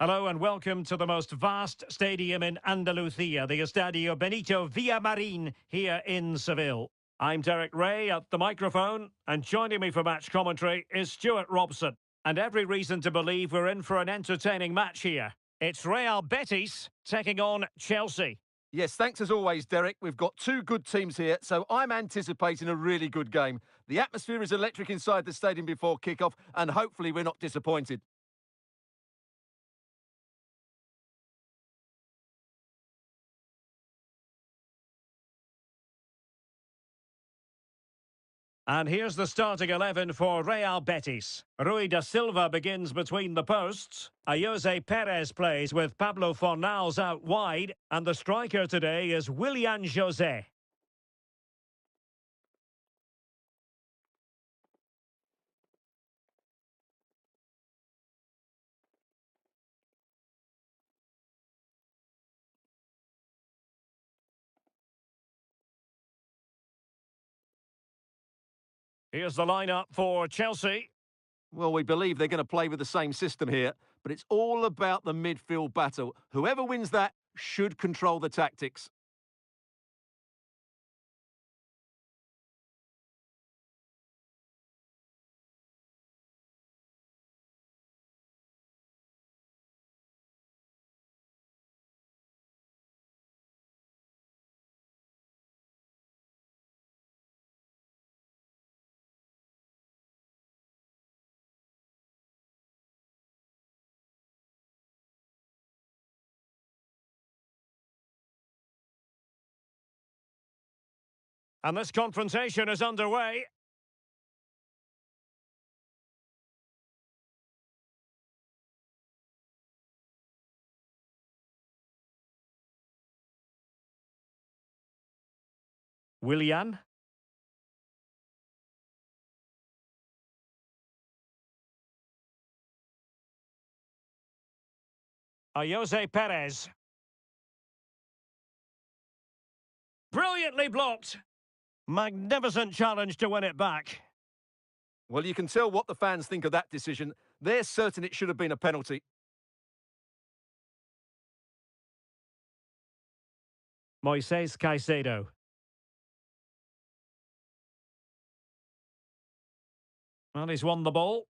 Hello and welcome to the most vast stadium in Andalusia, the Estadio Benito Villamarin here in Seville. I'm Derek Ray at the microphone, and joining me for match commentary is Stuart Robson. And every reason to believe we're in for an entertaining match here. It's Real Betis taking on Chelsea. Yes, thanks as always, Derek. We've got two good teams here, so I'm anticipating a really good game. The atmosphere is electric inside the stadium before kick-off, and hopefully we're not disappointed. And here's the starting 11 for Real Betis. Rui da Silva begins between the posts. Jose Perez plays with Pablo Fornals out wide. And the striker today is Willian José. Here's the lineup for Chelsea. Well, we believe they're going to play with the same system here, but it's all about the midfield battle. Whoever wins that should control the tactics. And this confrontation is underway. Willian. Jose Perez. Brilliantly blocked. Magnificent challenge to win it back. Well, you can tell what the fans think of that decision. They're certain it should have been a penalty. Moises Caicedo. Well, he's won the ball.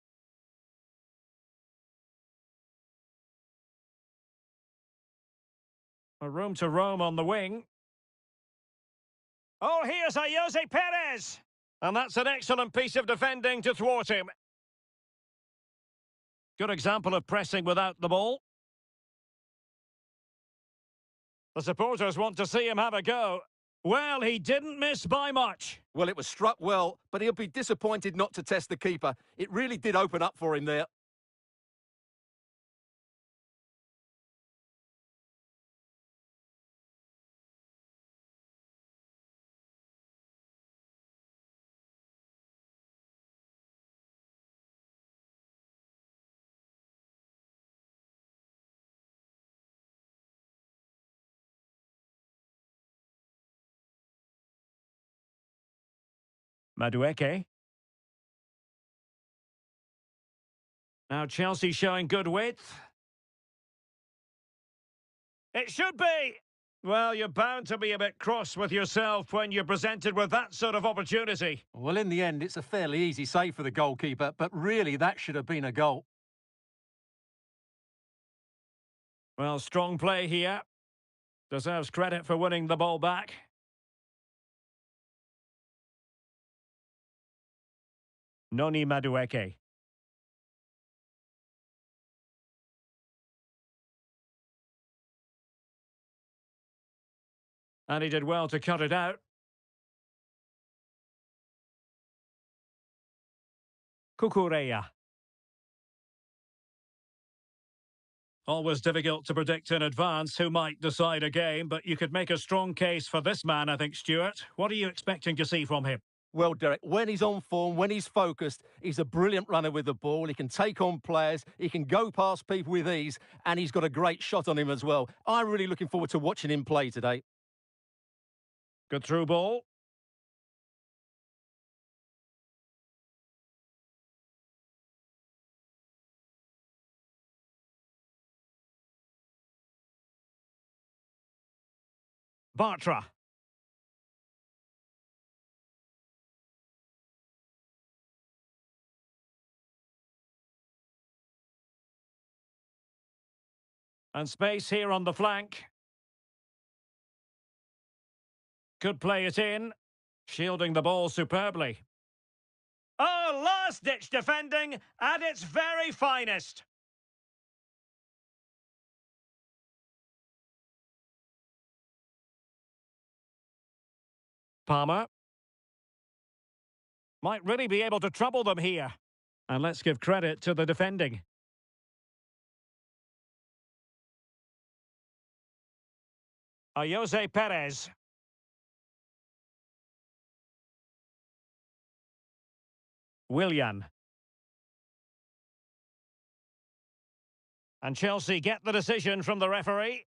A room to roam on the wing. Oh, here's Jose Perez! And that's an excellent piece of defending to thwart him. Good example of pressing without the ball. The supporters want to see him have a go. Well, he didn't miss by much. Well, it was struck well, but he'll be disappointed not to test the keeper. It really did open up for him there. Madueke. Now Chelsea showing good width. It should be! Well, you're bound to be a bit cross with yourself when you're presented with that sort of opportunity. Well, in the end, it's a fairly easy save for the goalkeeper, but really that should have been a goal. Well, strong play here. Deserves credit for winning the ball back. Noni Madueke. And he did well to cut it out. Cucurella. Always difficult to predict in advance who might decide a game, but you could make a strong case for this man, I think, Stuart. What are you expecting to see from him? Well, Derek, when he's on form, when he's focused, he's a brilliant runner with the ball. He can take on players, he can go past people with ease, and he's got a great shot on him as well. I'm really looking forward to watching him play today. Good through ball. Bartra. And space here on the flank. Could play it in. Shielding the ball superbly. Oh, last-ditch defending at its very finest. Palmer. Might really be able to trouble them here. And let's give credit to the defending. Jose Perez. Willian. And Chelsea get the decision from the referee.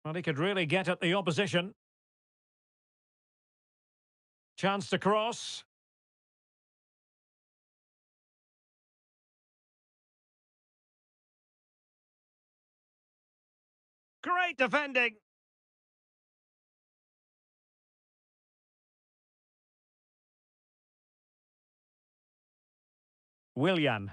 Well, he could really get at the opposition. Chance to cross. Great defending. Willian.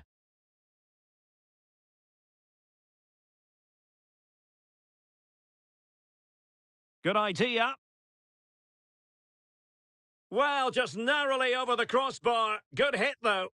Good idea. Well, just narrowly over the crossbar. Good hit, though.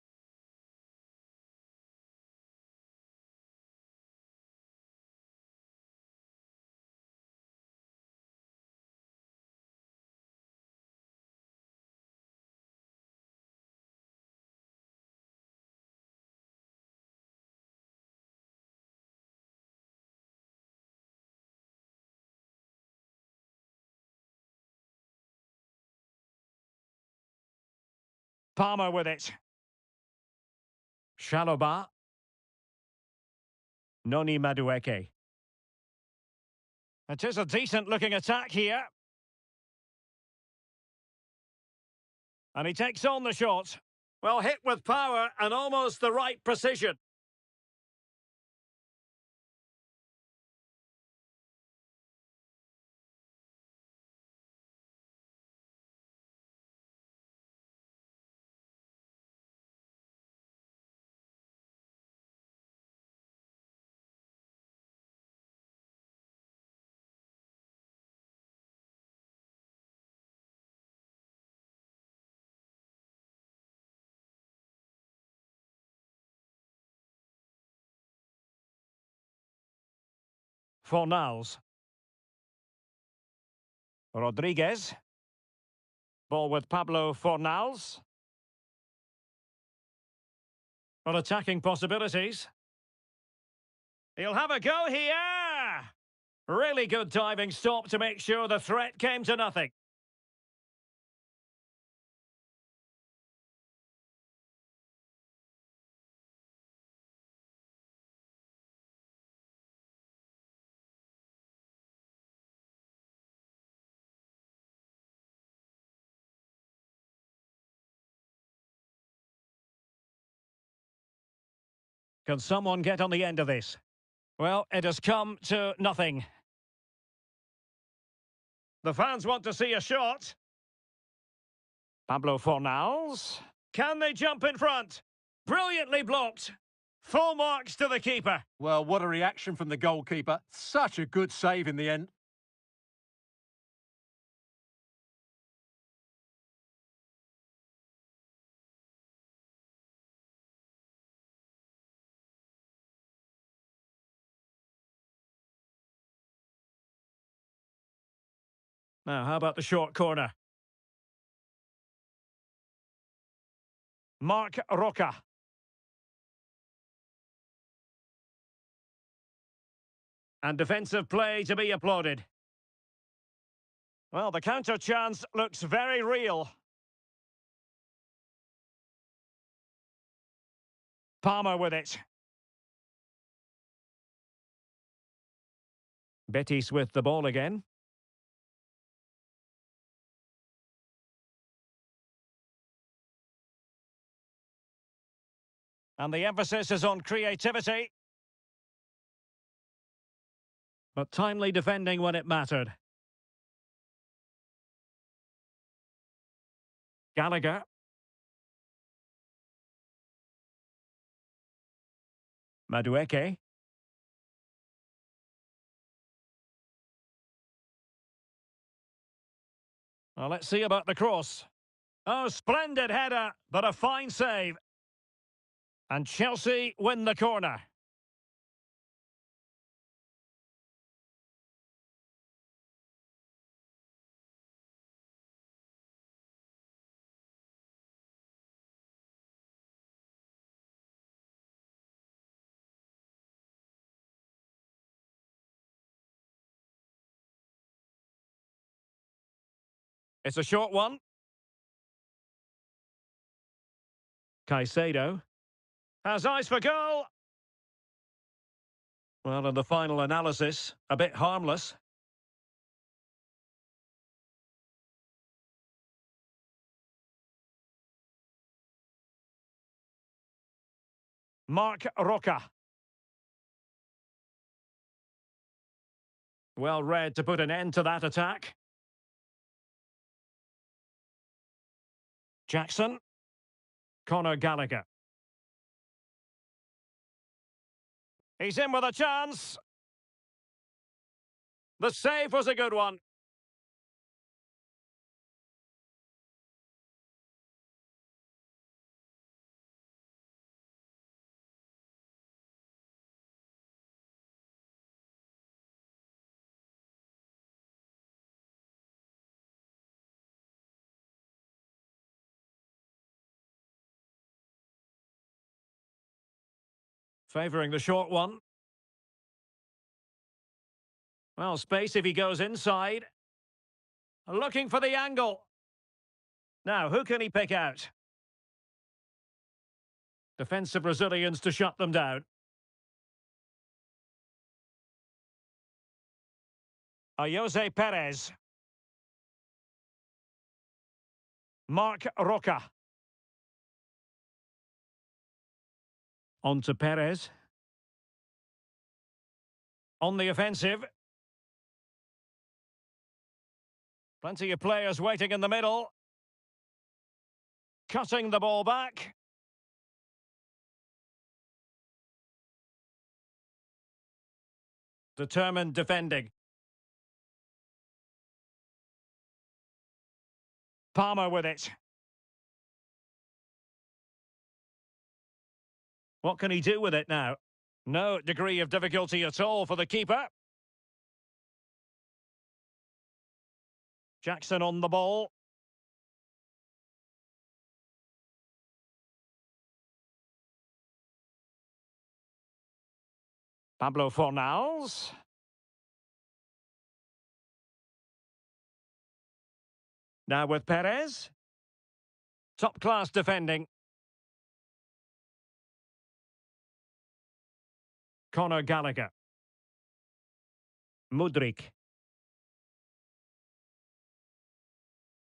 Palmer with it. Shaloba. Noni Madueke. It is a decent-looking attack here. And he takes on the shot. Well, hit with power and almost the right precision. Fornals. Rodriguez. Ball with Pablo Fornals. Well, attacking possibilities. He'll have a go here! Really good diving stop to make sure the threat came to nothing. Can someone get on the end of this? Well, it has come to nothing. The fans want to see a shot. Pablo Fornals. Can they jump in front? Brilliantly blocked. Full marks to the keeper. Well, what a reaction from the goalkeeper. Such a good save in the end. Now, how about the short corner? Mark Roca. And defensive play to be applauded. Well, the counter chance looks very real. Palmer with it. Betis with the ball again. And the emphasis is on creativity. But timely defending when it mattered. Gallagher. Madueke. Well, let's see about the cross. Oh, splendid header, but a fine save. And Chelsea win the corner. It's a short one. Caicedo has eyes for goal. Well, in the final analysis, a bit harmless. Marc Roca. Well read to put an end to that attack. Jackson. Conor Gallagher. He's in with a chance. The save was a good one. Favouring the short one. Well, space if he goes inside. Looking for the angle. Now, who can he pick out? Defensive Brazilians to shut them down. Jose Perez. Marc Roca. On to Perez. On the offensive. Plenty of players waiting in the middle. Cutting the ball back. Determined defending. Palmer with it. What can he do with it now? No degree of difficulty at all for the keeper. Jackson on the ball. Pablo Fornals. Now with Perez. Top-class defending. Conor Gallagher. Mudryk.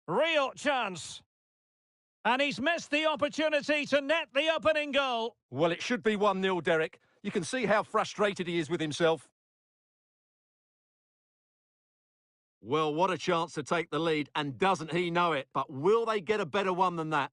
Real chance. And he's missed the opportunity to net the opening goal. Well, it should be 1-0, Derek. You can see how frustrated he is with himself. Well, what a chance to take the lead, and doesn't he know it? But will they get a better one than that?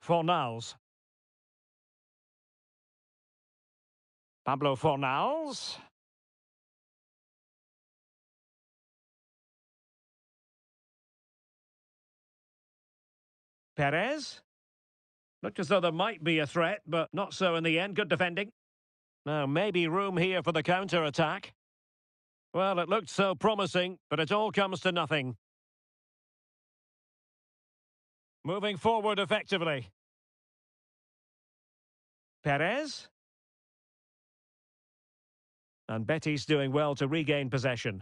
Fornals. Pablo Fornals. Perez. Looked as though there might be a threat, but not so in the end. Good defending. Now, maybe room here for the counter-attack. Well, it looked so promising, but it all comes to nothing. Moving forward effectively. Perez. And Betis doing well to regain possession.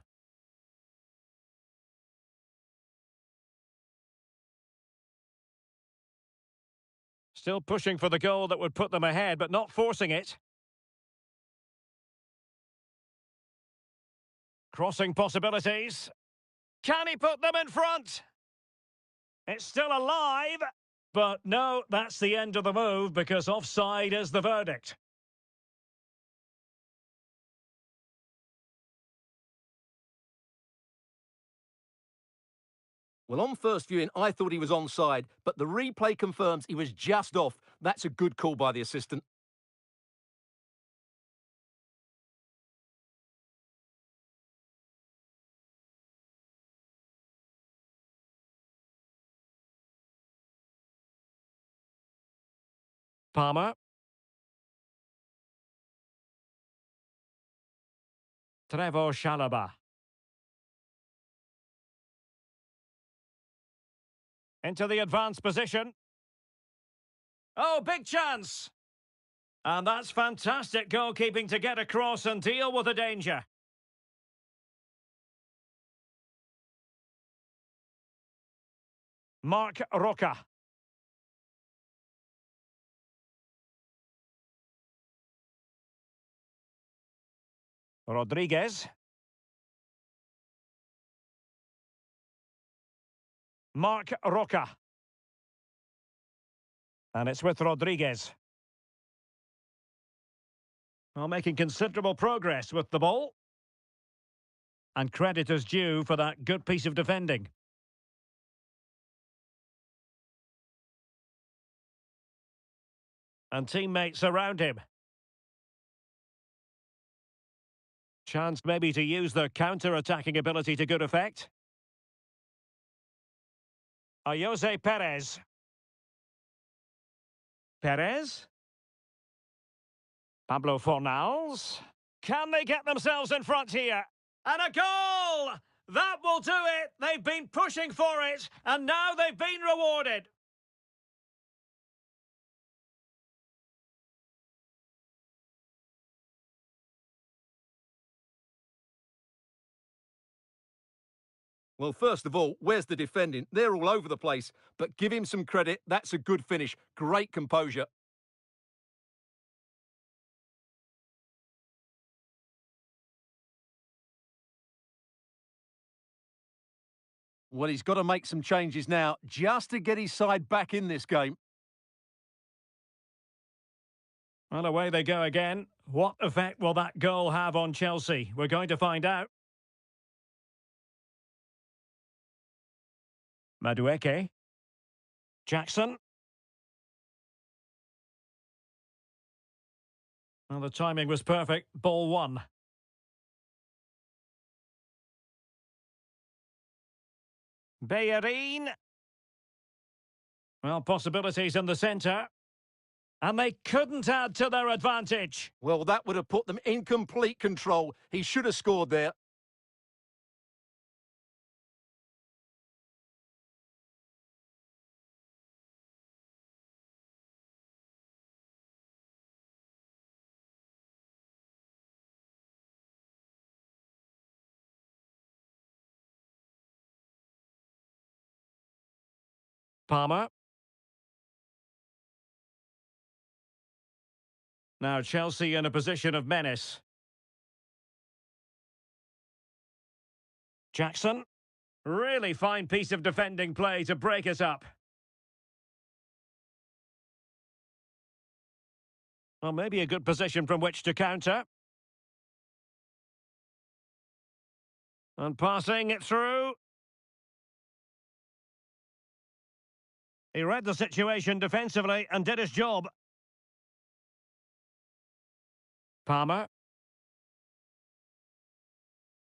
Still pushing for the goal that would put them ahead, but not forcing it. Crossing possibilities. Can he put them in front? It's still alive. But no, that's the end of the move because offside is the verdict. Well, on first viewing, I thought he was onside, but the replay confirms he was just off. That's a good call by the assistant. Palmer. Trevor Chalobah. Into the advanced position. Oh, big chance! And that's fantastic goalkeeping to get across and deal with the danger. Marc Roca. Rodriguez. Marc Roca. And it's with Rodriguez. Well, making considerable progress with the ball. And credit is due for that good piece of defending. And teammates around him. Chance maybe to use their counter-attacking ability to good effect. Jose Perez. Perez. Pablo Fornals. Can they get themselves in front here? And a goal! That will do it! They've been pushing for it, and now they've been rewarded. Well, first of all, where's the defending? They're all over the place, but give him some credit. That's a good finish. Great composure. Well, he's got to make some changes now just to get his side back in this game. Well, away they go again. What effect will that goal have on Chelsea? We're going to find out. Madueke. Jackson. Well, the timing was perfect. Ball one. Bellerin. Well, possibilities in the centre. And they couldn't add to their advantage. Well, that would have put them in complete control. He should have scored there. Palmer. Now Chelsea in a position of menace. Jackson. Really fine piece of defending play to break it up. Well, maybe a good position from which to counter. And passing it through. He read the situation defensively and did his job. Palmer.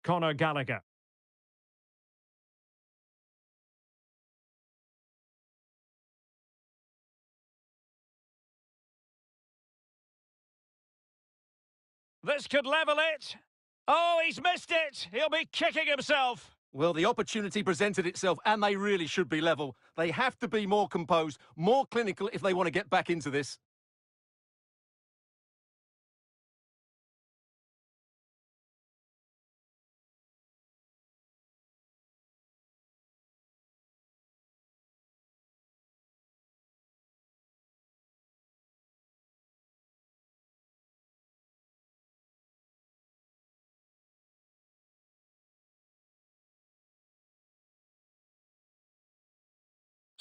Conor Gallagher. This could level it. Oh, he's missed it. He'll be kicking himself. Well, the opportunity presented itself, and they really should be level. They have to be more composed, more clinical if they want to get back into this.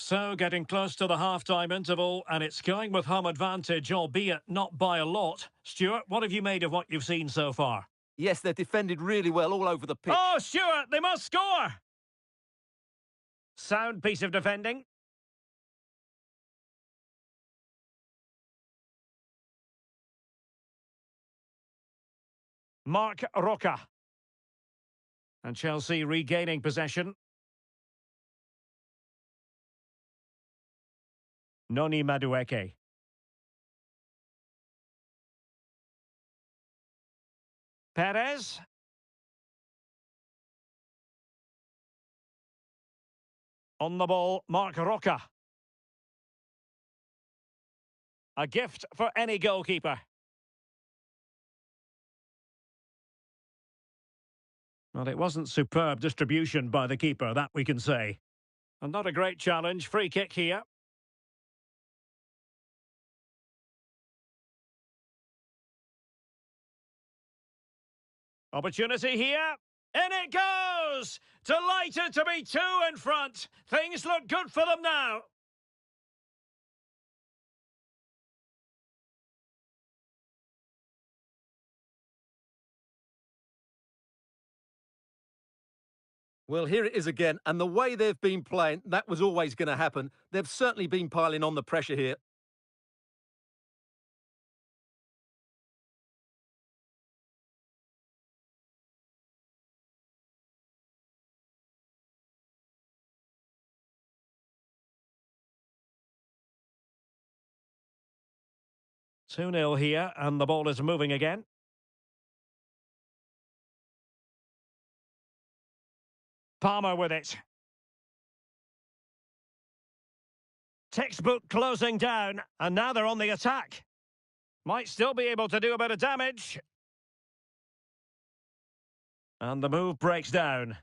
So, getting close to the half-time interval, and it's going with home advantage, albeit not by a lot. Stuart, what have you made of what you've seen so far? Yes, they're defended really well all over the pitch. Oh, Stuart, they must score! Sound piece of defending. Mark Roca. And Chelsea regaining possession. Noni Madueke. Perez. On the ball, Mark Roca. A gift for any goalkeeper. Well, it wasn't superb distribution by the keeper, that we can say. And not a great challenge. Free kick here. Opportunity here. In it goes! Delighted to be two in front. Things look good for them now. Well, here it is again, and the way they've been playing, that was always going to happen. They've certainly been piling on the pressure here. Two 0 here, and the ball is moving again. Palmer with it. Textbook closing down, and now they're on the attack. Might still be able to do a bit of damage. And the move breaks down.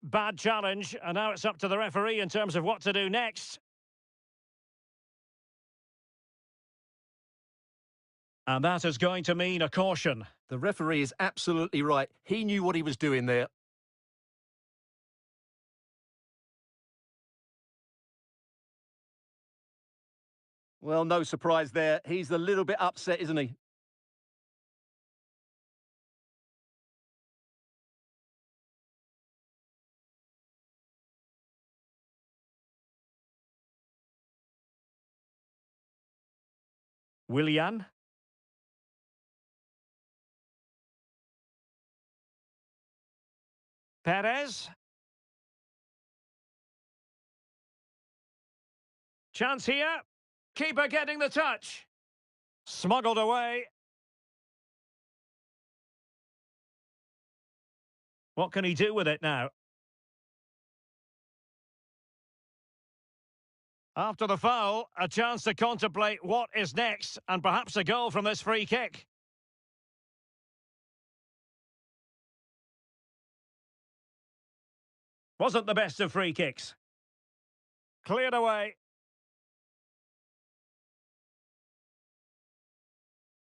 Bad challenge, and now it's up to the referee in terms of what to do next. And that is going to mean a caution. The referee is absolutely right. He knew what he was doing there. Well, no surprise there. He's a little bit upset, isn't he? Willian. Perez. Chance here. Keeper getting the touch. Smuggled away. What can he do with it now? After the foul, a chance to contemplate what is next, and perhaps a goal from this free kick. Wasn't the best of free kicks. Cleared away.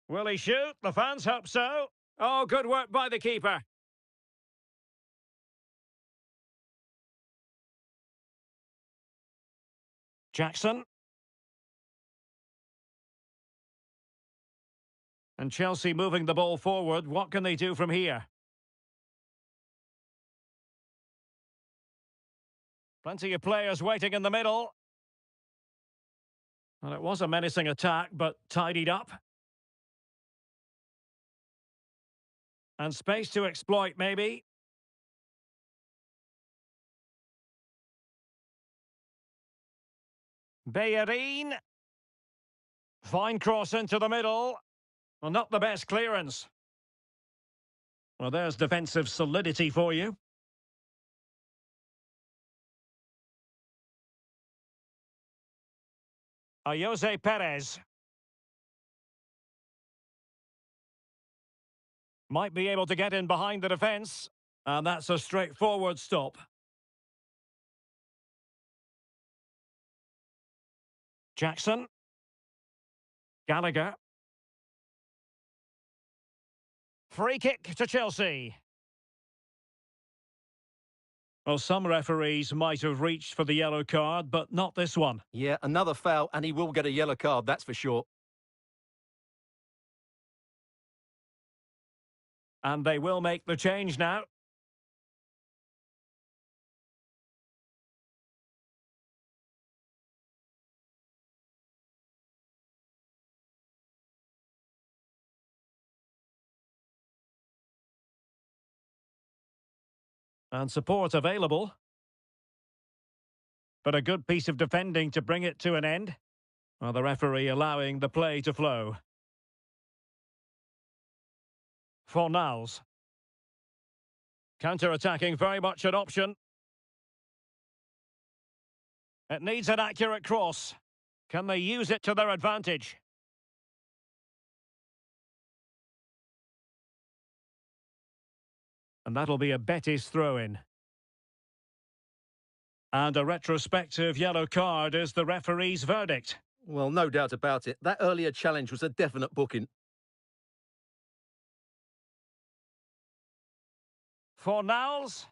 Will he shoot? The fans hope so. Oh, good work by the keeper. Jackson. And Chelsea moving the ball forward. What can they do from here? Plenty of players waiting in the middle. And it was a menacing attack, but tidied up. And space to exploit, maybe. Bellerin. Fine cross into the middle. Well, not the best clearance. Well, there's defensive solidity for you. Jose Perez. Might be able to get in behind the defence. And that's a straightforward stop. Jackson. Gallagher. Free kick to Chelsea. Well, some referees might have reached for the yellow card, but not this one. Yeah, another foul, and he will get a yellow card, that's for sure. And they will make the change now. And support available. But a good piece of defending to bring it to an end. Well, the referee allowing the play to flow. Fornals. Counter-attacking, very much an option. It needs an accurate cross. Can they use it to their advantage? And that'll be a Betis throw-in. And a retrospective yellow card is the referee's verdict. Well, no doubt about it. That earlier challenge was a definite booking. Fornals.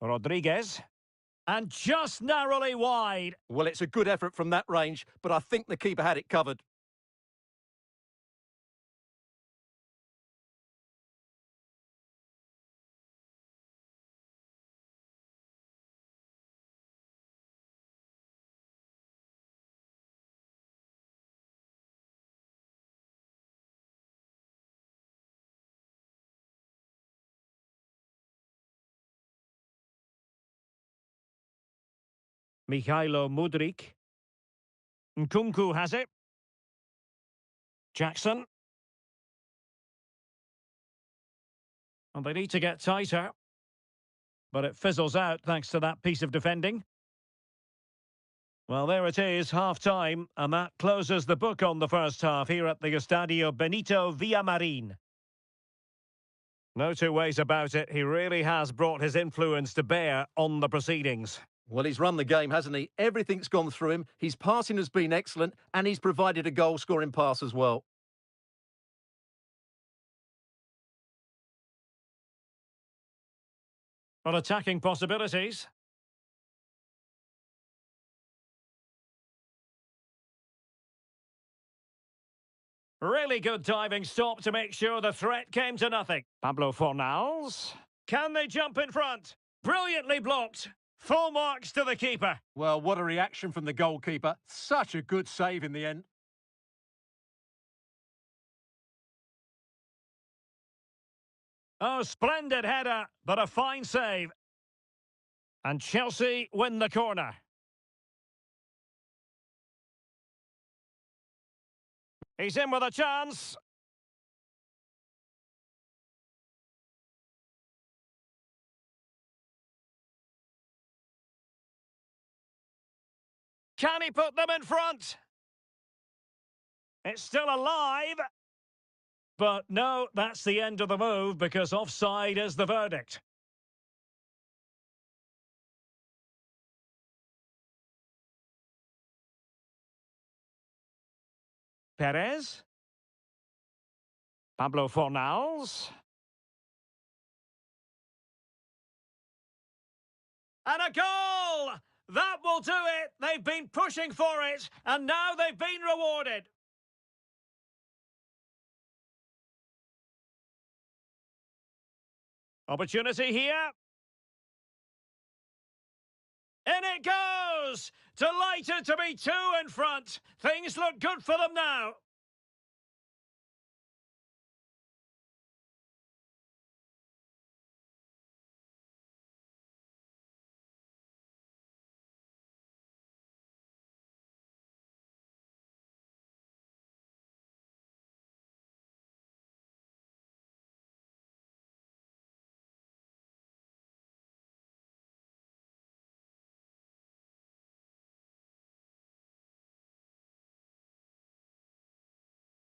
Rodriguez. And just narrowly wide. Well, it's a good effort from that range, but I think the keeper had it covered. Mikhailo Mudryk. Nkunku has it. Jackson. And they need to get tighter. But it fizzles out thanks to that piece of defending. Well, there it is, half-time, and that closes the book on the first half here at the Estadio Benito Villamarin. No two ways about it, he really has brought his influence to bear on the proceedings. Well, he's run the game, hasn't he? Everything's gone through him. His passing has been excellent, and he's provided a goal-scoring pass as well. Well, attacking possibilities. Really good diving stop to make sure the threat came to nothing. Pablo Fornals. Can they jump in front? Brilliantly blocked. Full marks to the keeper. Well, what a reaction from the goalkeeper. Such a good save in the end. Oh, splendid header, but a fine save. And Chelsea win the corner. He's in with a chance. Can he put them in front? It's still alive. But no, that's the end of the move because offside is the verdict. Perez. Pablo Fornals. And a goal! That will do it. They've been pushing for it, and now they've been rewarded. Opportunity here. In it goes! Delighted to be two in front. Things look good for them now.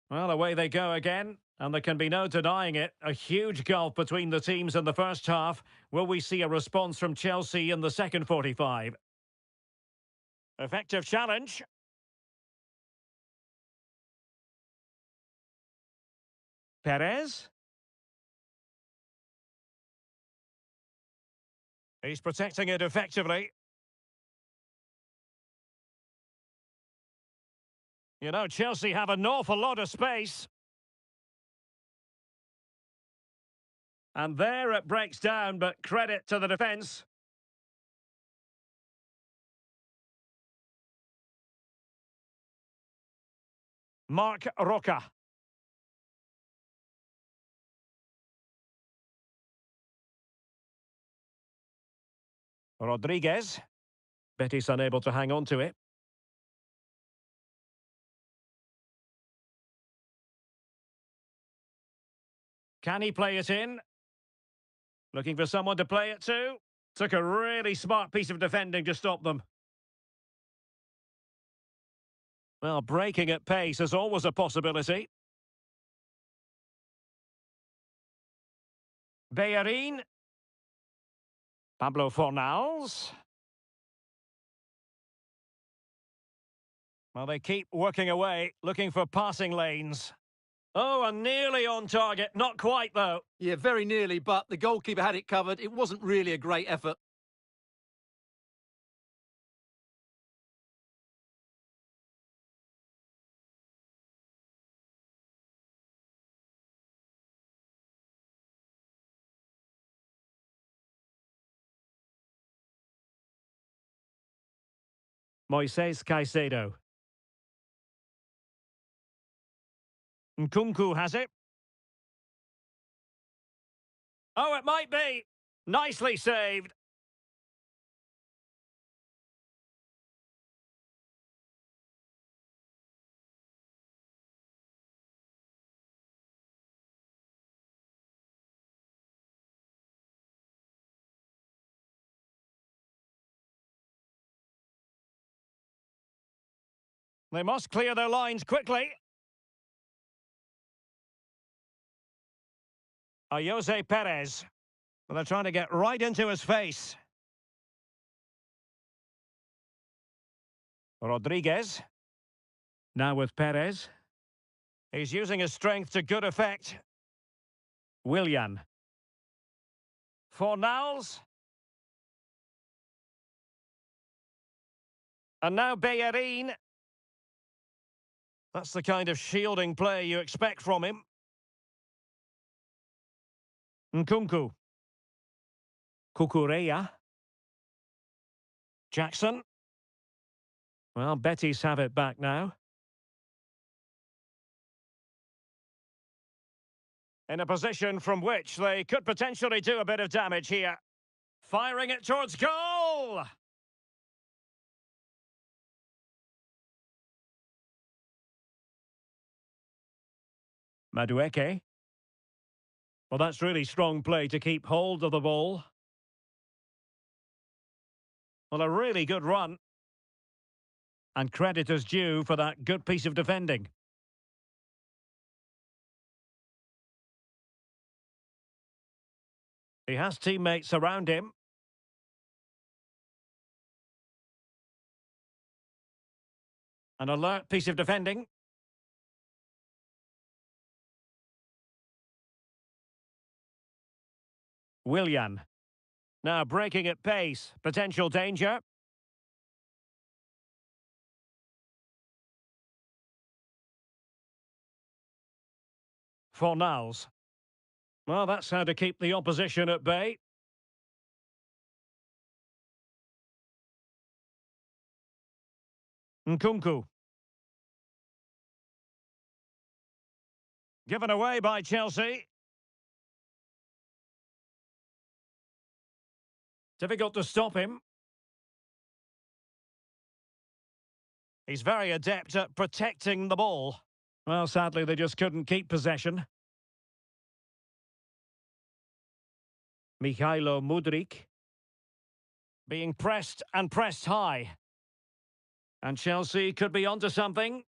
Well, away they go again, and there can be no denying it. A huge gulf between the teams in the first half. Will we see a response from Chelsea in the second 45? Effective challenge. Perez. He's protecting it effectively. You know, Chelsea have an awful lot of space. And there it breaks down, but credit to the defence. Mark Roca. Rodriguez. Betis unable to hang on to it. Can he play it in? Looking for someone to play it to. Took a really smart piece of defending to stop them. Well, breaking at pace is always a possibility. Bellerin. Pablo Fornals. Well, they keep working away, looking for passing lanes. Oh, and nearly on target. Not quite, though. Yeah, very nearly, but the goalkeeper had it covered. It wasn't really a great effort. Moises Caicedo. Nkunku has it. Oh, it might be. Nicely saved. They must clear their lines quickly. Jose Perez. Well, they're trying to get right into his face. Rodriguez. Now with Perez. He's using his strength to good effect. Willian. Fornals. And now Bellerin. That's the kind of shielding play you expect from him. Nkunku. Cucurella. Jackson. Well, Betis have it back now. In a position from which they could potentially do a bit of damage here. Firing it towards goal! Madueke. Well, that's really strong play to keep hold of the ball. Well, a really good run. And credit is due for that good piece of defending. He has teammates around him. An alert piece of defending. Willian. Now breaking at pace. Potential danger. Fornals. Well, that's how to keep the opposition at bay. Nkunku. Given away by Chelsea. Difficult to stop him. He's very adept at protecting the ball. Well, sadly, they just couldn't keep possession. Mikhailo Mudryk. Being pressed and pressed high. And Chelsea could be onto something.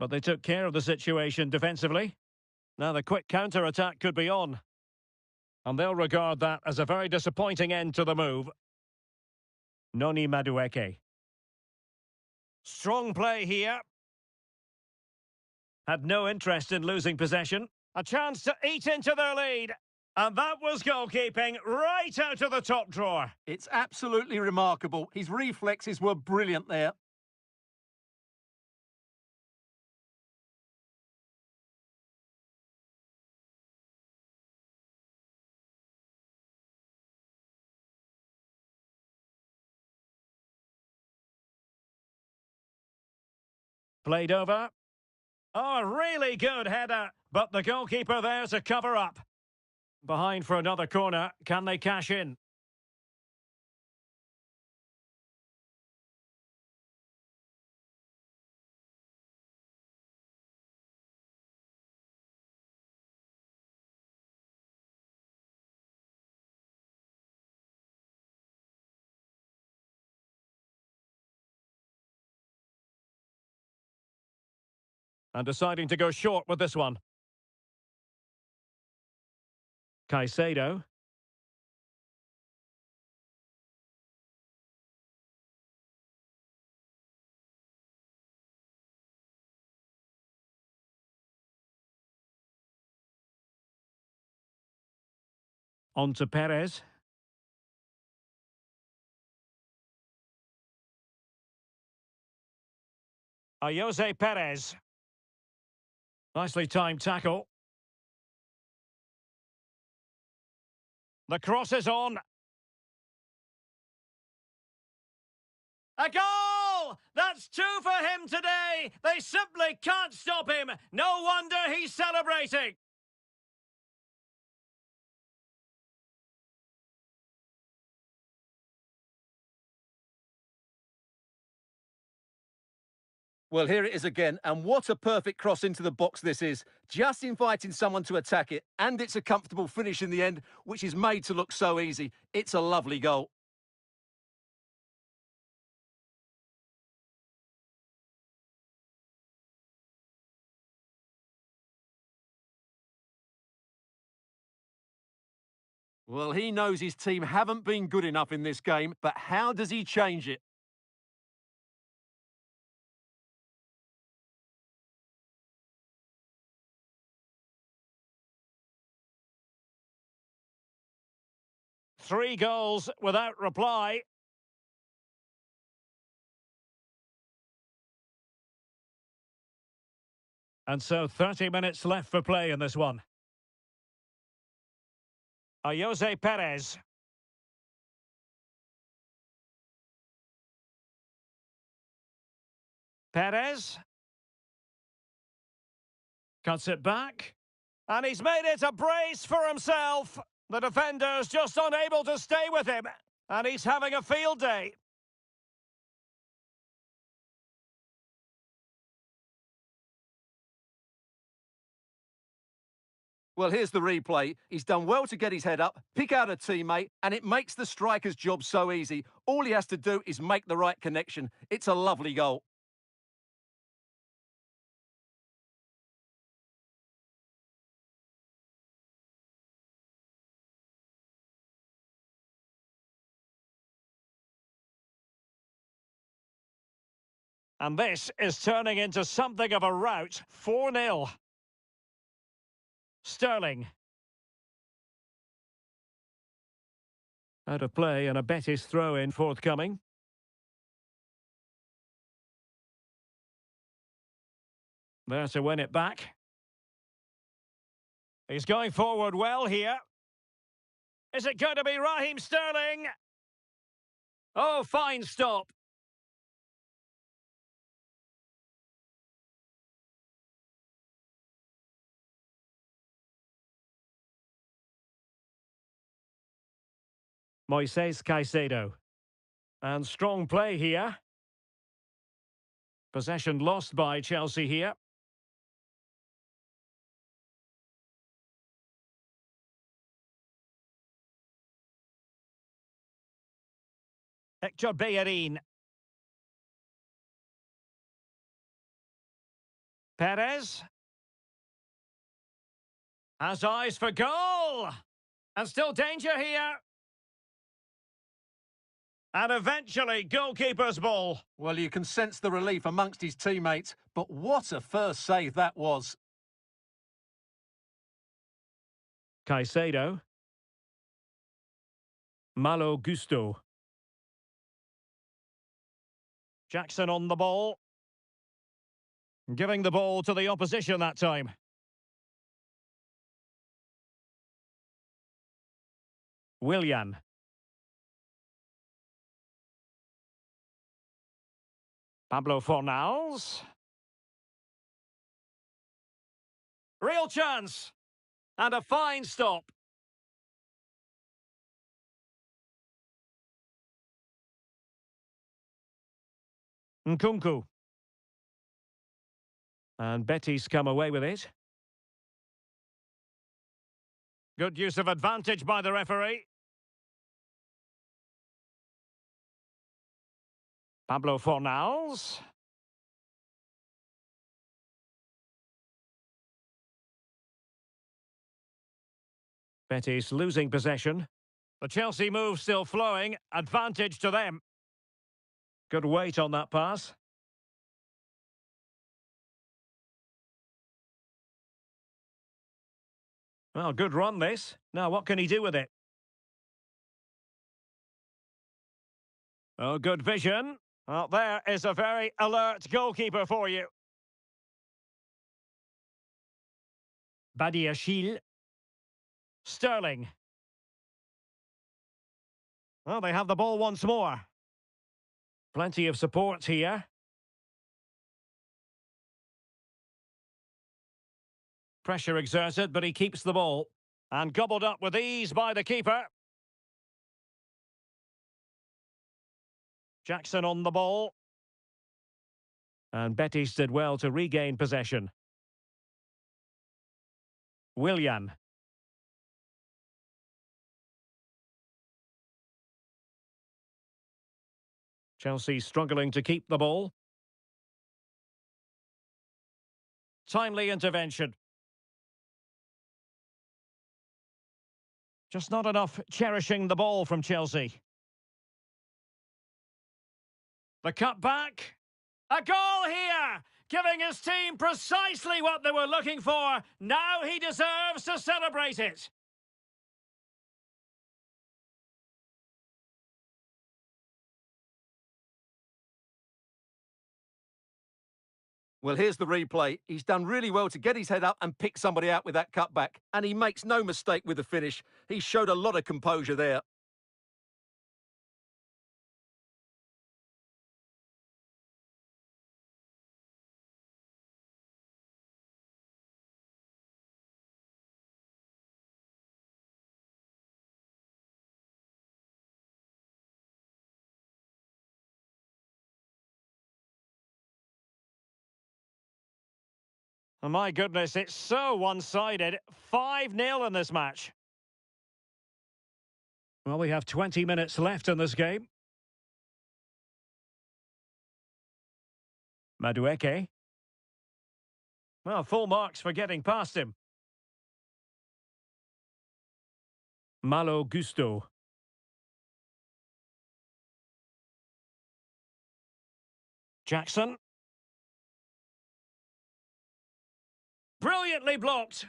But they took care of the situation defensively. Now the quick counter-attack could be on. And they'll regard that as a very disappointing end to the move. Noni Madueke. Strong play here. Had no interest in losing possession. A chance to eat into their lead. And that was goalkeeping right out of the top drawer. It's absolutely remarkable. His reflexes were brilliant there. Played over. Oh, a really good header, but the goalkeeper there to cover up. Behind for another corner, can they cash in? And deciding to go short with this one. Caicedo. On to Perez. Jose Perez. Nicely timed tackle. The cross is on. A goal! That's two for him today. They simply can't stop him. No wonder he's celebrating. Well, here it is again, and what a perfect cross into the box this is. Just inviting someone to attack it, and it's a comfortable finish in the end, which is made to look so easy. It's a lovely goal. Well, he knows his team haven't been good enough in this game, but how does he change it? Three goals without reply. And so 30 minutes left for play in this one. Jose Perez. Perez. Cuts it back. And he's made it a brace for himself. The defender's just unable to stay with him. And he's having a field day. Well, here's the replay. He's done well to get his head up, pick out a teammate, and it makes the striker's job so easy. All he has to do is make the right connection. It's a lovely goal. And this is turning into something of a rout. 4-0. Sterling. Out of play and a Betis throw-in forthcoming. There to win it back. He's going forward well here. Is it going to be Raheem Sterling? Oh, fine stop. Moises Caicedo. And strong play here. Possession lost by Chelsea here. Hector Bellerin. Perez has eyes for goal. And still danger here. And eventually, goalkeeper's ball. Well, you can sense the relief amongst his teammates, but what a first save that was. Caicedo. Malo Gusto. Jackson on the ball. Giving the ball to the opposition that time. Willian. Pablo Fornals. Real chance. And a fine stop. Nkunku. And Betis come away with it. Good use of advantage by the referee. Pablo Fornals. Betis losing possession. The Chelsea move still flowing. Advantage to them. Good weight on that pass. Well, good run this. Now, what can he do with it? Oh, good vision. Well, there is a very alert goalkeeper for you. Badiashile. Sterling. Well, they have the ball once more. Plenty of support here. Pressure exerted, but he keeps the ball. And gobbled up with ease by the keeper. Jackson on the ball. And Betis did well to regain possession. Willian. Chelsea struggling to keep the ball. Timely intervention. Just not enough cherishing the ball from Chelsea. The cutback. A goal here! Giving his team precisely what they were looking for. Now he deserves to celebrate it. Well, here's the replay. He's done really well to get his head up and pick somebody out with that cutback. And he makes no mistake with the finish. He showed a lot of composure there. Oh, my goodness, it's so one-sided. 5-0 in this match. Well, we have 20 minutes left in this game. Madueke. Well, full marks for getting past him. Malo Gusto. Jackson. Brilliantly blocked.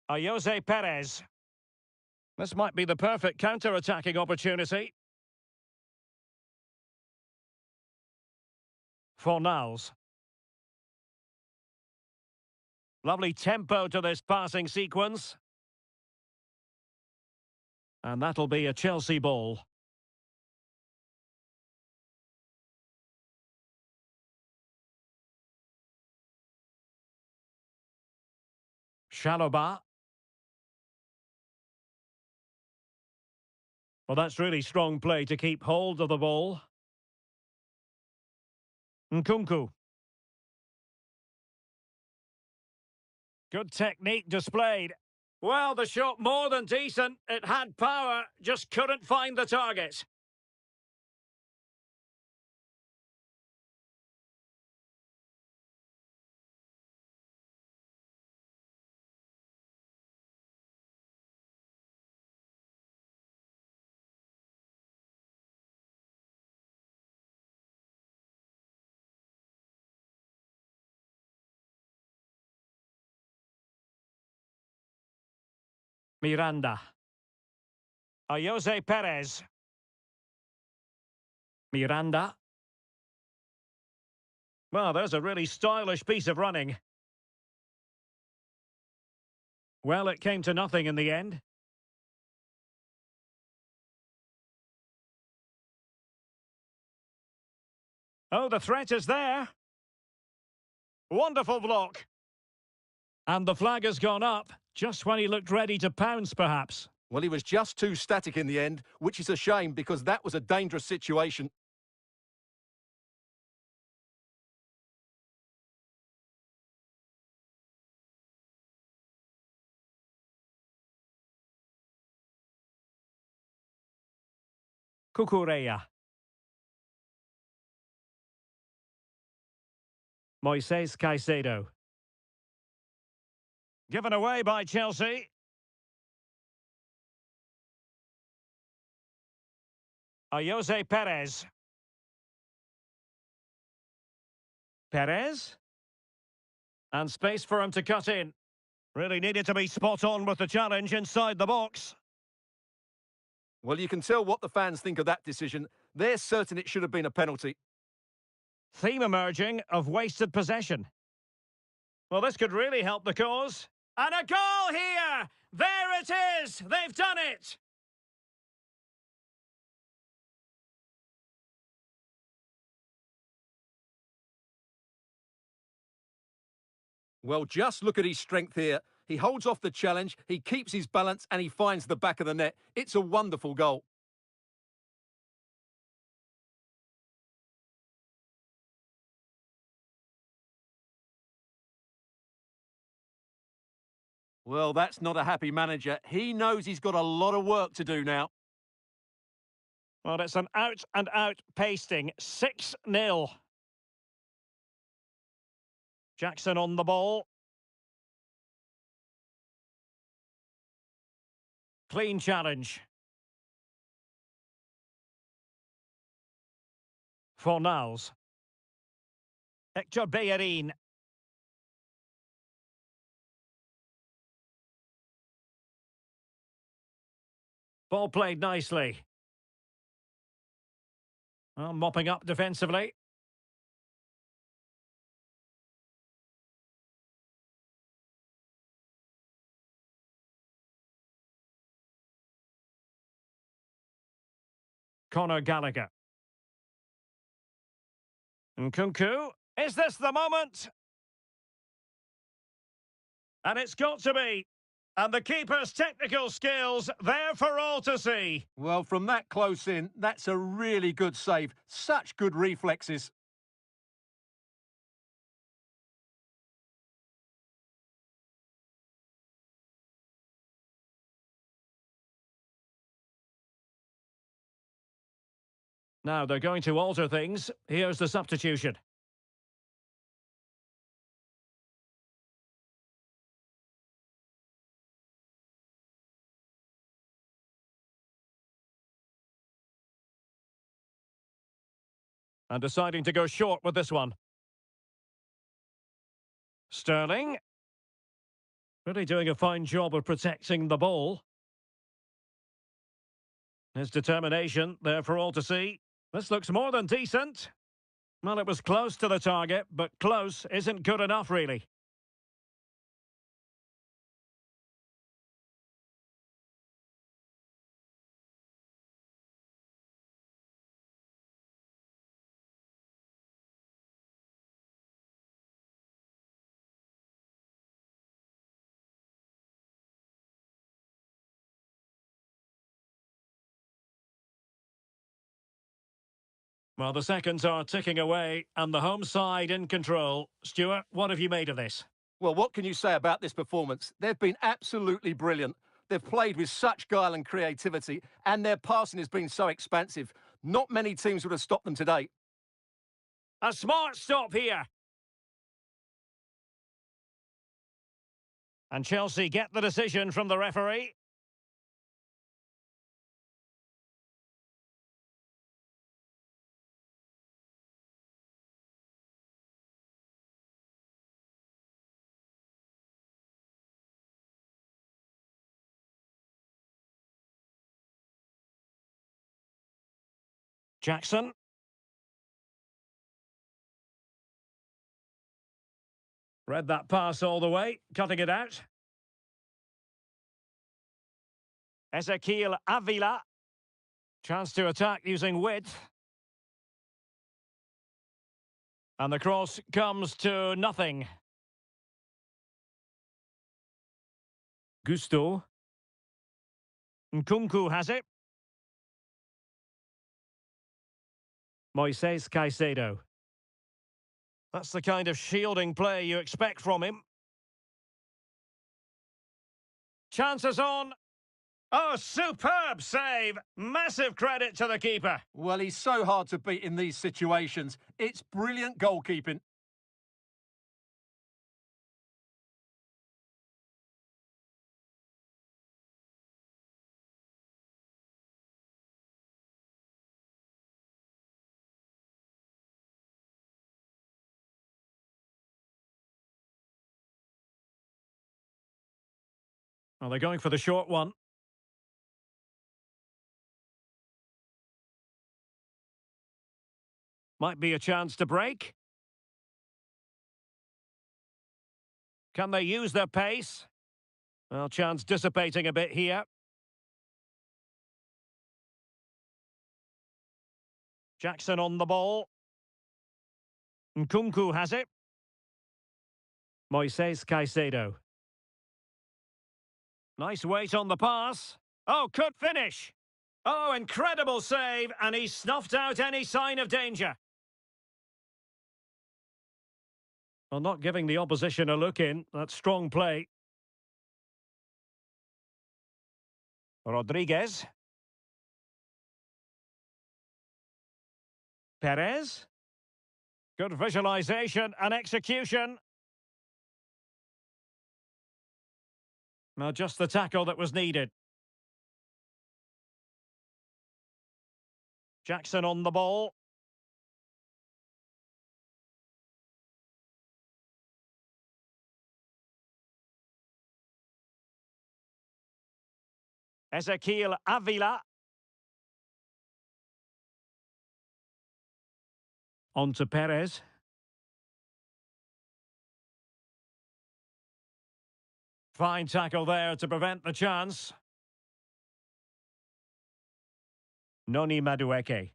Jose Perez. This might be the perfect counter-attacking opportunity. Fornals. Lovely tempo to this passing sequence. And that'll be a Chelsea ball. Chalobah. Well, that's really strong play to keep hold of the ball. Nkunku. Good technique displayed. Well, the shot more than decent. It had power, just couldn't find the target. Miranda. Jose Perez. Miranda. Well, there's a really stylish piece of running. Well, it came to nothing in the end. Oh, the threat is there. Wonderful block. And the flag has gone up, just when he looked ready to pounce, perhaps. Well, he was just too static in the end, which is a shame because that was a dangerous situation. Cucurella. Moises Caicedo. Given away by Chelsea. Jose Perez. Perez. And space for him to cut in. Really needed to be spot on with the challenge inside the box. Well, you can tell what the fans think of that decision. They're certain it should have been a penalty. Theme emerging of wasted possession. Well, this could really help the cause. And a goal here! There it is! They've done it! Well, just look at his strength here. He holds off the challenge, he keeps his balance, and he finds the back of the net. It's a wonderful goal. Well, that's not a happy manager. He knows he's got a lot of work to do now. Well, it's an out-and-out pasting. 6-0. Jackson on the ball. Clean challenge. Fornals. Hector Bellerin. Ball played nicely. Well, mopping up defensively. Conor Gallagher. Nkunku. Is this the moment? And it's got to be. And the keeper's technical skills there for all to see. Well, from that close in, that's a really good save. Such good reflexes. Now they're going to alter things. Here's the substitution. And deciding to go short with this one. Sterling. Really doing a fine job of protecting the ball. His determination there for all to see. This looks more than decent. Well, it was close to the target, but close isn't good enough, really. Well, the seconds are ticking away, and the home side in control. Stuart, what have you made of this? Well, what can you say about this performance? They've been absolutely brilliant. They've played with such guile and creativity, and their passing has been so expansive. Not many teams would have stopped them today. A smart stop here. And Chelsea get the decision from the referee. Jackson. Read that pass all the way, cutting it out. Ezequiel Avila. Chance to attack using width. And the cross comes to nothing. Gusto. Nkunku has it. Moises Caicedo. That's the kind of shielding play you expect from him. Chances on. Oh, superb save. Massive credit to the keeper. Well, he's so hard to beat in these situations. It's brilliant goalkeeping. Well, they're going for the short one. Might be a chance to break. Can they use their pace? Well, chance dissipating a bit here. Jackson on the ball. Nkunku has it. Moises Caicedo. Nice weight on the pass. Oh, could finish. Oh, incredible save, and he snuffed out any sign of danger. Well, not giving the opposition a look in. That's strong play. Rodriguez. Perez. Good visualisation and execution. Now, just the tackle that was needed. Jackson on the ball. Ezequiel Avila. On to Perez. Fine tackle there to prevent the chance. Noni Madueke.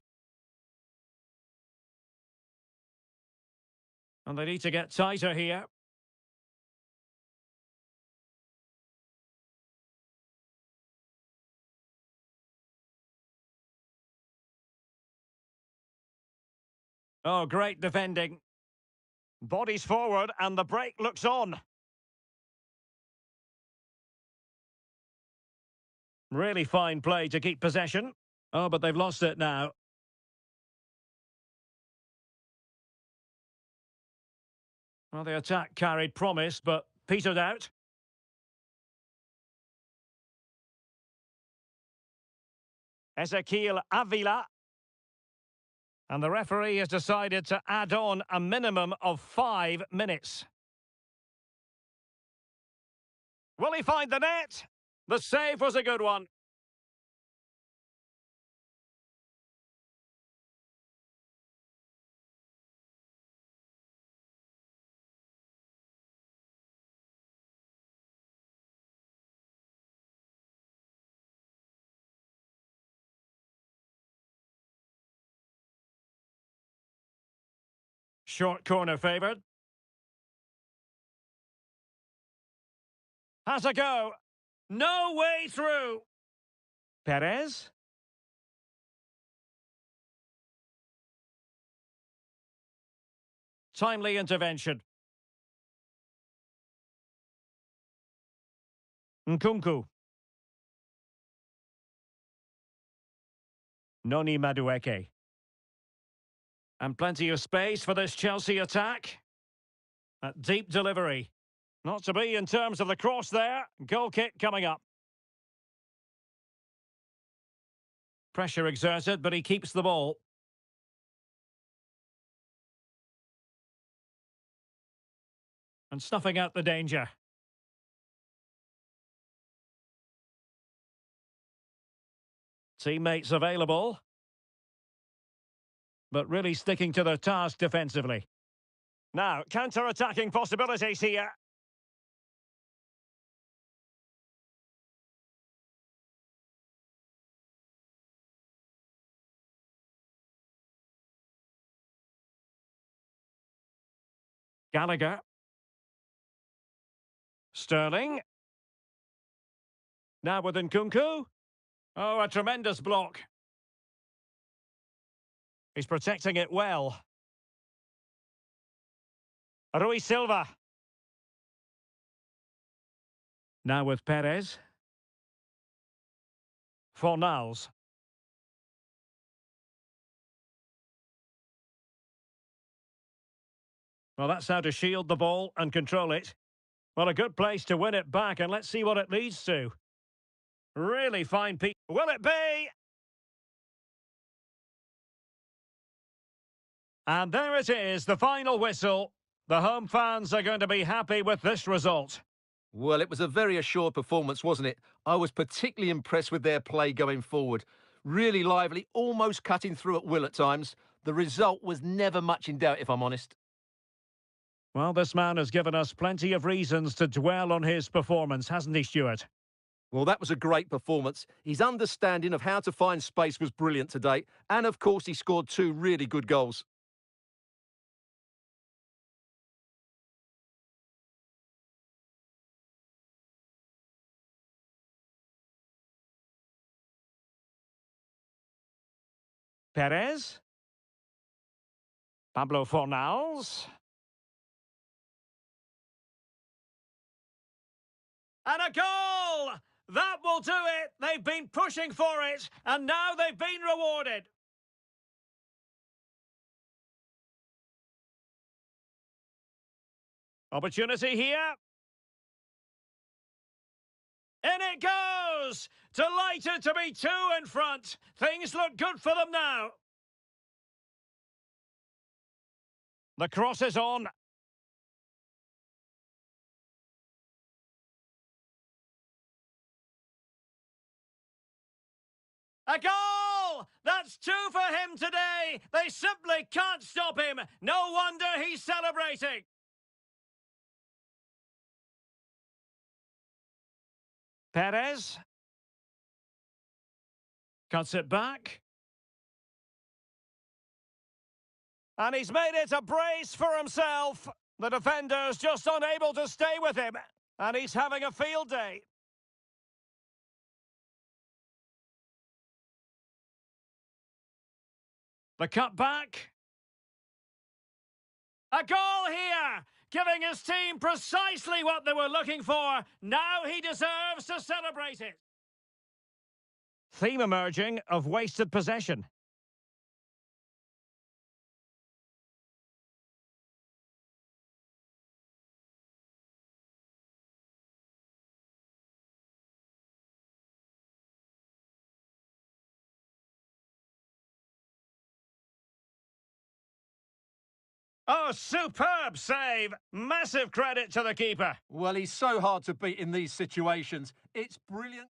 And they need to get tighter here. Oh, great defending. Bodies forward and the break looks on. Really fine play to keep possession. Oh, but they've lost it now. Well, the attack carried promise, but petered out. Ezequiel Avila. And the referee has decided to add on a minimum of 5 minutes. Will he find the net? The save was a good one. Short corner favoured. Has a go. No way through. Perez. Timely intervention. Nkunku. Noni Madueke. And plenty of space for this Chelsea attack. That deep delivery. Not to be in terms of the cross there. Goal kick coming up. Pressure exerted, but he keeps the ball. And snuffing out the danger. Teammates available. but really sticking to their task defensively. Now, counter-attacking possibilities here. Gallagher. Sterling. Now with Nkunku. Oh, a tremendous block. He's protecting it well. Rui Silva. Now with Perez. Fornals. Well, that's how to shield the ball and control it. Well, a good place to win it back, and let's see what it leads to. Really fine piece. Will it be? And there it is, the final whistle. The home fans are going to be happy with this result. Well, it was a very assured performance, wasn't it? I was particularly impressed with their play going forward. Really lively, almost cutting through at will at times. The result was never much in doubt, if I'm honest. Well, this man has given us plenty of reasons to dwell on his performance, hasn't he, Stuart? Well, that was a great performance. His understanding of how to find space was brilliant today. And, of course, he scored 2 really good goals. Perez. Pablo Fornals. And a goal! That will do it! They've been pushing for it, and now they've been rewarded. Opportunity here. In it goes! Delighted to be 2 in front. Things look good for them now. The cross is on. A goal! That's 2 for him today. They simply can't stop him. No wonder he's celebrating. Perez. Cuts it back. And he's made it a brace for himself. The defender's just unable to stay with him. And he's having a field day. The cut back. A goal here, giving his team precisely what they were looking for. Now he deserves to celebrate it. Theme emerging of wasted possession. Oh, superb save. Massive credit to the keeper. Well, he's so hard to beat in these situations. It's brilliant.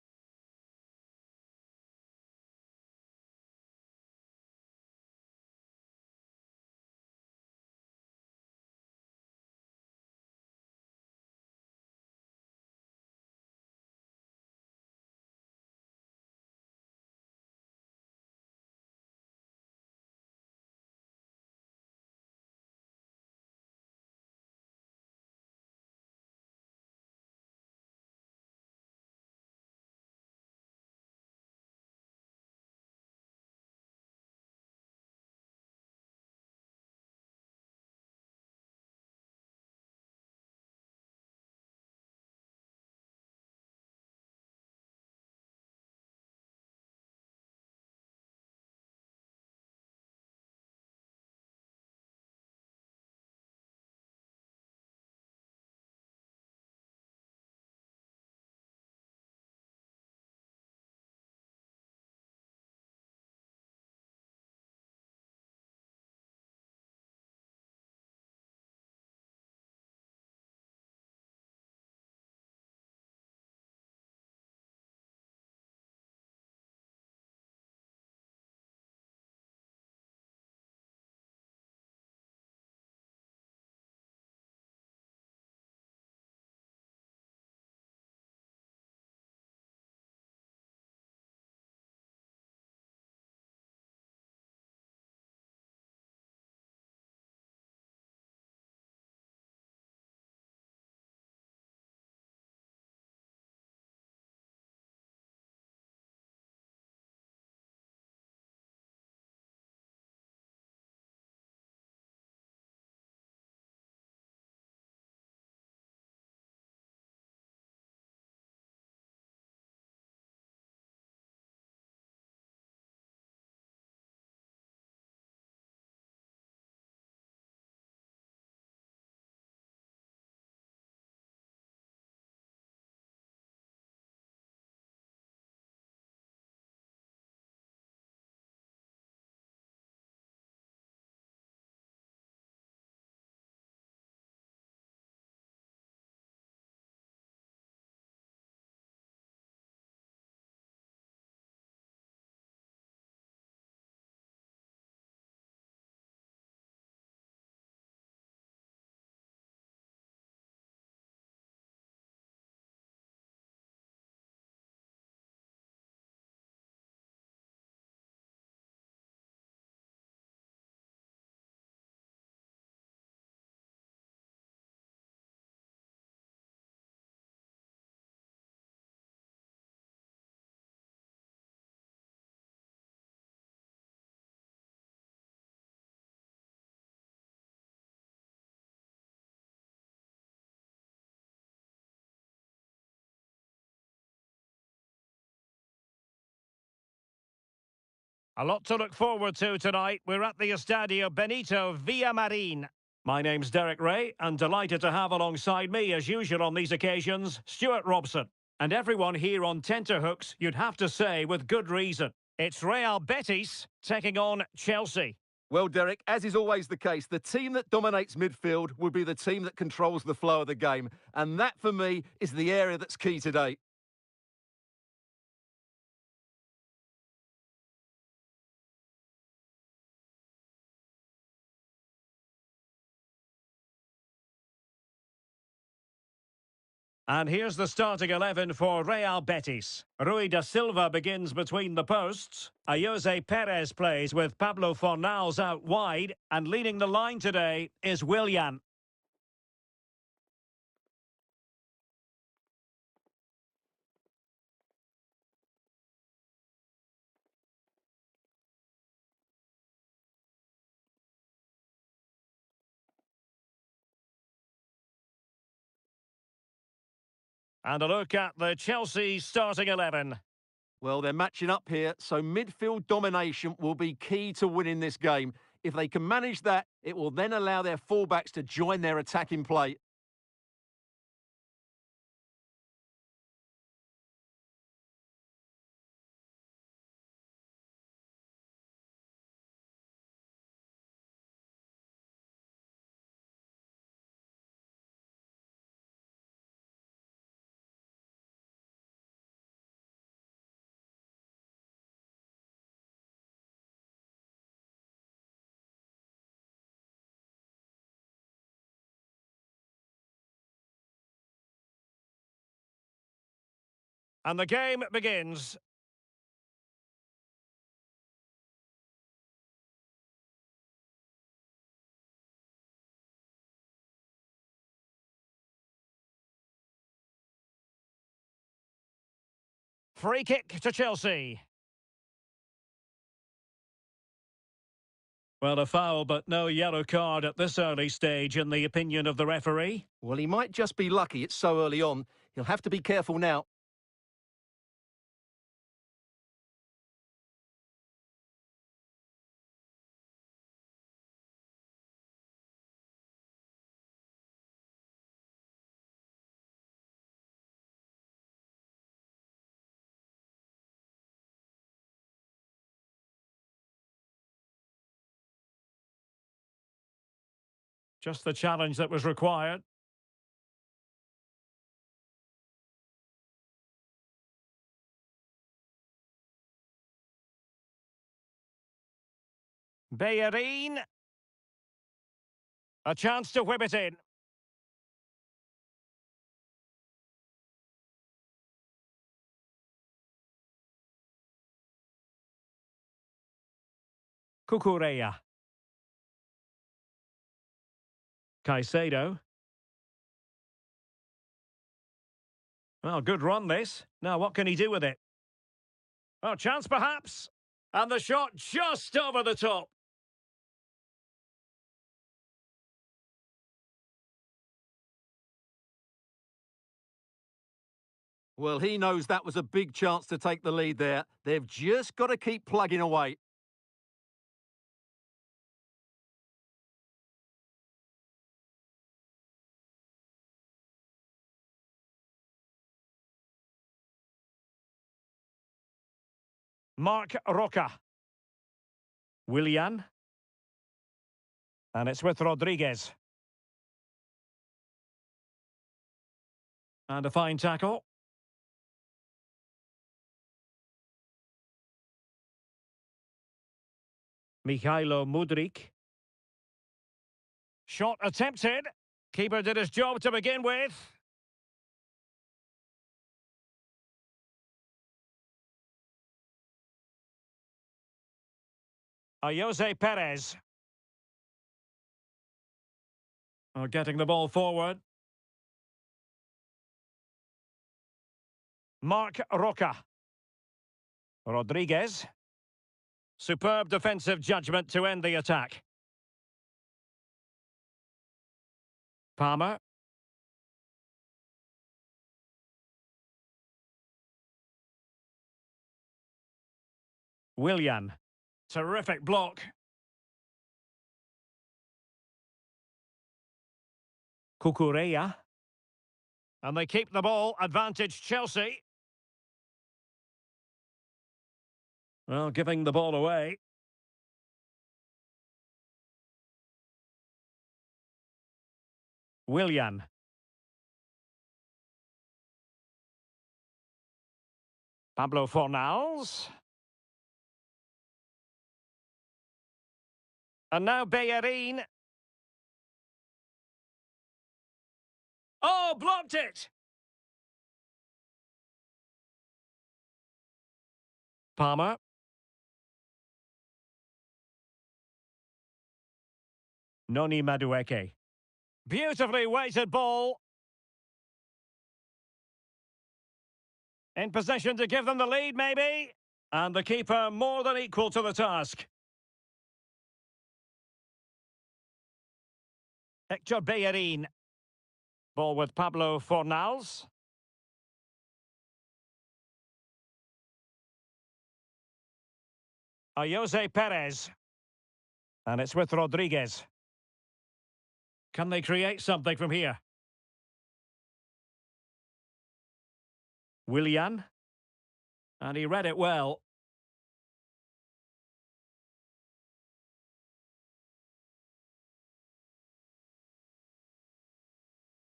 A lot to look forward to tonight. We're at the Estadio Benito Villamarin. My name's Derek Ray, and delighted to have alongside me, as usual on these occasions, Stuart Robson. And everyone here on tenterhooks, you'd have to say with good reason. It's Real Betis taking on Chelsea. Well, Derek, as is always the case, the team that dominates midfield will be the team that controls the flow of the game. And that, for me, is the area that's key today. And here's the starting 11 for Real Betis. Rui da Silva begins between the posts. Jose Perez plays with Pablo Fornals out wide. And leading the line today is Willian. And a look at the Chelsea starting 11. Well, they're matching up here, so midfield domination will be key to winning this game. If they can manage that, it will then allow their fullbacks to join their attacking play. And the game begins. Free kick to Chelsea. Well, a foul, but no yellow card at this early stage, in the opinion of the referee. Well, he might just be lucky it's so early on. He'll have to be careful now. Just the challenge that was required. Bellerin. A chance to whip it in. Cucurella. Caicedo. Well, good run this. Now, what can he do with it? Oh, chance perhaps. And the shot just over the top. Well, he knows that was a big chance to take the lead there. They've just got to keep plugging away. Marc Roca. Willian. And it's with Rodriguez. And a fine tackle. Mikhailo Mudryk. Shot attempted. Keeper did his job to begin with. Jose Perez. Oh, getting the ball forward. Marc Roca. Rodriguez. Superb defensive judgment to end the attack. Palmer. Willian. Terrific block. Cucurella. And they keep the ball. Advantage Chelsea. Well, giving the ball away. Willian. Pablo Fornals. And now Bellerin. Oh, blocked it! Palmer. Noni Madueke. Beautifully weighted ball. In position to give them the lead, maybe. And the keeper more than equal to the task. Hector Bellerin. Ball with Pablo Fornals. Jose Perez. And it's with Rodriguez. Can they create something from here? Willian. And he read it well.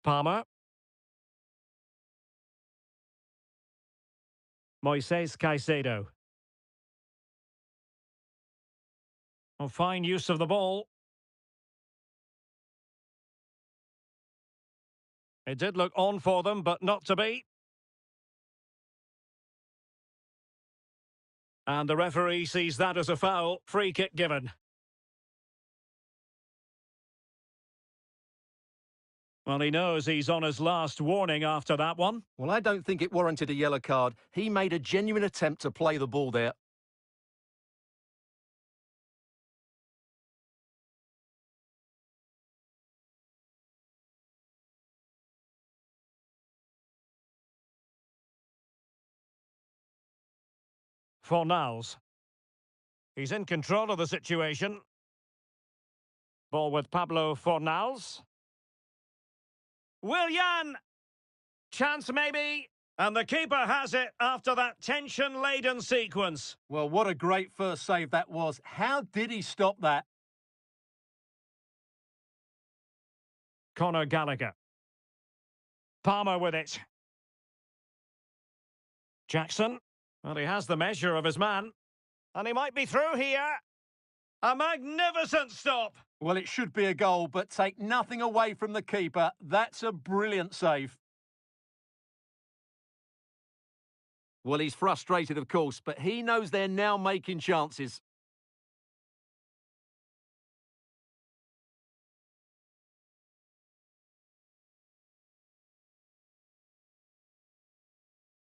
Palmer. Moises Caicedo. Oh, fine use of the ball. It did look on for them, but not to be. And the referee sees that as a foul. Free kick given. Well, he knows he's on his last warning after that one. Well, I don't think it warranted a yellow card. He made a genuine attempt to play the ball there. Fornals. He's in control of the situation. Ball with Pablo Fornals. Willian! Chance maybe. And the keeper has it after that tension-laden sequence. Well, what a great first save that was. How did he stop that? Conor Gallagher. Palmer with it. Jackson. Well, he has the measure of his man. And he might be through here. A magnificent stop. Well, it should be a goal, but take nothing away from the keeper. That's a brilliant save. Well, he's frustrated, of course, but he knows they're now making chances.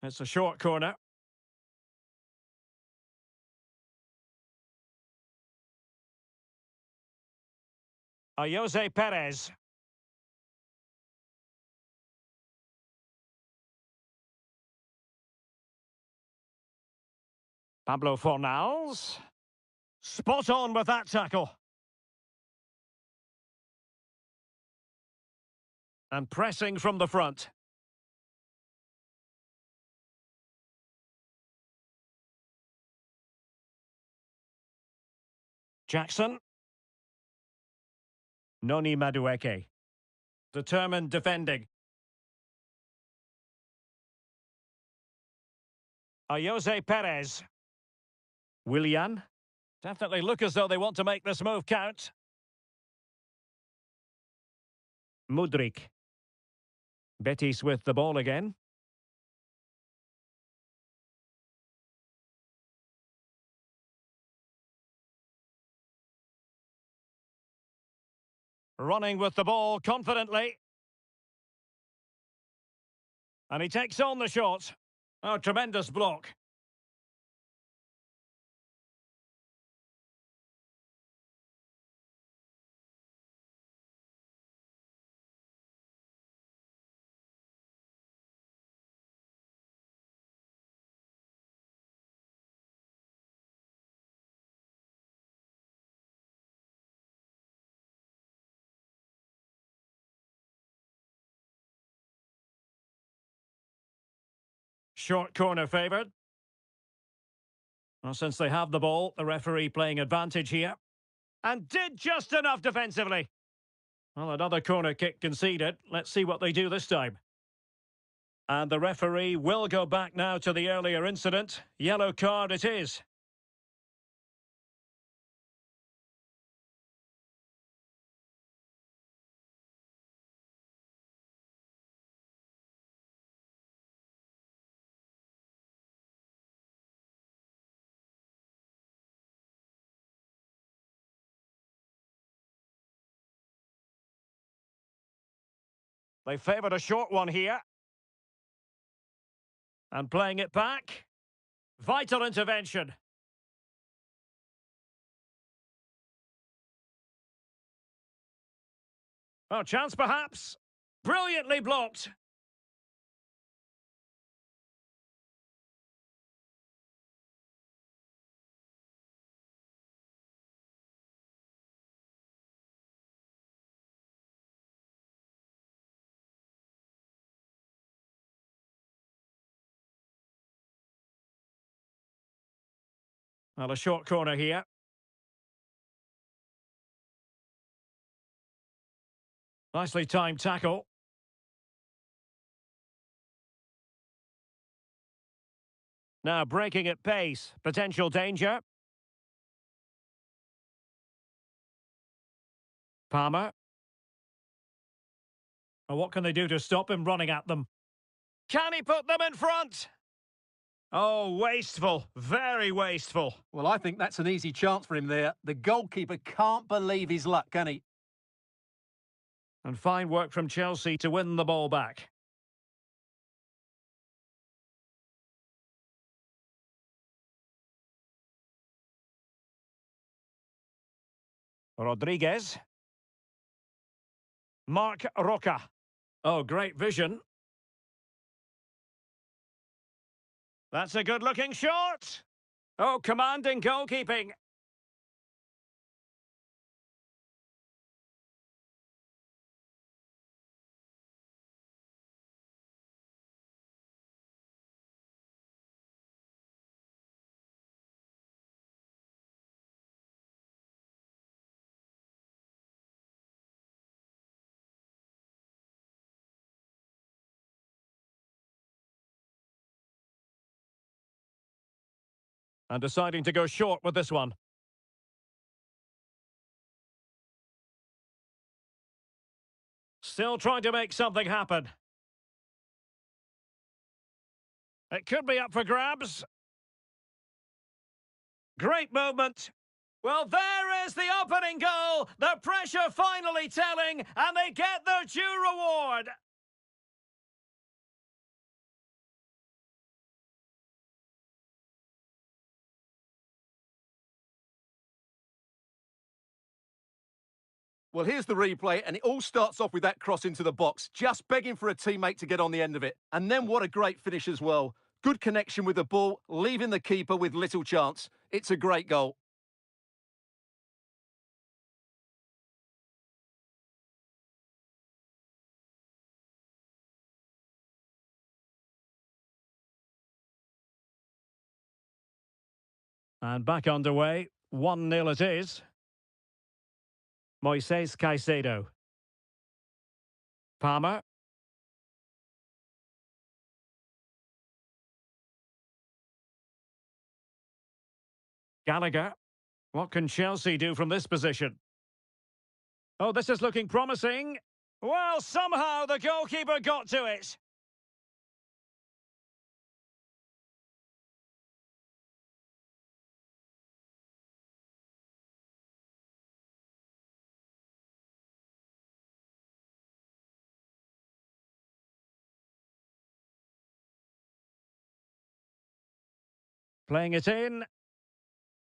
It's a short corner. Jose Perez. Pablo Fornals. Spot on with that tackle. And pressing from the front. Jackson. Noni Madueke. Determined defending. Jose Perez. Willian. Definitely look as though they want to make this move count. Mudryk. Betis with the ball again. Running with the ball confidently. And he takes on the shot. Oh, tremendous block. Short corner favoured. Well, since they have the ball, the referee playing advantage here. And did just enough defensively. Well, another corner kick conceded. Let's see what they do this time. And the referee will go back now to the earlier incident. Yellow card it is. They favoured a short one here. And playing it back. Vital intervention. Oh, chance perhaps. Brilliantly blocked. Well, a short corner here. Nicely timed tackle. Now breaking at pace. Potential danger. Palmer. Well, what can they do to stop him running at them? Can he put them in front? Oh, wasteful. Very wasteful. Well, I think that's an easy chance for him there. The goalkeeper can't believe his luck, can he? And fine work from Chelsea to win the ball back. Rodriguez. Mark Roca. Oh, great vision. That's a good-looking shot. Oh, commanding goalkeeping. And deciding to go short with this one. Still trying to make something happen. It could be up for grabs. Great movement. Well, there is the opening goal. The pressure finally telling, and they get their due reward. Well, here's the replay, and it all starts off with that cross into the box, just begging for a teammate to get on the end of it. And then what a great finish as well. Good connection with the ball, leaving the keeper with little chance. It's a great goal. And back underway. 1-0 it is. Moises Caicedo. Palmer. Gallagher. What can Chelsea do from this position? Oh, this is looking promising. Well, somehow the goalkeeper got to it. Playing it in.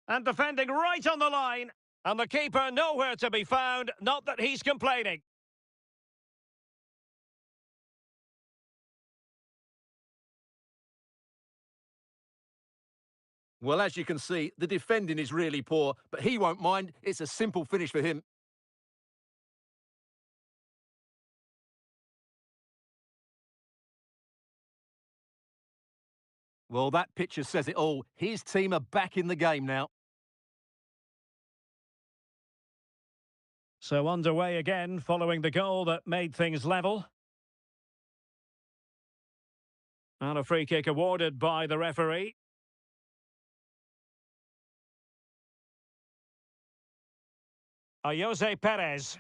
And defending right on the line. And the keeper nowhere to be found. Not that he's complaining. Well, as you can see, the defending is really poor, but he won't mind. It's a simple finish for him. Well, that picture says it all. His team are back in the game now. So underway again following the goal that made things level. And a free kick awarded by the referee. Jose Perez.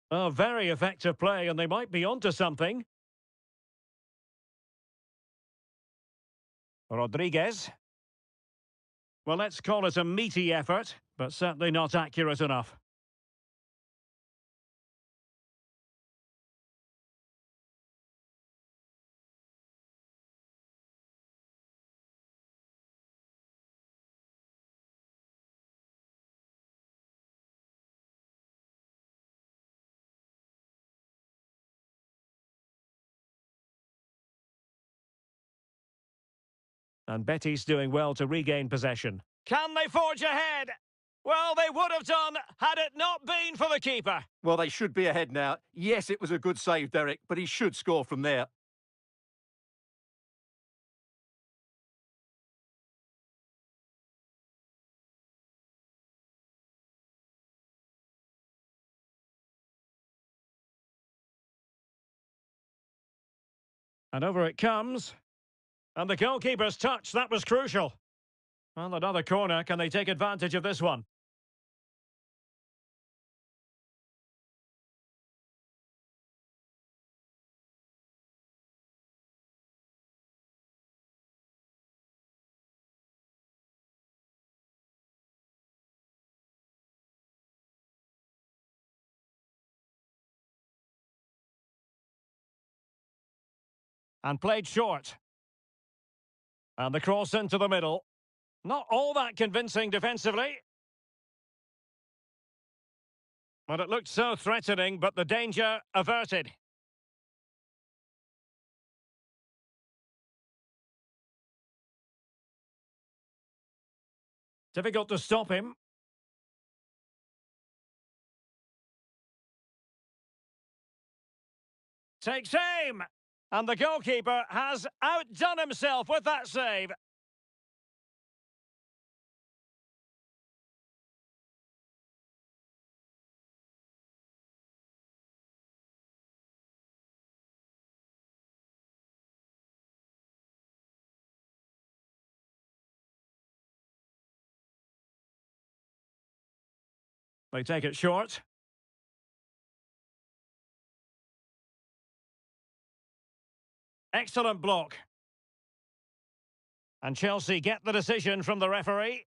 Oh, very effective play, and they might be onto something. Rodriguez. Well, let's call it a meaty effort, but certainly not accurate enough. And Betis doing well to regain possession. Can they forge ahead? Well, they would have done had it not been for the keeper. Well, they should be ahead now. Yes, it was a good save, Derek, but he should score from there. And over it comes. And the goalkeeper's touch, that was crucial. Well, another corner. Can they take advantage of this one? And played short. And the cross into the middle. Not all that convincing defensively. But it looked so threatening, but the danger averted. Difficult to stop him. Takes aim! And the goalkeeper has outdone himself with that save. They take it short. Excellent block. And Chelsea get the decision from the referee.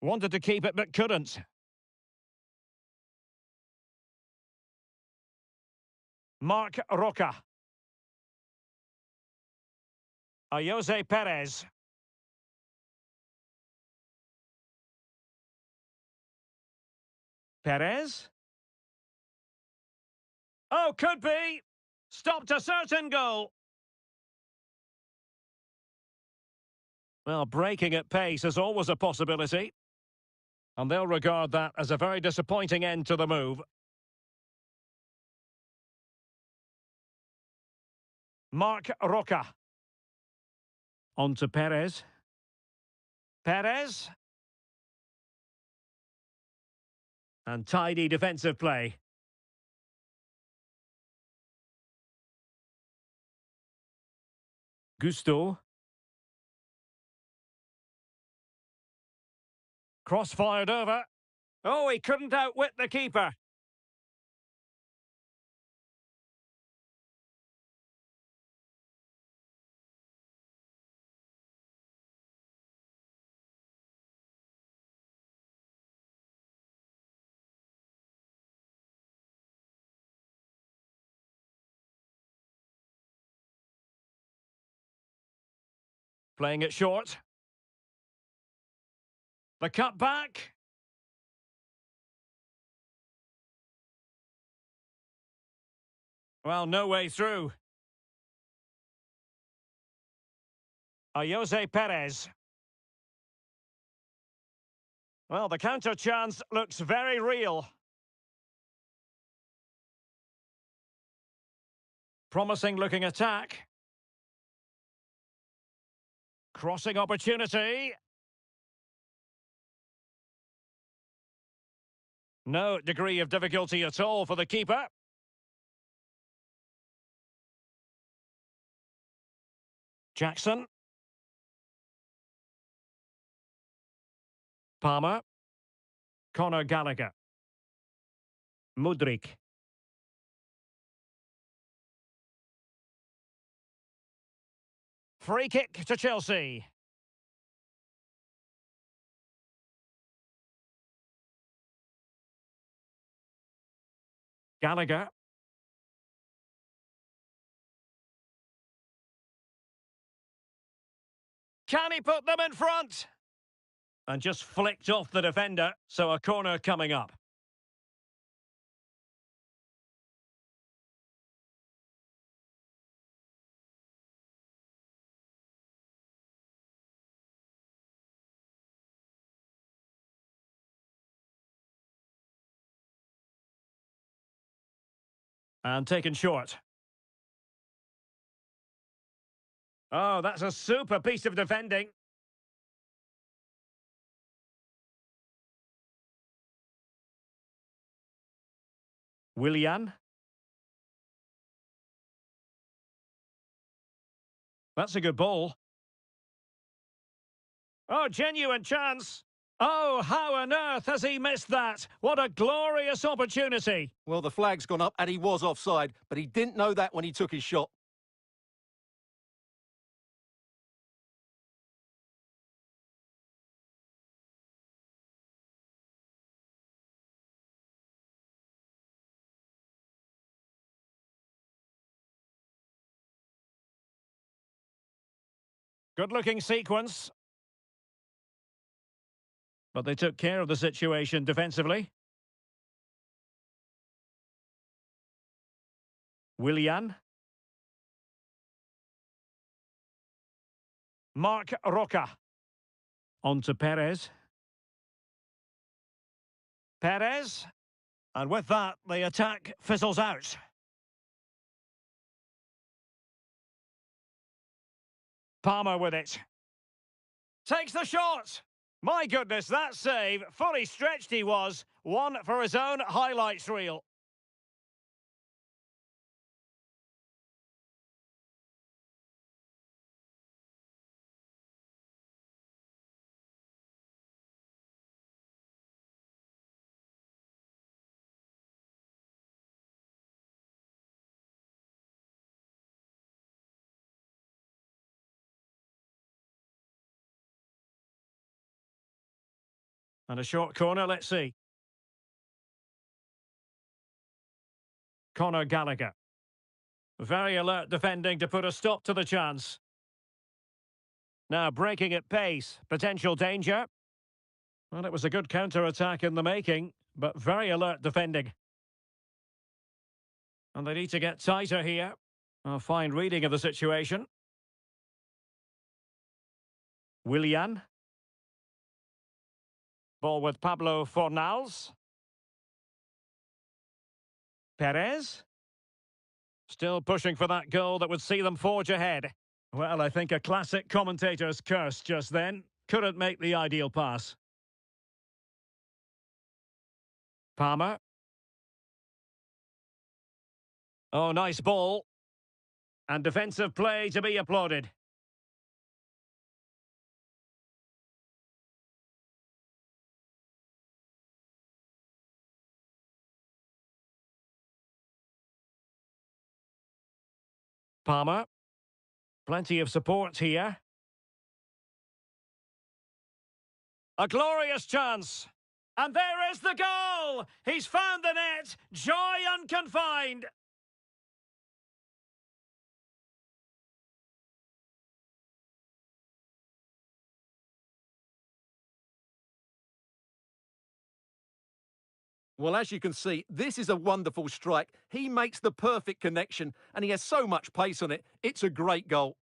Wanted to keep it but couldn't. Marc Roca. Jose Perez. Perez? Oh, could be. Stopped a certain goal. Well, breaking at pace is always a possibility. And they'll regard that as a very disappointing end to the move. Marc Roca. On to Perez. Perez. And tidy defensive play. Gusto. Cross fired over. Oh, he couldn't outwit the keeper. Playing it short. The cut back. Well, no way through. Jose Perez. Well, the counter chance looks very real. Promising looking attack. Crossing opportunity. No degree of difficulty at all for the keeper. Jackson. Palmer. Conor Gallagher. Mudryk. Free kick to Chelsea. Gallagher. Can he put them in front? And just flicked off the defender, so a corner coming up. And taken short. Oh, that's a super piece of defending. Willian. That's a good ball. Oh, genuine chance. Oh, how on earth has he missed that? What a glorious opportunity. Well, the flag's gone up and he was offside, but he didn't know that when he took his shot. Good-looking sequence. But they took care of the situation defensively. Willian. Mark Roca. On to Perez. Perez. And with that, the attack fizzles out. Palmer with it. Takes the shot. My goodness, that save. Fully stretched he was. One for his own highlights reel. And a short corner, let's see. Conor Gallagher. Very alert defending to put a stop to the chance. Now breaking at pace. Potential danger. Well, it was a good counter-attack in the making, but very alert defending. And they need to get tighter here. A fine reading of the situation. Willian. Ball with Pablo Fornals. Perez. Still pushing for that goal that would see them forge ahead. Well, I think a classic commentator's curse just then. Couldn't make the ideal pass. Palmer. Oh, nice ball. And defensive play to be applauded. Palmer. Plenty of support here. A glorious chance. And there is the goal! He's found the net! Joy unconfined! Well, as you can see, this is a wonderful strike. He makes the perfect connection and he has so much pace on it. It's a great goal.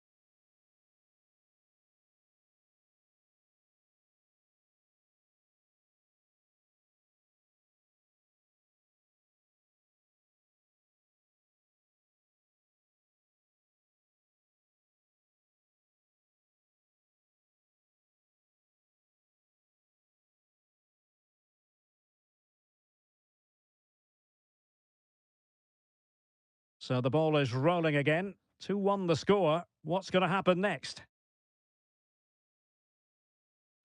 So the ball is rolling again. 2-1 the score. What's going to happen next?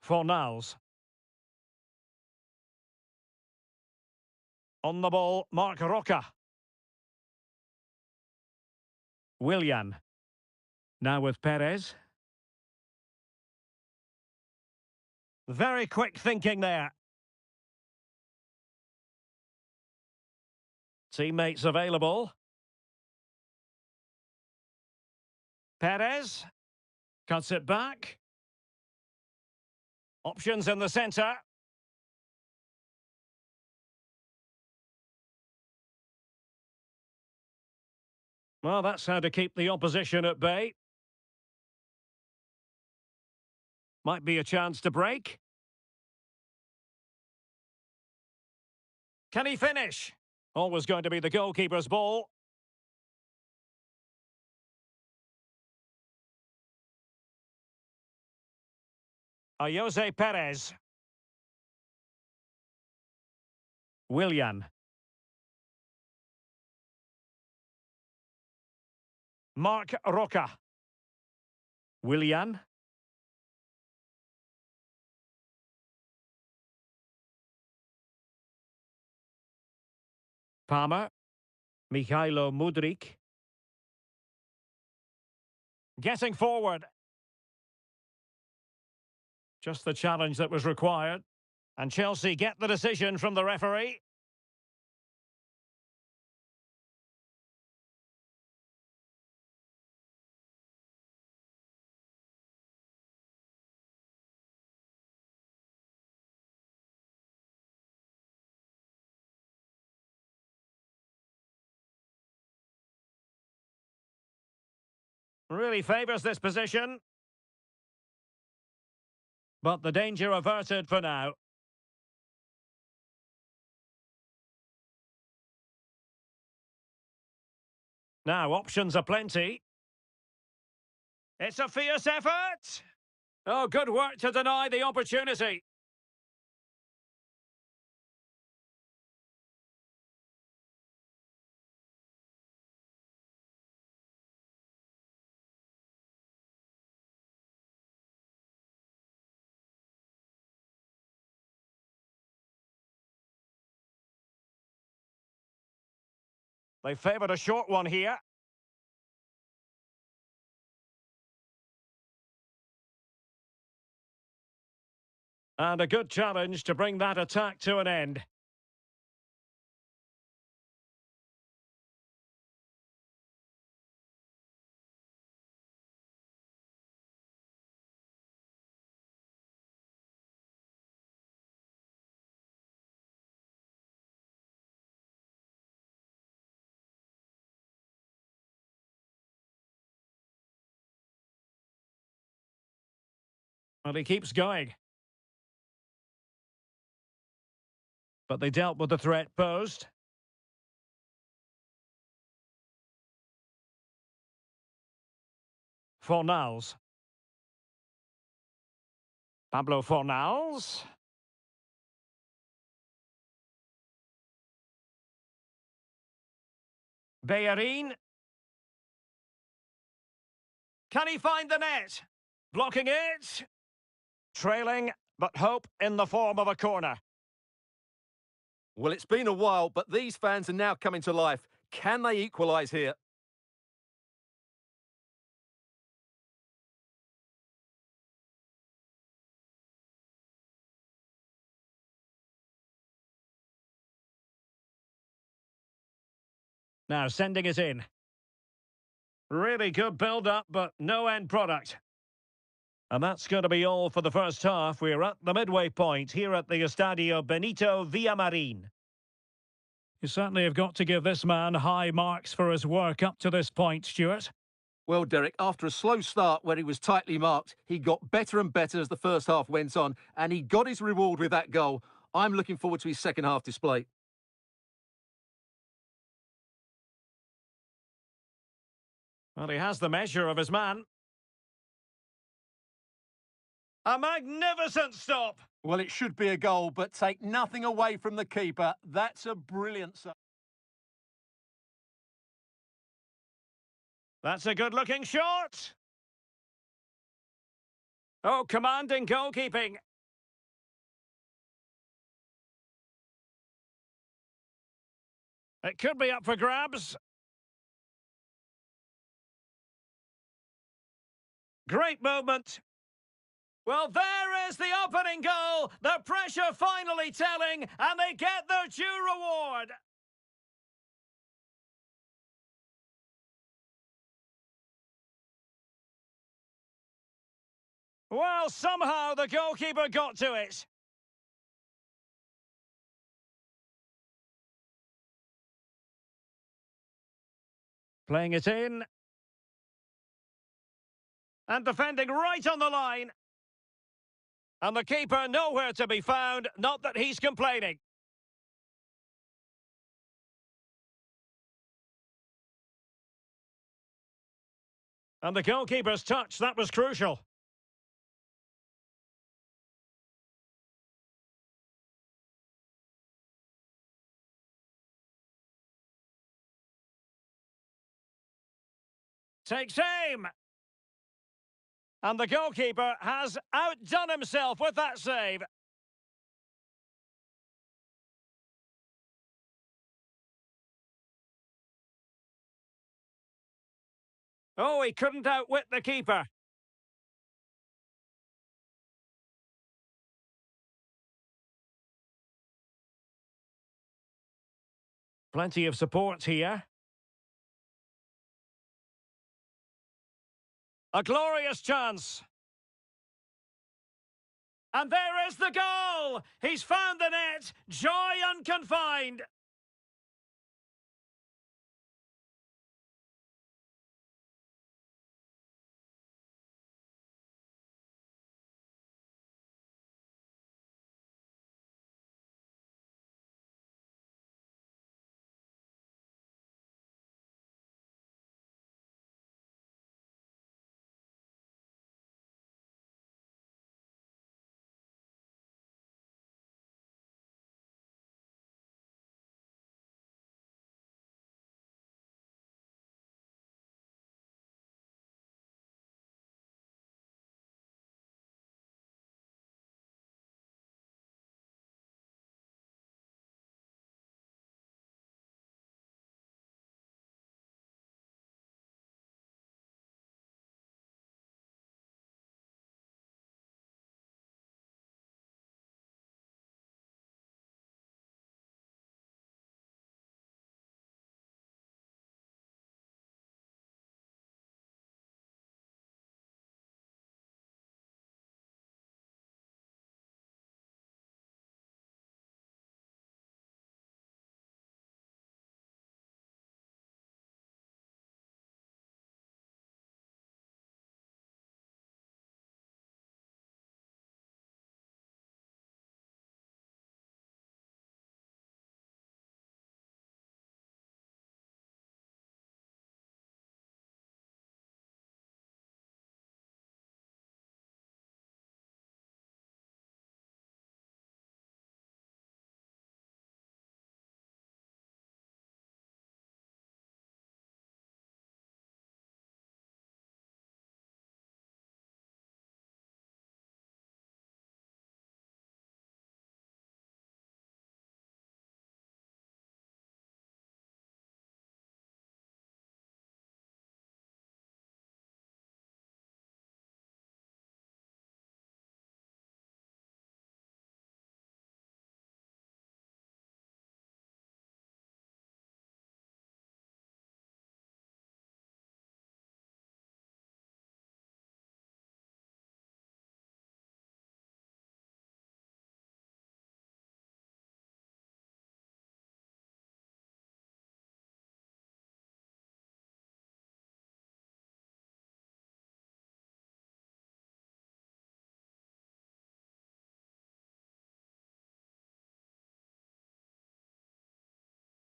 Fornals. On the ball, Mark Roca. Willian. Now with Perez. Very quick thinking there. Teammates available. Perez. Cuts it back. Options in the centre. Well, that's how to keep the opposition at bay. Might be a chance to break. Can he finish? Always going to be the goalkeeper's ball. Jose Perez. Willian. Mark Roca. Willian. Palmer. Michailo Mudryk. Getting forward. Just the challenge that was required. And Chelsea get the decision from the referee. Really favours this position. But the danger averted for now. Now, options are plenty. It's a fierce effort. Oh, good work to deny the opportunity. They favoured a short one here. And a good challenge to bring that attack to an end. And he keeps going. But they dealt with the threat posed. Fornals. Pablo Fornals. Bellerin. Can he find the net? Blocking it. Trailing, but hope in the form of a corner. Well, it's been a while, but these fans are now coming to life. Can they equalise here? Now sending it in. Really good build-up, but no end product. And that's going to be all for the first half. We're at the midway point here at the Estadio Benito Villamarin. You certainly have got to give this man high marks for his work up to this point, Stuart. Well, Derek, after a slow start where he was tightly marked, he got better and better as the first half went on, and he got his reward with that goal. I'm looking forward to his second half display. Well, he has the measure of his man. A magnificent stop! Well, it should be a goal, but take nothing away from the keeper. That's a brilliant save. That's a good-looking shot! Oh, commanding goalkeeping. It could be up for grabs. Great movement. Well, there is the opening goal. The pressure finally telling, and they get their due reward. Well, somehow the goalkeeper got to it. Playing it in. And defending right on the line. And the keeper nowhere to be found, not that he's complaining. And the goalkeeper's touch, that was crucial. Takes aim. And the goalkeeper has outdone himself with that save. Oh, he couldn't outwit the keeper. Plenty of support here. A glorious chance. And there is the goal! He's found the net. Joy unconfined.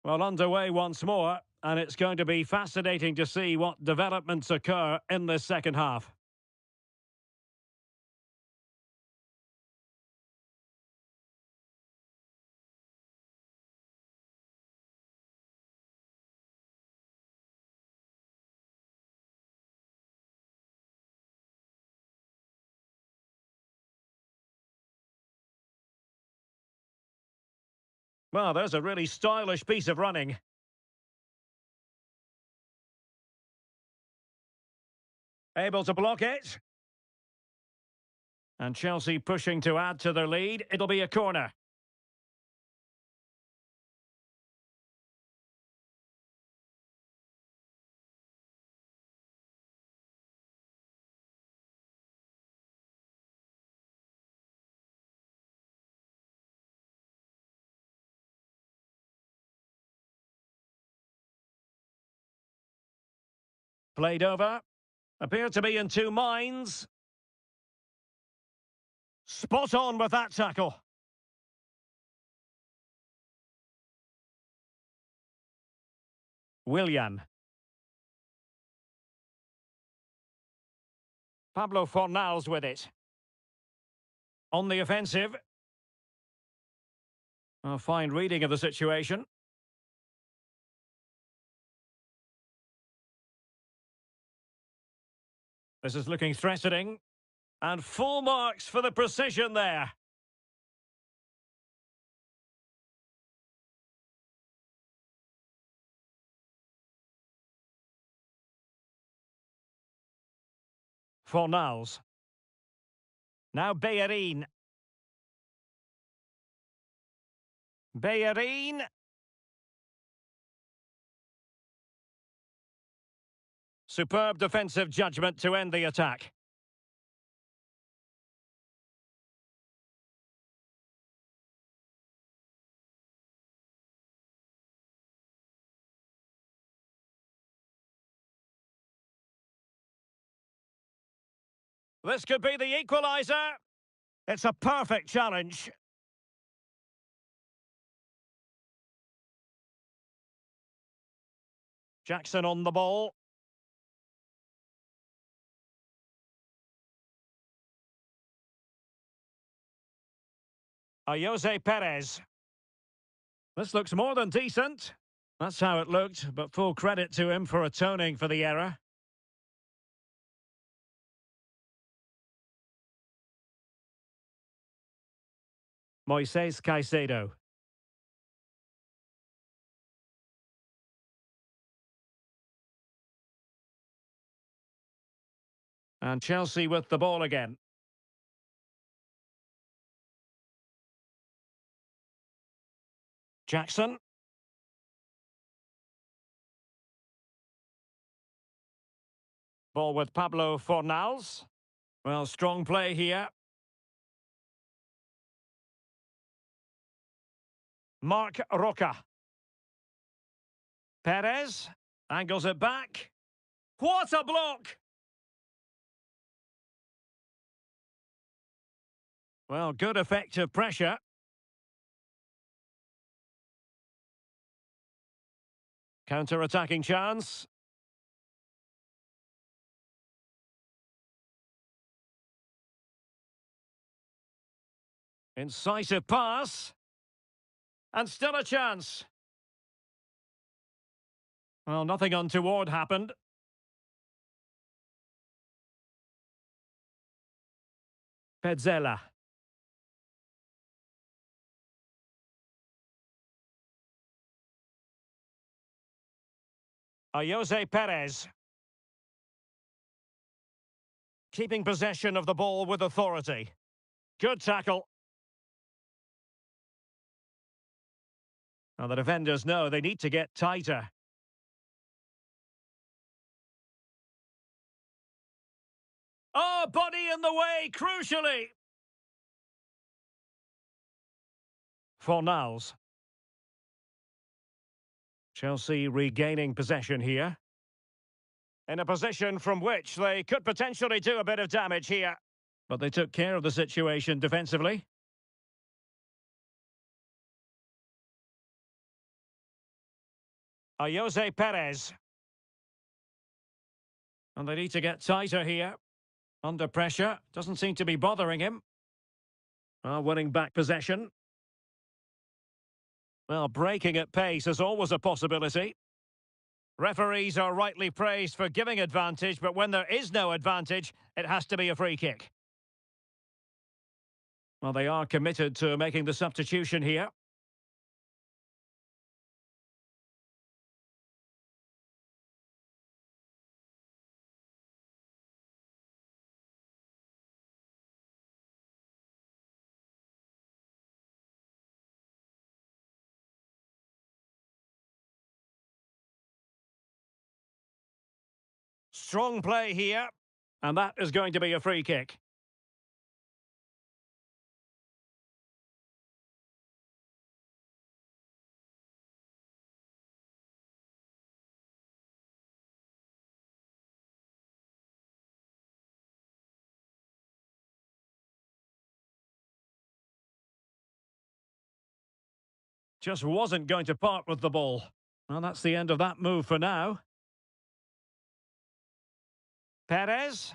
Well, underway once more, and it's going to be fascinating to see what developments occur in this second half. Well, there's a really stylish piece of running. Able to block it. And Chelsea pushing to add to their lead. It'll be a corner. Played over. Appear to be in two minds. Spot on with that tackle. Willian. Pablo Fornals with it. On the offensive. A fine reading of the situation. This is looking threatening. And full marks for the precision there. Fornals. Now Bellerin. Bellerin. Superb defensive judgment to end the attack. This could be the equaliser. It's a perfect challenge. Jackson on the ball. Jose Perez. This looks more than decent. That's how it looked, but full credit to him for atoning for the error. Moises Caicedo. And Chelsea with the ball again. Jackson. Ball with Pablo Fornals. Well, strong play here. Marc Roca. Perez. Angles it back. What a block! Well, good effective pressure. Counter-attacking chance. Incisive pass. And still a chance. Well, nothing untoward happened. Petzela. Jose Perez. Keeping possession of the ball with authority. Good tackle. Now the defenders know they need to get tighter. Oh, body in the way, crucially. Fornals. Chelsea regaining possession here. In a position from which they could potentially do a bit of damage here. But they took care of the situation defensively. Jose Perez. And they need to get tighter here. Under pressure. Doesn't seem to be bothering him. Winning back possession. Well, breaking at pace is always a possibility. Referees are rightly praised for giving advantage, but when there is no advantage, it has to be a free kick. Well, they are committed to making the substitution here. Strong play here. And that is going to be a free kick. Just wasn't going to part with the ball. Well, that's the end of that move for now. Perez.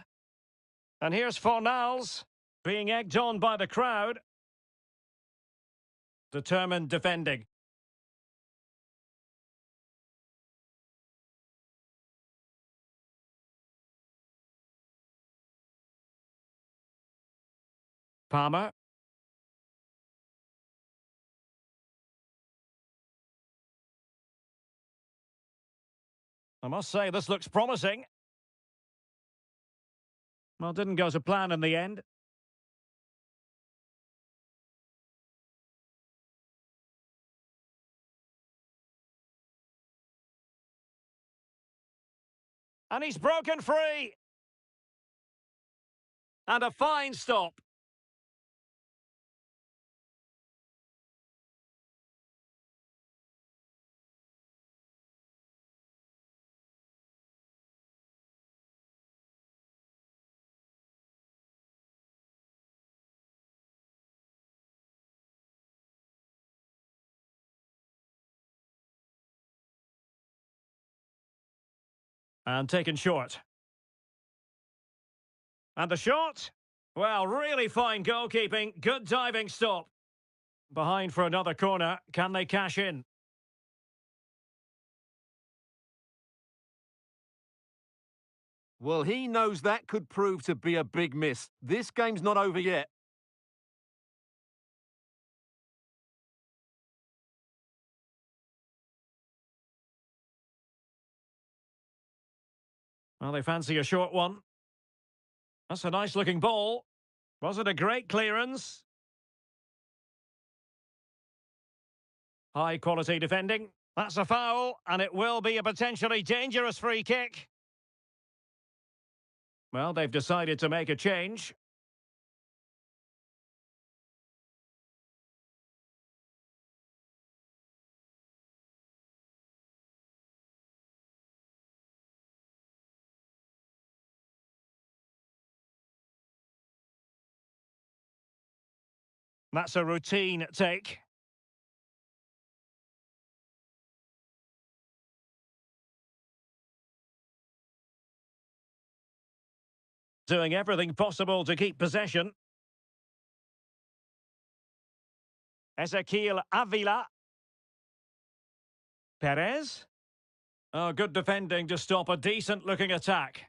And here's Fornals, being egged on by the crowd. Determined defending. Palmer. I must say, this looks promising. Well, didn't go to plan in the end. And he's broken free. And a fine stop. And taken short. And the shot? Well, really fine goalkeeping. Good diving stop. Behind for another corner. Can they cash in? Well, he knows that could prove to be a big miss. This game's not over yet. Well, they fancy a short one. That's a nice-looking ball. Was it a great clearance? High-quality defending. That's a foul, and it will be a potentially dangerous free kick. Well, they've decided to make a change. That's a routine take. Doing everything possible to keep possession. Ezequiel Avila. Perez. Oh, good defending to stop a decent-looking attack.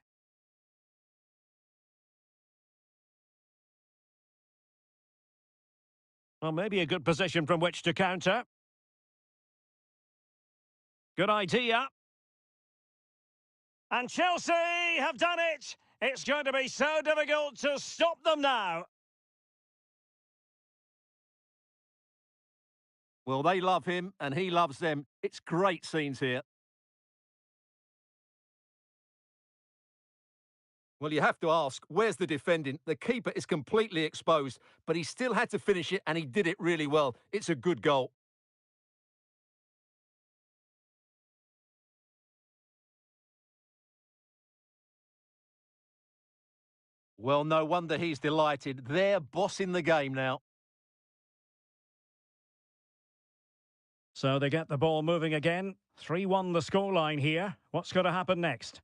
Well, maybe a good position from which to counter. Good idea. And Chelsea have done it! It's going to be so difficult to stop them now. Well, they love him and he loves them. It's great scenes here. Well, you have to ask, where's the defending? The keeper is completely exposed, but he still had to finish it and he did it really well. It's a good goal. Well, no wonder he's delighted. They're bossing the game now. So they get the ball moving again. 3-1 the scoreline here. What's going to happen next?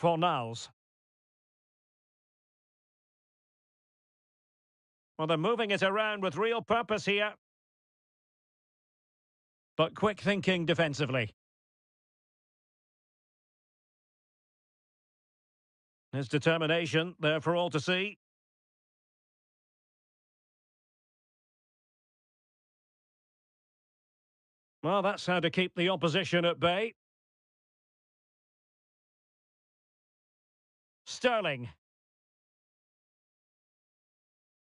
Fornals. Well, they're moving it around with real purpose here. But quick thinking defensively. His determination there for all to see. Well, that's how to keep the opposition at bay. Sterling.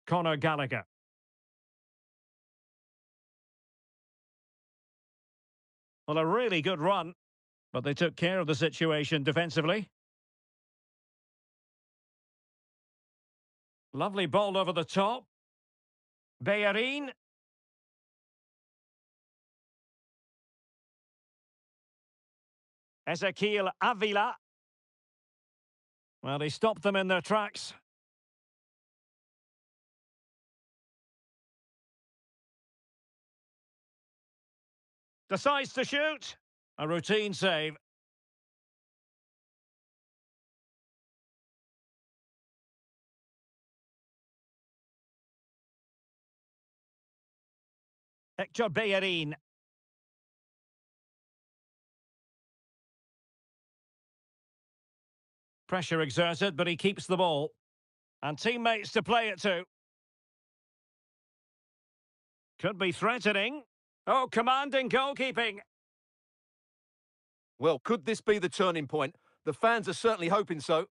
Conor Gallagher. Well, a really good run, but they took care of the situation defensively. Lovely ball over the top. Bellerin. Ezequiel Avila. Well, he stopped them in their tracks. Decides to shoot. A routine save. Hector Bellerin. Pressure exerted, but he keeps the ball. And teammates to play it to. Could be threatening. Oh, commanding goalkeeping. Well, could this be the turning point? The fans are certainly hoping so.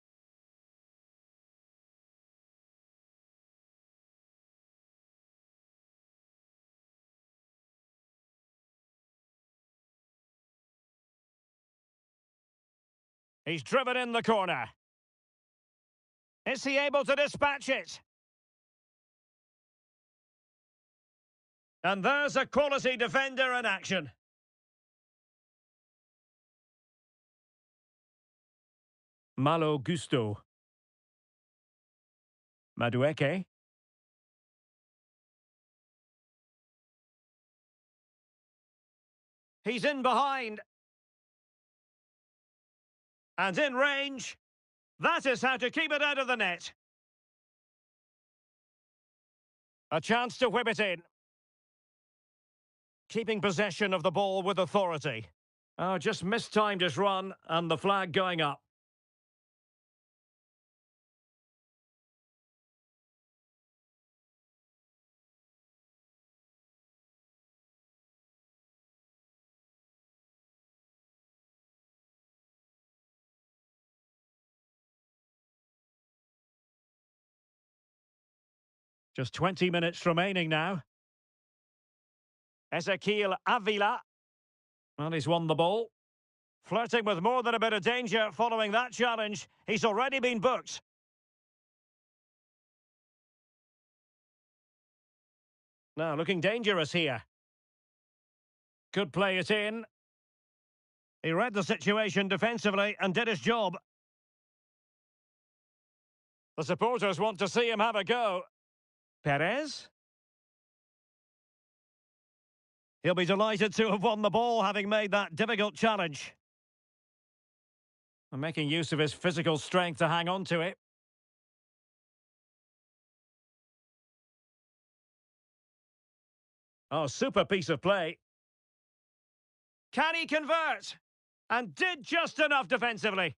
He's driven in the corner. Is he able to dispatch it? And there's a quality defender in action. Malo Gusto. Madueke. He's in behind. And in range. That is how to keep it out of the net. A chance to whip it in. Keeping possession of the ball with authority. Oh, just mistimed his run and the flag going up. Just 20 minutes remaining now. Ezequiel Avila. Well, he's won the ball. Flirting with more than a bit of danger following that challenge. He's already been booked. Now, looking dangerous here. Could play it in. He read the situation defensively and did his job. The supporters want to see him have a go. Perez? He'll be delighted to have won the ball, having made that difficult challenge. And making use of his physical strength to hang on to it. Oh, super piece of play. Can he convert? And did just enough defensively.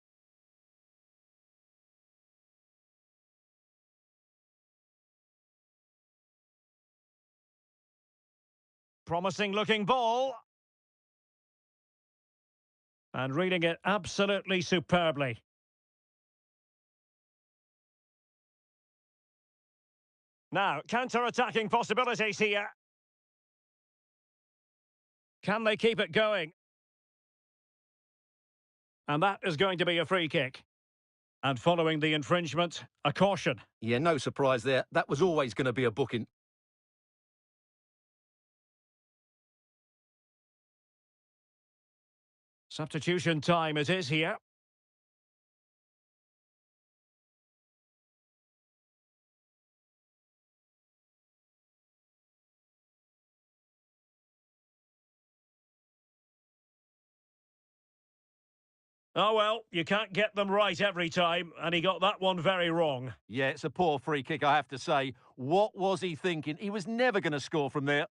Promising looking ball. And reading it absolutely superbly. Now, counter-attacking possibilities here. Can they keep it going? And that is going to be a free kick. And following the infringement, a caution. Yeah, no surprise there. That was always going to be a booking. Substitution time it is here. Oh, well, you can't get them right every time, and he got that one very wrong. Yeah, it's a poor free kick, I have to say. What was he thinking? He was never going to score from there.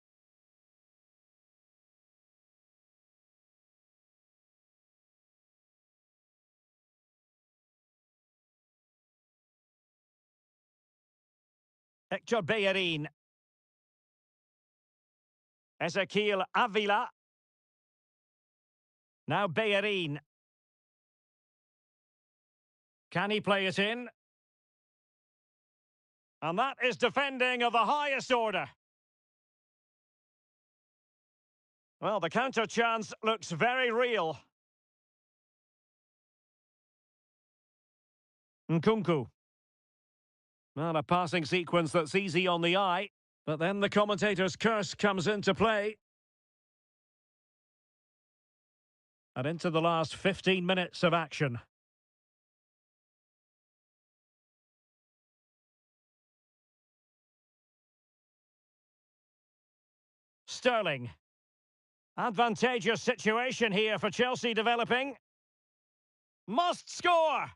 Hector Bellerin. Ezequiel Avila. Now Bellerin. Can he play it in? And that is defending of the highest order. Well, the counter chance looks very real. Nkunku. Well, a passing sequence that's easy on the eye. But then the commentator's curse comes into play. And into the last 15 minutes of action. Sterling. Advantageous situation here for Chelsea developing. Must score!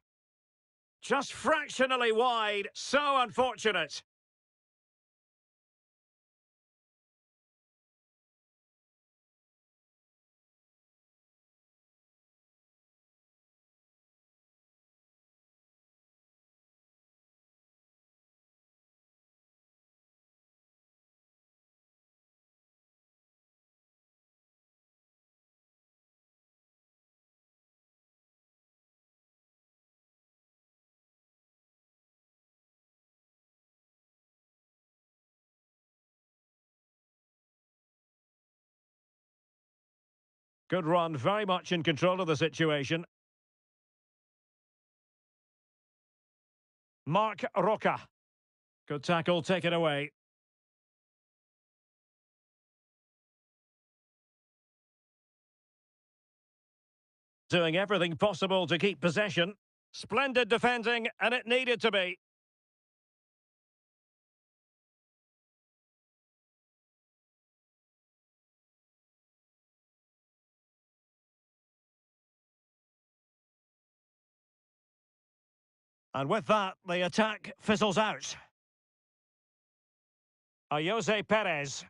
Just fractionally wide. So unfortunate. Good run, very much in control of the situation. Marc Roca. Good tackle, taken away. Doing everything possible to keep possession. Splendid defending, and it needed to be. And with that, the attack fizzles out. Jose Perez.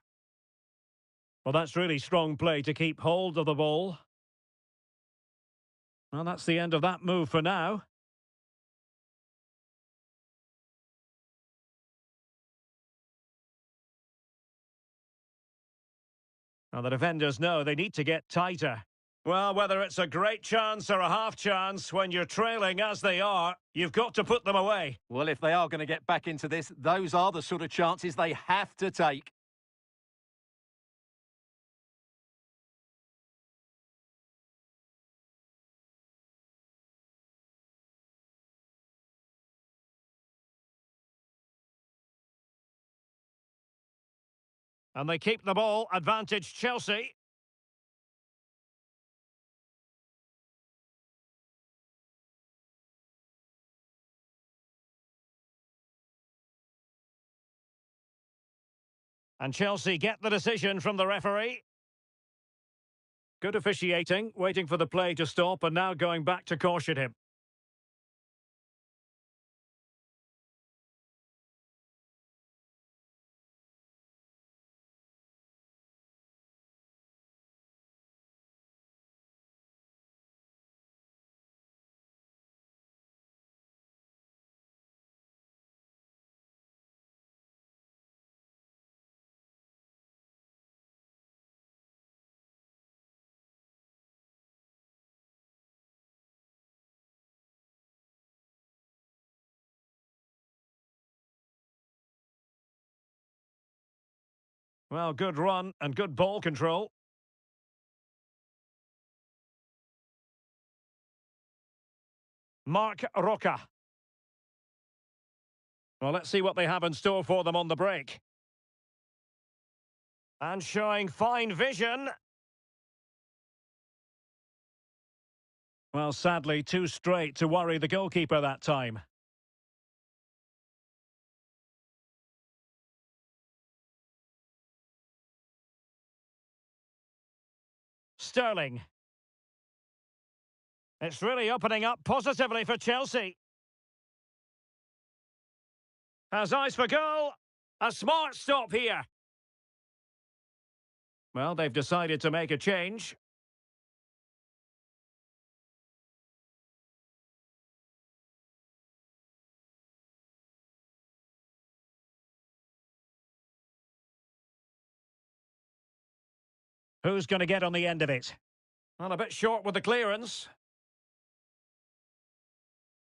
Well, that's really strong play to keep hold of the ball. Well, that's the end of that move for now. Now, the defenders know they need to get tighter. Well, whether it's a great chance or a half chance, when you're trailing as they are, you've got to put them away. Well, if they are going to get back into this, those are the sort of chances they have to take. And they keep the ball, advantage Chelsea. And Chelsea get the decision from the referee. Good officiating, waiting for the play to stop and now going back to caution him. Well, good run and good ball control. Marc Roca. Well, let's see what they have in store for them on the break. And showing fine vision. Well, sadly, too straight to worry the goalkeeper that time. Sterling. It's really opening up positively for Chelsea. Has eyes for goal. A smart stop here. Well, they've decided to make a change. Who's going to get on the end of it? Well, a bit short with the clearance.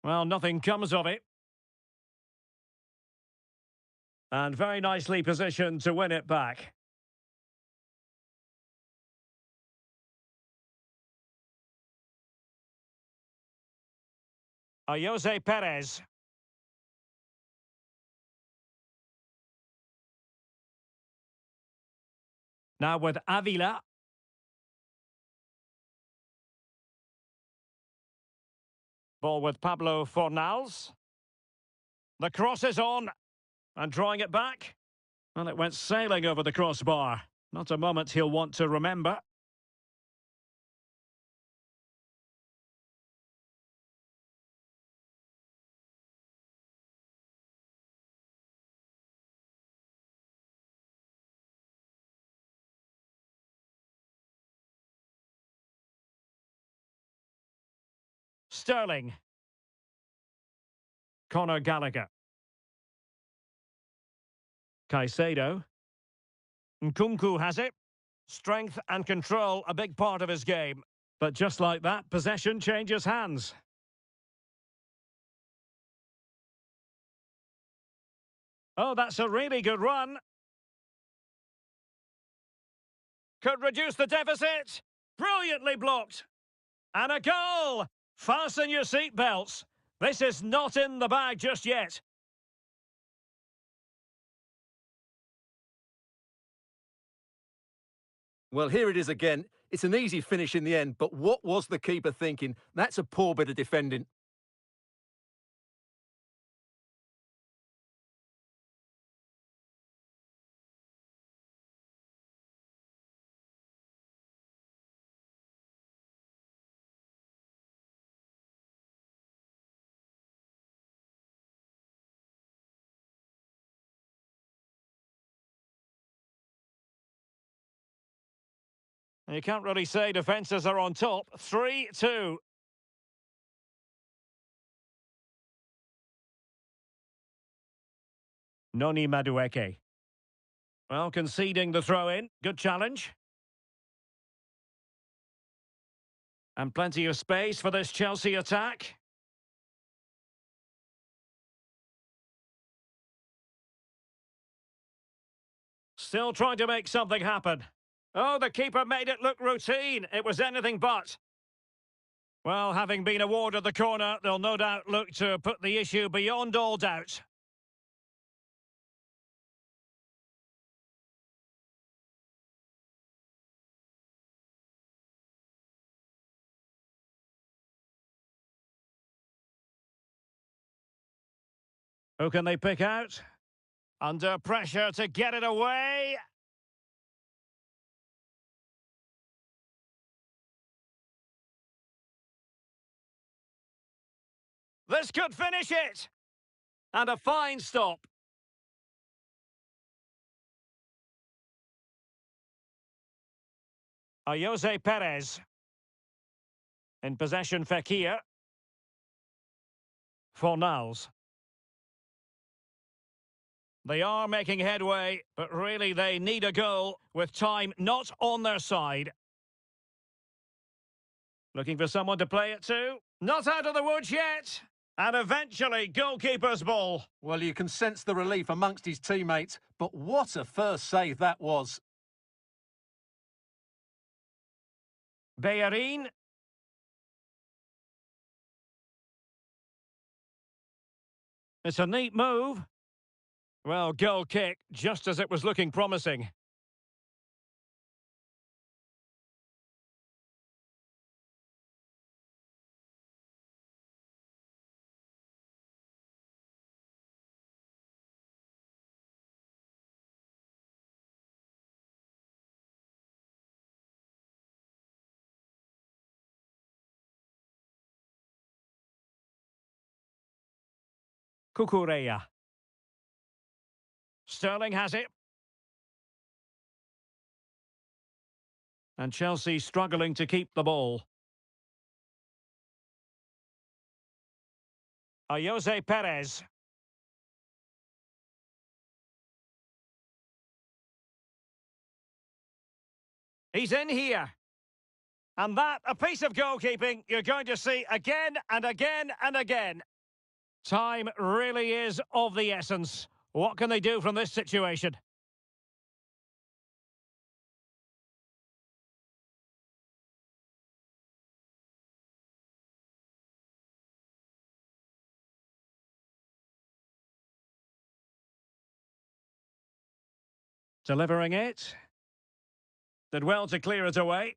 Well, nothing comes of it. And very nicely positioned to win it back. Jose Perez. Now with Avila. Ball with Pablo Fornals. The cross is on. And drawing it back. Well, it went sailing over the crossbar. Not a moment he'll want to remember. Sterling. Conor Gallagher. Caicedo. Nkunku has it. Strength and control, a big part of his game. But just like that, possession changes hands. Oh, that's a really good run. Could reduce the deficit. Brilliantly blocked. And a goal! Fasten your seatbelts. This is not in the bag just yet. Well, here it is again. It's an easy finish in the end, but what was the keeper thinking? That's a poor bit of defending. You can't really say defences are on top. 3-2. Noni Madueke. Well, conceding the throw-in. Good challenge. And plenty of space for this Chelsea attack. Still trying to make something happen. Oh, the keeper made it look routine. It was anything but. Well, having been awarded the corner, they'll no doubt look to put the issue beyond all doubt. Who can they pick out? Under pressure to get it away. This could finish it. And a fine stop. Jose Perez. In possession, Fekir. Fornals. They are making headway, but really they need a goal with time not on their side. Looking for someone to play it to. Not out of the woods yet. And eventually, goalkeeper's ball. Well, you can sense the relief amongst his teammates, but what a first save that was. Bellerin. It's a neat move. Well, goal kick, just as it was looking promising. Cucurella. Sterling has it. And Chelsea struggling to keep the ball. Jose Perez. He's in here. And that, a piece of goalkeeping you're going to see again and again and again. Time really is of the essence. What can they do from this situation? Delivering it. Did well to clear it away.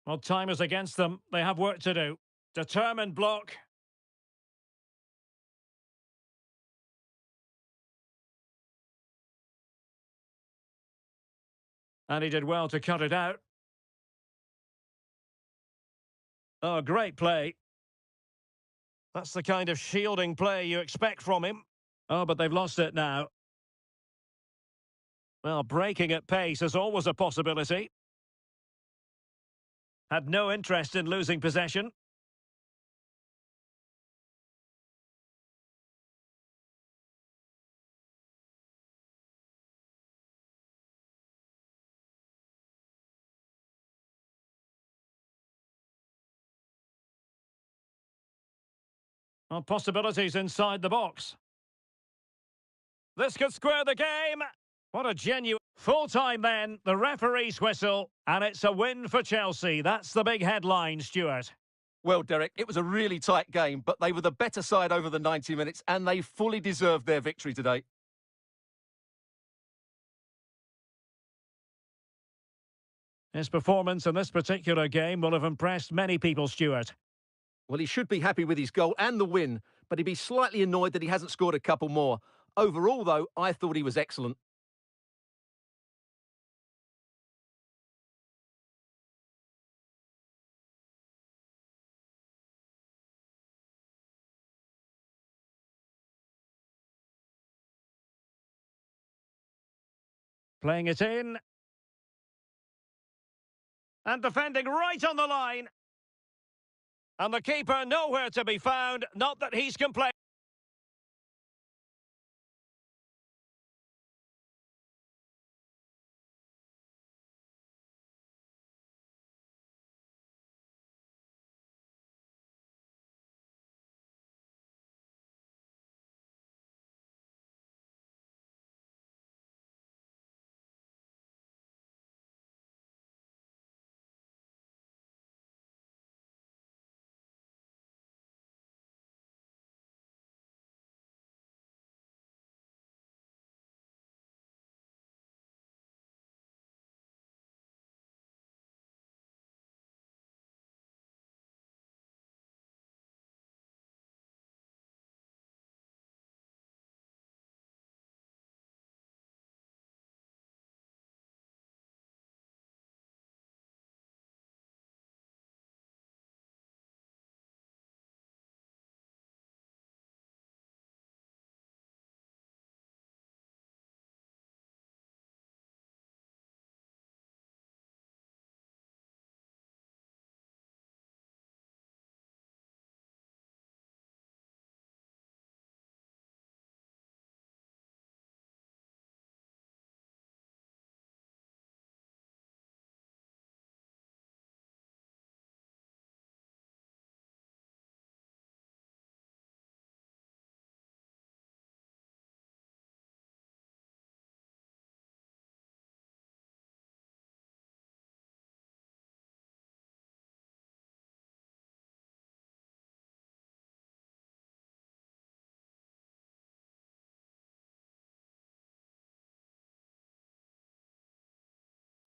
Well, time is against them. They have work to do. Determined block. And he did well to cut it out. Oh, great play. That's the kind of shielding play you expect from him. Oh, but they've lost it now. Well, breaking at pace is always a possibility. Had no interest in losing possession. Well, possibilities inside the box. This could square the game. What a genuine... Full-time then, the referee's whistle, and it's a win for Chelsea. That's the big headline, Stuart. Well, Derek, it was a really tight game, but they were the better side over the 90 minutes, and they fully deserved their victory today. His performance in this particular game will have impressed many people, Stuart. Well, he should be happy with his goal and the win, but he'd be slightly annoyed that he hasn't scored a couple more. Overall, though, I thought he was excellent. Playing it in. And defending right on the line. And the keeper nowhere to be found. Not that he's complaining.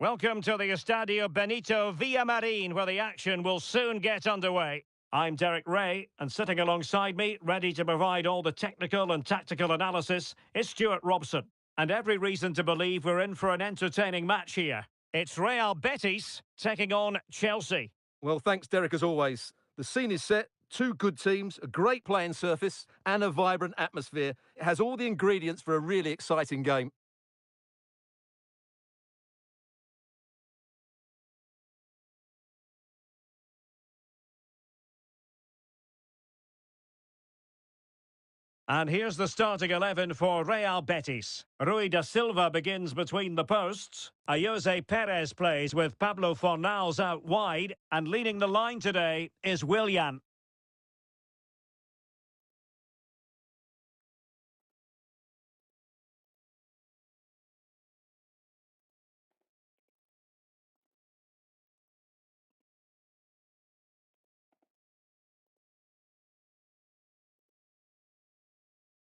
Welcome to the Estadio Benito Villamarin, where the action will soon get underway. I'm Derek Ray, and sitting alongside me, ready to provide all the technical and tactical analysis, is Stuart Robson. And every reason to believe we're in for an entertaining match here. It's Real Betis taking on Chelsea. Well, thanks, Derek, as always. The scene is set. Two good teams, a great playing surface, and a vibrant atmosphere. It has all the ingredients for a really exciting game. And here's the starting 11 for Real Betis. Rui da Silva begins between the posts. Jose Perez plays with Pablo Fornals out wide. And leading the line today is Willian.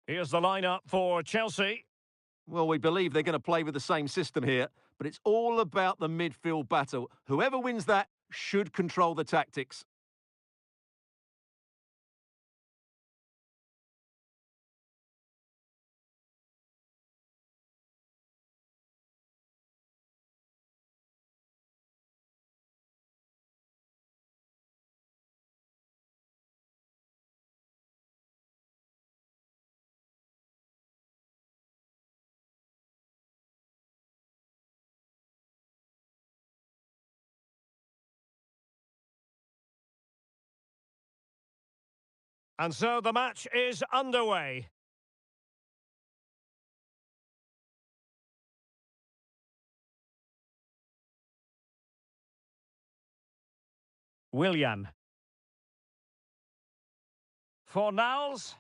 Here's the lineup for Chelsea. Well, we believe they're going to play with the same system here, but it's all about the midfield battle. Whoever wins that should control the tactics. And so the match is underway. Willian. Fornals.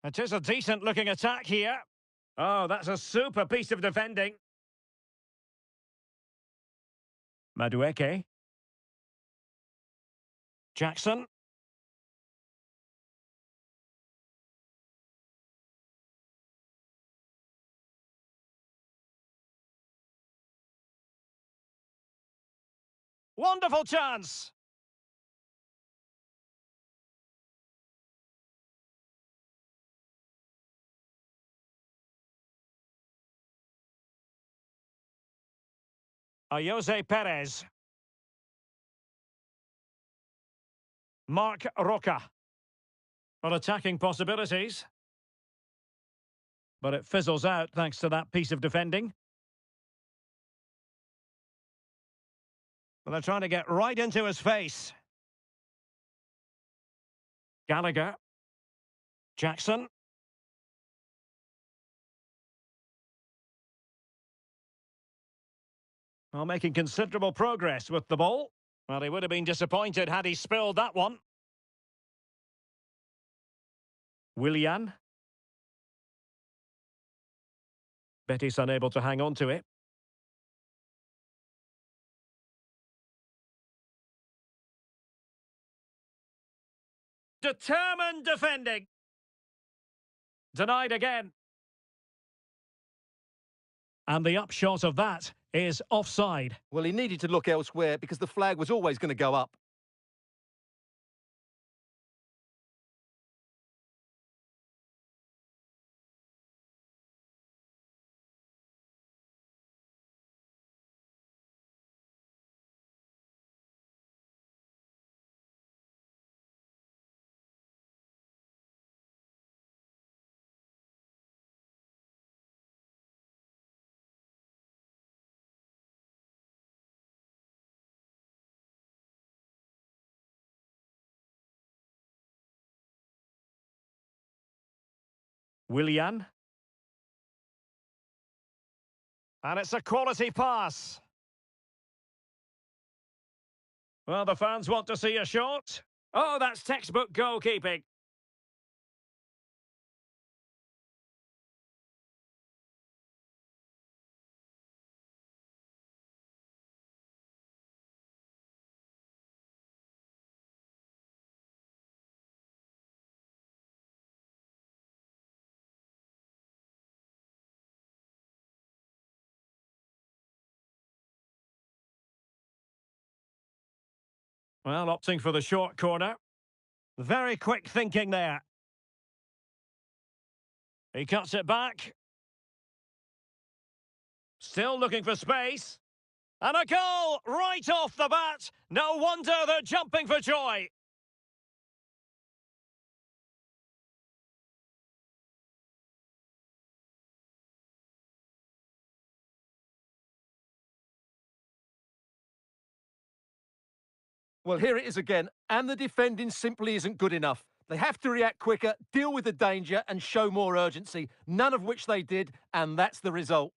It is a decent-looking attack here. Oh, that's a super piece of defending. Madueke. Jackson. Wonderful chance. Jose Perez. Mark Roca. Well, attacking possibilities. But it fizzles out thanks to that piece of defending. Well, they're trying to get right into his face. Gallagher. Jackson. Well, making considerable progress with the ball. Well, he would have been disappointed had he spilled that one. Willian. Betis unable to hang on to it. Determined defending. Denied again. And the upshot of that is offside. Well, he needed to look elsewhere because the flag was always going to go up. Willian. And it's a quality pass. Well, the fans want to see a shot. Oh, that's textbook goalkeeping. Well, opting for the short corner. Very quick thinking there. He cuts it back. Still looking for space. And a goal right off the bat. No wonder they're jumping for joy. Well, here it is again, and the defending simply isn't good enough. They have to react quicker, deal with the danger, and show more urgency, none of which they did, and that's the result.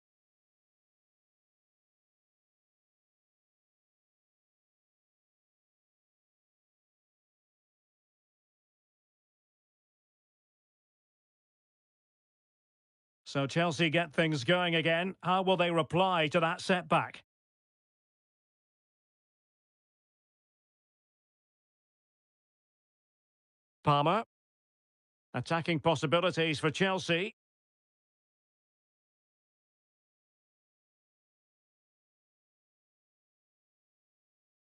So Chelsea get things going again. How will they reply to that setback? Palmer. Attacking possibilities for Chelsea.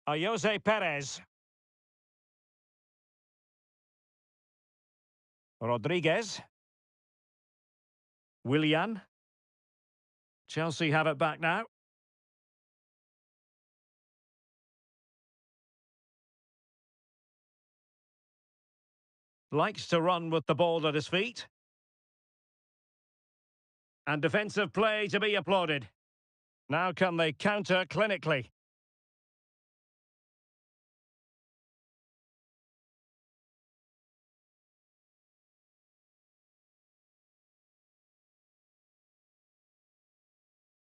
Jose Perez. Rodriguez. Willian. Chelsea have it back now. Likes to run with the ball at his feet. And defensive play to be applauded. Now can they counter clinically?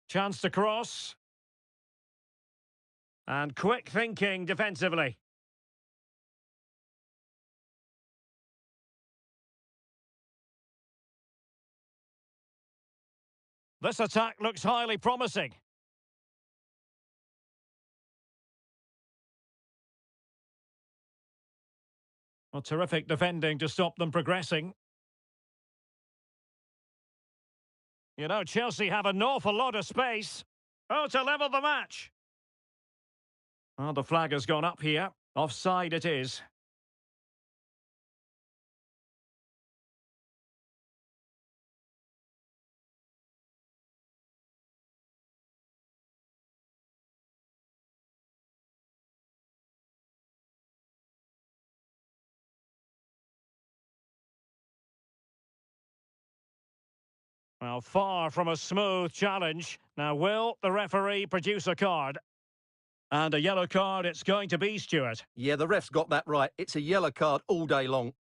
Chance to cross. And quick thinking defensively. This attack looks highly promising. Well, terrific defending to stop them progressing. You know, Chelsea have an awful lot of space. Oh, to level the match. Well, the flag has gone up here. Offside it is. Well, far from a smooth challenge. Now, will the referee produce a card? And a yellow card it's going to be, Stuart. Yeah, the ref's got that right. It's a yellow card all day long.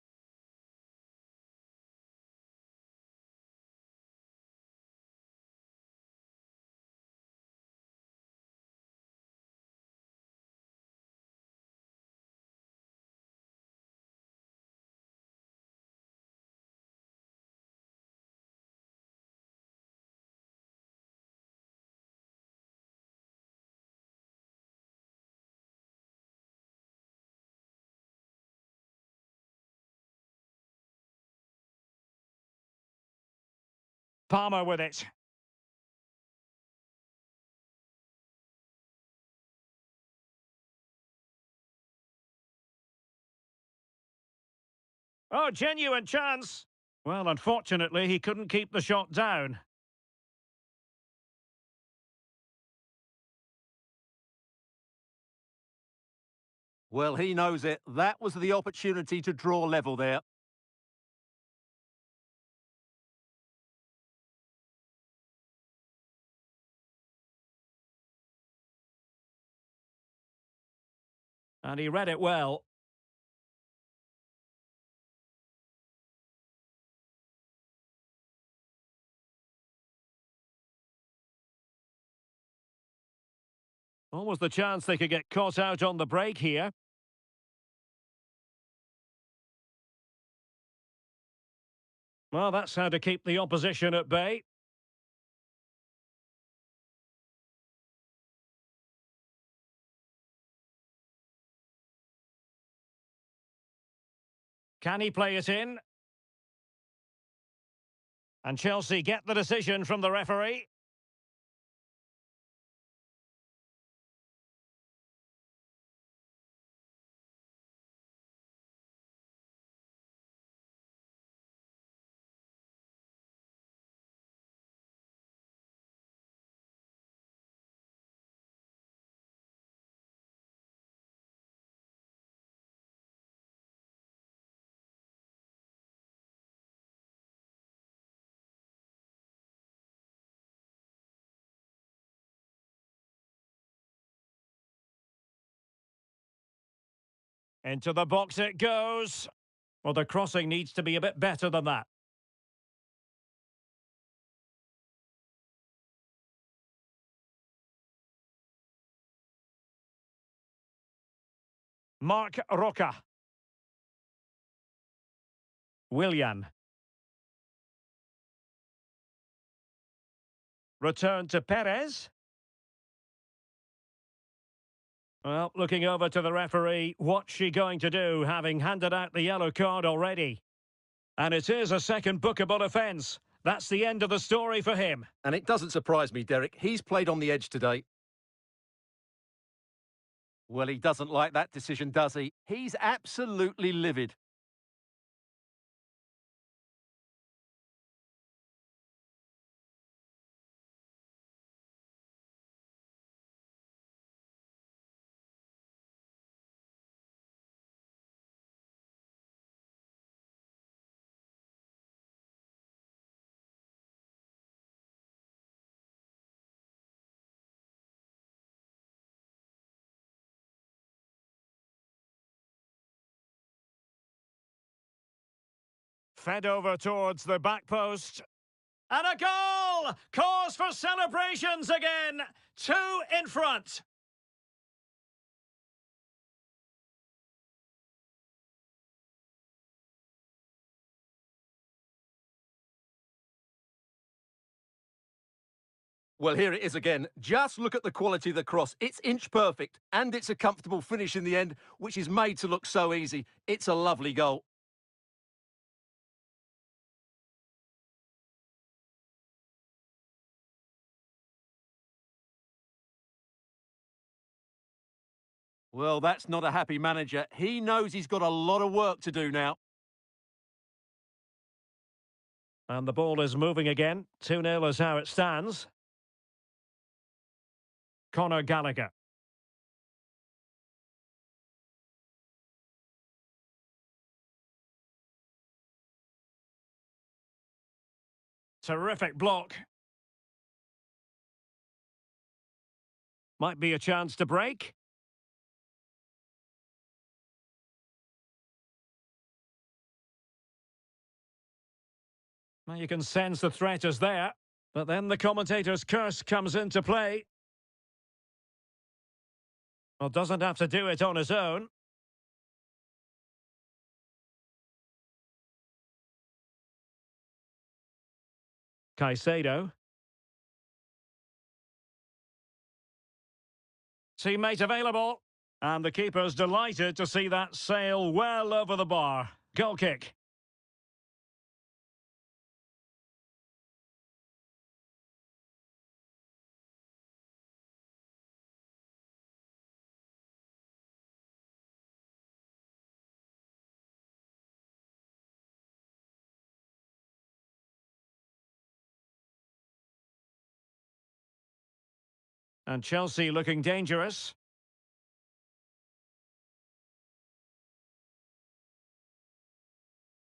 Palmer with it. Oh, genuine chance. Well, unfortunately, he couldn't keep the shot down. Well, he knows it. That was the opportunity to draw level there. And he read it well. Almost the chance they could get caught out on the break here. Well, that's how to keep the opposition at bay. Can he play it in? And Chelsea get the decision from the referee. Into the box it goes. Well, the crossing needs to be a bit better than that. Mark Roca. Willian. Return to Perez. Well, looking over to the referee, what's she going to do, having handed out the yellow card already? And it is a second bookable offence. That's the end of the story for him. And it doesn't surprise me, Derek. He's played on the edge today. Well, he doesn't like that decision, does he? He's absolutely livid. Fed over towards the back post. And a goal! Cause for celebrations again. 2 in front. Well, here it is again. Just look at the quality of the cross. It's inch perfect, and it's a comfortable finish in the end, which is made to look so easy. It's a lovely goal. Well, that's not a happy manager. He knows he's got a lot of work to do now. And the ball is moving again. 2-0 is how it stands. Conor Gallagher. Terrific block. Might be a chance to break. Well, you can sense the threat is there. But then the commentator's curse comes into play. Well, doesn't have to do it on his own. Caicedo. Teammate available. And the keeper's delighted to see that sail well over the bar. Goal kick. And Chelsea looking dangerous.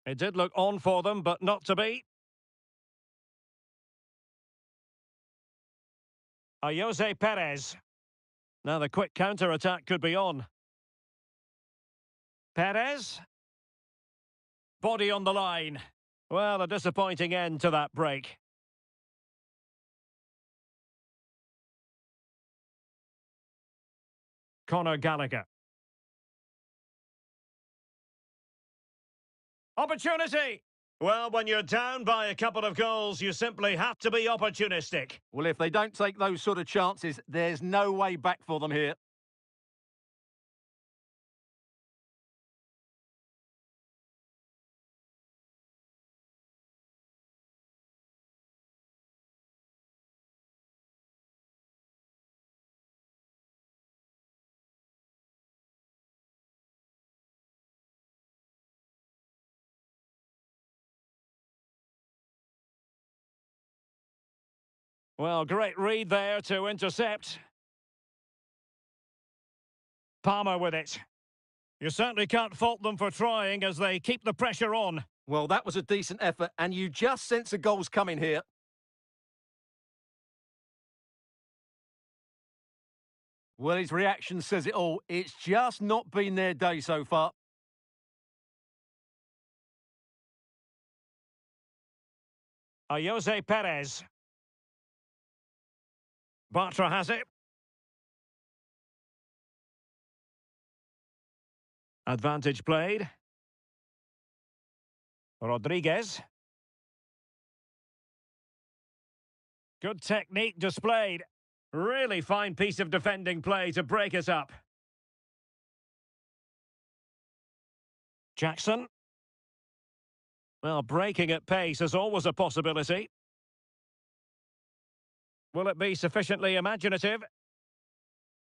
It did look on for them, but not to be. Jose Perez. Now the quick counter-attack could be on. Perez. Body on the line. Well, a disappointing end to that break. Conor Gallagher. Opportunity! Well, when you're down by a couple of goals, you simply have to be opportunistic. Well, if they don't take those sort of chances, there's no way back for them here. Well, great read there to intercept. Palmer with it. You certainly can't fault them for trying as they keep the pressure on. Well, that was a decent effort, and you just sense a goal's coming here. Well, his reaction says it all. It's just not been their day so far. Jose Perez. Bartra has it. Advantage played. Rodriguez. Good technique displayed. Really fine piece of defending play to break us up. Jackson. Well, breaking at pace is always a possibility. Will it be sufficiently imaginative?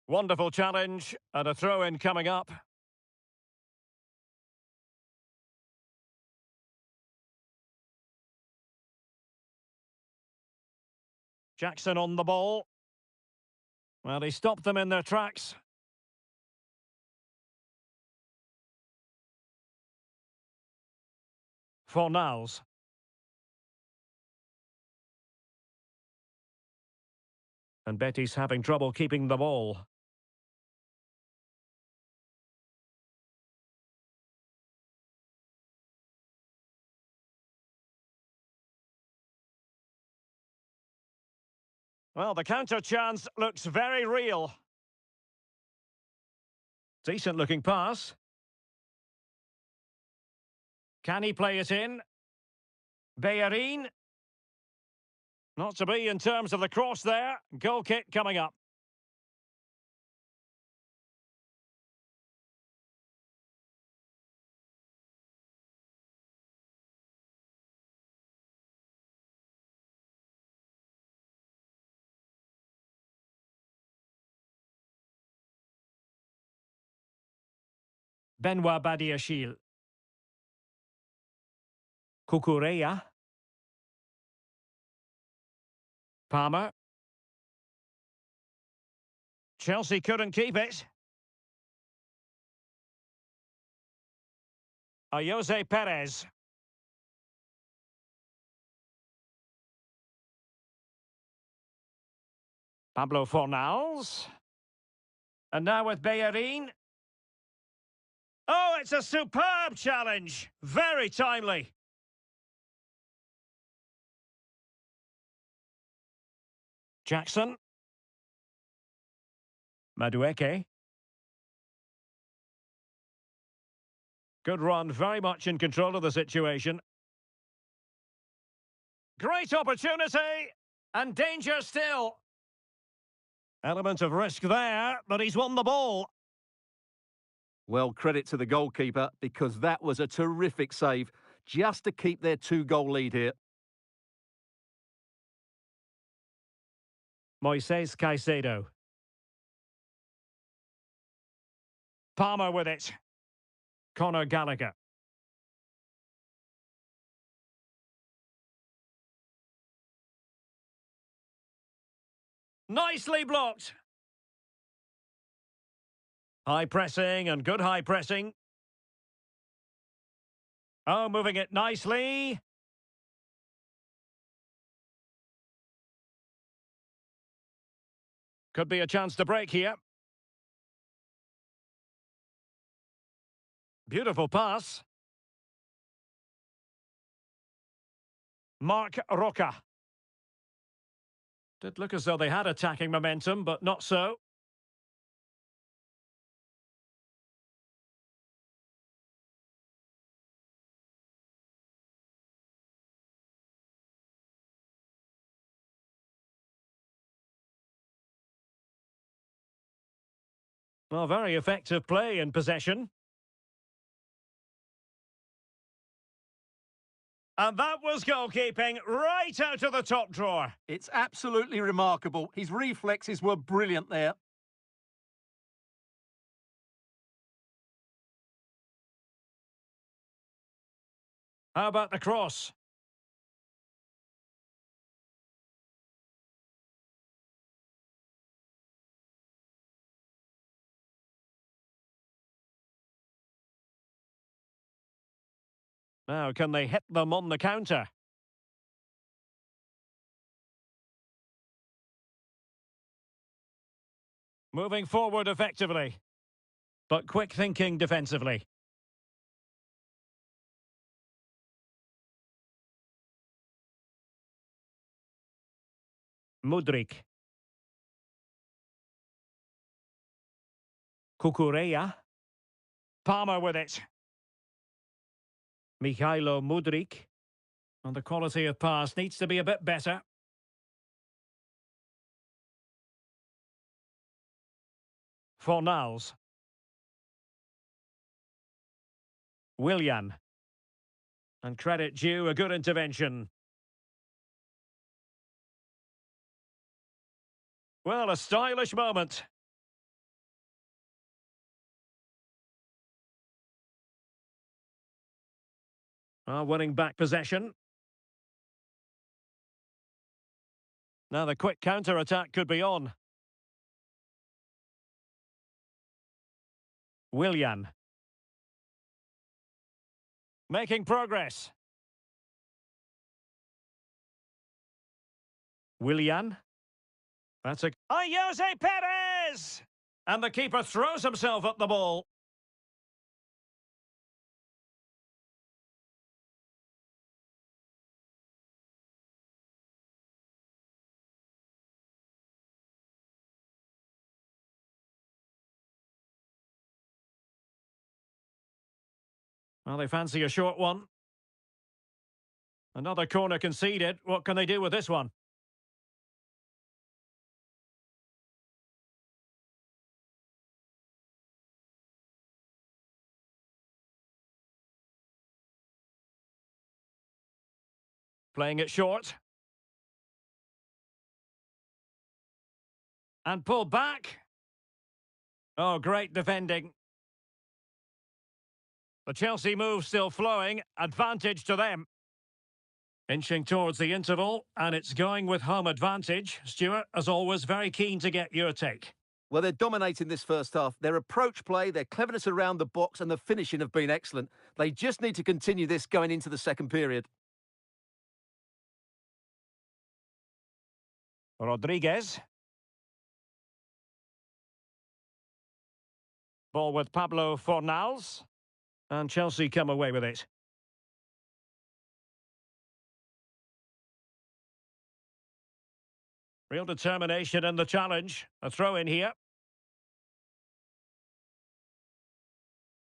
Wonderful challenge and a throw-in coming up. Jackson on the ball. Well, he stopped them in their tracks. Fornals. And Betis having trouble keeping the ball. Well, the counter chance looks very real. Decent looking pass. Can he play it in? Bellerin. Not to be in terms of the cross there. Goal kick coming up. Benoit Badiachil. Kukureya. Palmer. Chelsea couldn't keep it. Jose Perez. Pablo Fornals. And now with Bellerin. Oh, it's a superb challenge. Very timely. Jackson. Madueke. Good run, very much in control of the situation. Great opportunity, and danger still. Element of risk there, but he's won the ball. Well, credit to the goalkeeper, because that was a terrific save, just to keep their 2-goal lead here. Moises Caicedo. Palmer with it. Conor Gallagher. Nicely blocked. High pressing and good high pressing. Oh, moving it nicely. Could be a chance to break here. Beautiful pass. Marc Roca. Did look as though they had attacking momentum, but not so. Well, very effective play in possession. And that was goalkeeping right out of the top drawer. It's absolutely remarkable. His reflexes were brilliant there. How about the cross? Now, can they hit them on the counter? Moving forward effectively, but quick thinking defensively. Mudryk. Kukureya. Palmer with it. Mikhailo Mudryk. And the quality of pass needs to be a bit better. Fornals. Willian. And credit due, a good intervention. Well, a stylish moment. Winning back possession. Now the quick counter-attack could be on. Willian. Making progress. Willian. That's a... Jose Perez! And the keeper throws himself at the ball. Well, they fancy a short one. Another corner conceded. What can they do with this one? Playing it short. And pull back. Oh, great defending. The Chelsea move still flowing. Advantage to them. Inching towards the interval, and it's going with home advantage. Stuart, as always, very keen to get your take. Well, they're dominating this first half. Their approach play, their cleverness around the box and the finishing have been excellent. They just need to continue this going into the second period. Rodriguez. Ball with Pablo Fornals. And Chelsea come away with it. Real determination in the challenge. A throw in here.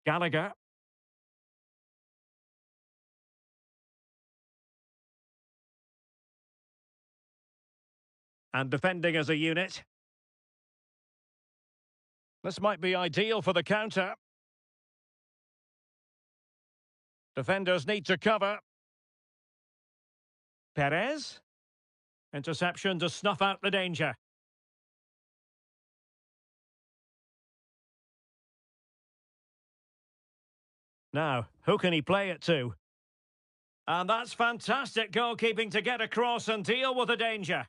Gallagher. And defending as a unit. This might be ideal for the counter. Defenders need to cover. Perez. Interception to snuff out the danger. Now, who can he play it to? And that's fantastic goalkeeping to get across and deal with the danger.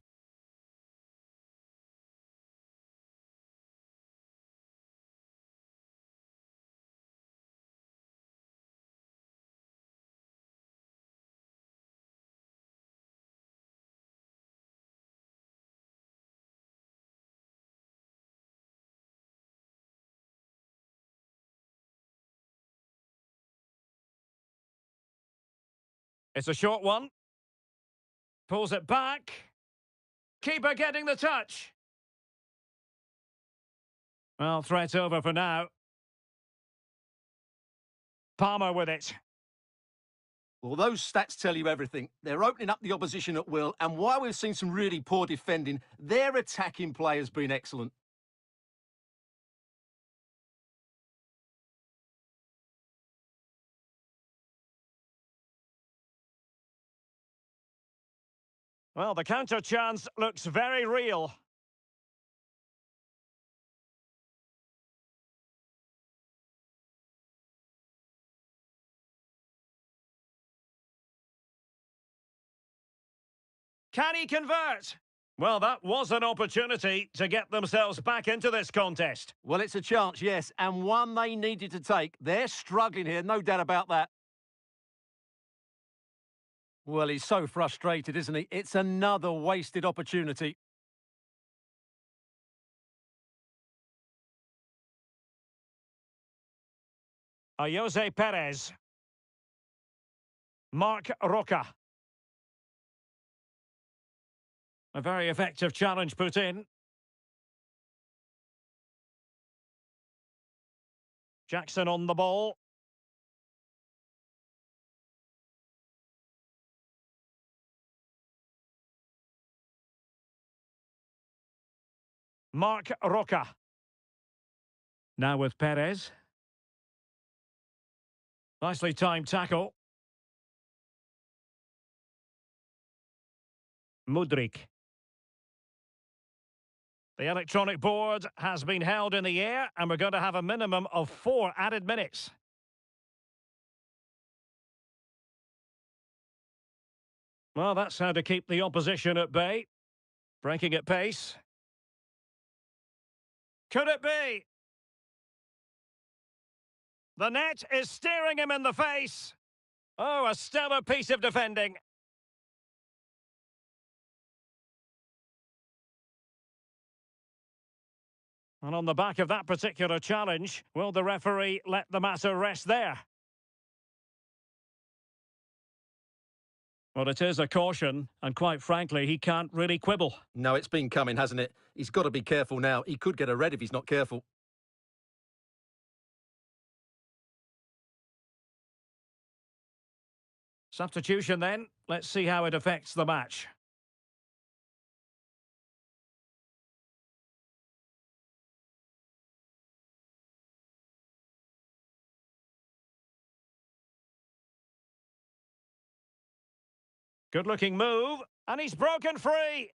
It's a short one. Pulls it back. Keeper getting the touch. Well, threat over for now. Palmer with it. Well, those stats tell you everything. They're opening up the opposition at will, and while we've seen some really poor defending, their attacking play has been excellent. Well, the counter chance looks very real. Can he convert? Well, that was an opportunity to get themselves back into this contest. Well, it's a chance, yes, and one they needed to take. They're struggling here, no doubt about that. Well, he's so frustrated, isn't he? It's another wasted opportunity. Jose Perez. Marc Roca. A very effective challenge put in. Jackson on the ball. Marc Roca. Now with Perez. Nicely timed tackle. Mudryk. The electronic board has been held in the air, and we're going to have a minimum of 4 added minutes. Well, that's how to keep the opposition at bay. Breaking at pace. Could it be? The net is staring him in the face. Oh, a stellar piece of defending. And on the back of that particular challenge, will the referee let the matter rest there? Well, it is a caution, and quite frankly, he can't really quibble. No, it's been coming, hasn't it? He's got to be careful now. He could get a red if he's not careful. Substitution then. Let's see how it affects the match. Good-looking move, and he's broken free.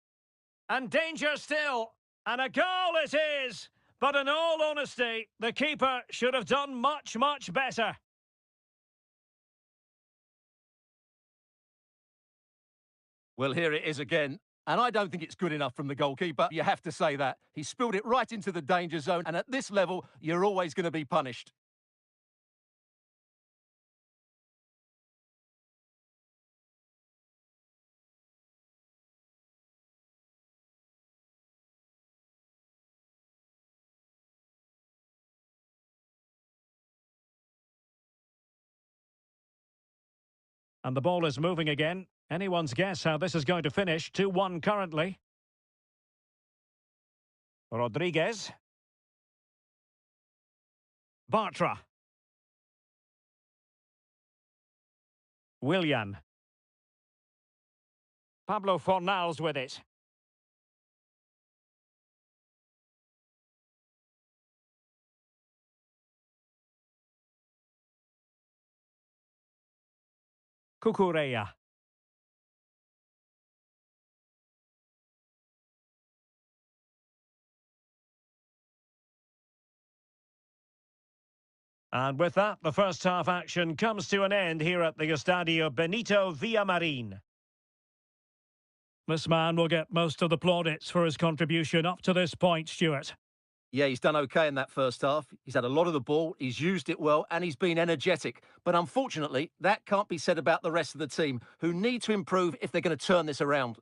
And danger still. And a goal it is. But in all honesty, the keeper should have done much, much better. Well, here it is again. And I don't think it's good enough from the goalkeeper. You have to say that. He spilled it right into the danger zone. And at this level, you're always going to be punished. And the ball is moving again. Anyone's guess how this is going to finish. 2-1 currently. Rodriguez. Bartra. Willian. Pablo Fornals with it. Cucurella. And with that, the first half action comes to an end here at the Estadio Benito Villamarin. This man will get most of the plaudits for his contribution up to this point, Stuart. Yeah, he's done okay in that first half. He's had a lot of the ball, he's used it well, and he's been energetic. But unfortunately, that can't be said about the rest of the team, who need to improve if they're going to turn this around.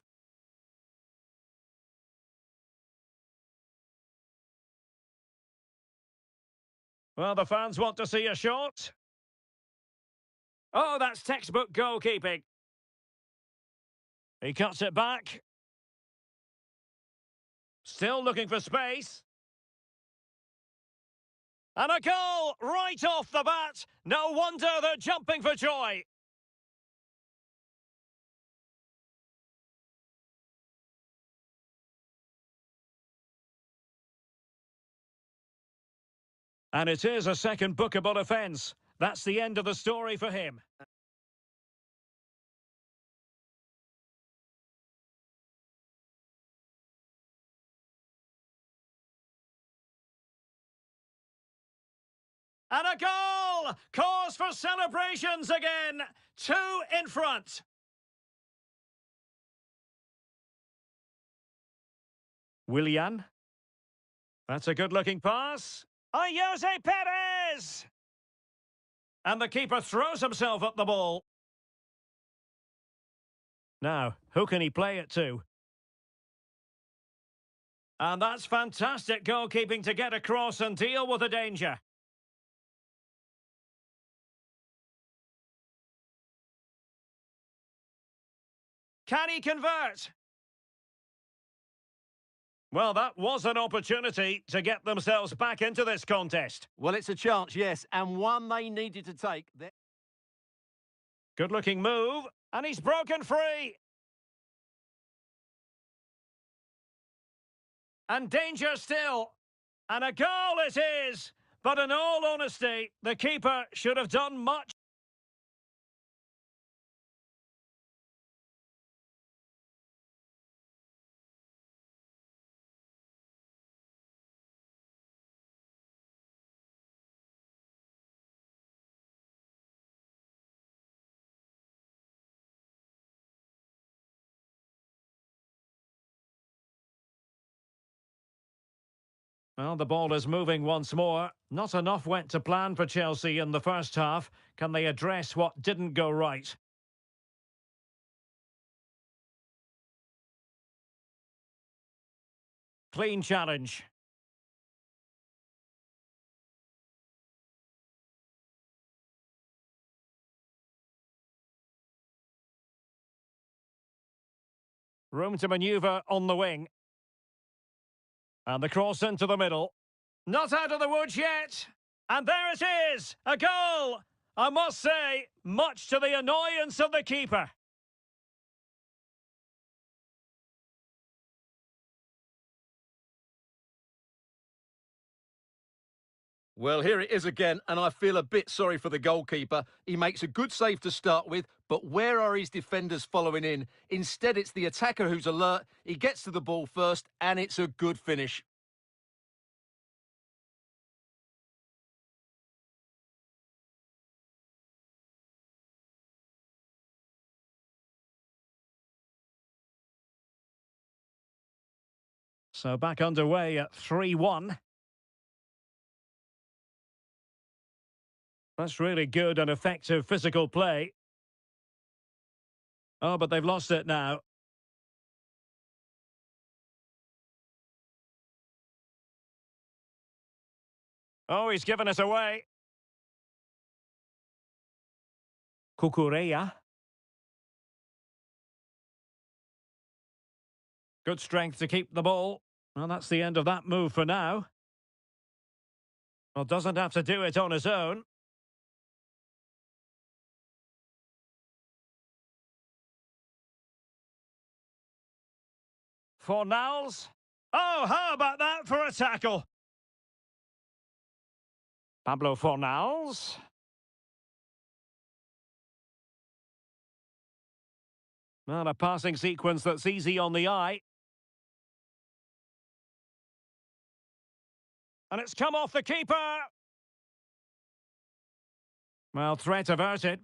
Well, the fans want to see a shot. Oh, that's textbook goalkeeping. He cuts it back. Still looking for space. And a goal right off the bat. No wonder they're jumping for joy. And it is a second bookable offence. That's the end of the story for him. And a goal! Cause for celebrations again. 2 in front. Willian. That's a good-looking pass. Jose Perez! And the keeper throws himself at the ball. Now, who can he play it to? And that's fantastic goalkeeping to get across and deal with the danger. Can he convert? Well, that was an opportunity to get themselves back into this contest. Well, it's a chance, yes, and one they needed to take. Good-looking move, and he's broken free. And danger still. And a goal it is. But in all honesty, the keeper should have done much. Well, the ball is moving once more. Not enough went to plan for Chelsea in the first half. Can they address what didn't go right? Clean challenge. Room to manoeuvre on the wing. And the cross into the middle. Not out of the woods yet. And there it is! A goal! I must say, much to the annoyance of the keeper. Well, here it is again, and I feel a bit sorry for the goalkeeper. He makes a good save to start with, but where are his defenders following in? Instead, it's the attacker who's alert. He gets to the ball first, and it's a good finish. So back underway at 3-1. That's really good and effective physical play. Oh, but they've lost it now. Oh, he's given us away. Cucurella. Good strength to keep the ball. Well, that's the end of that move for now. Well, doesn't have to do it on his own. Fornals. Oh, how about that for a tackle? Pablo Fornals. Well, a passing sequence that's easy on the eye. And it's come off the keeper. Well, threat averted.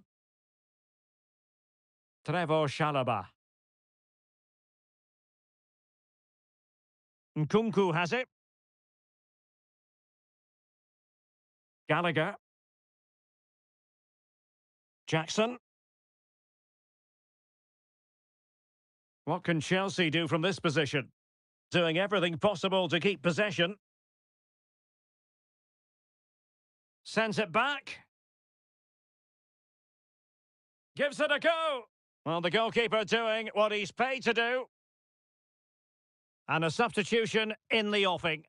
Trevor Chalobah. Nkunku has it. Gallagher. Jackson. What can Chelsea do from this position? Doing everything possible to keep possession. Sends it back. Gives it a go. Well, the goalkeeper doing what he's paid to do. And a substitution in the offing.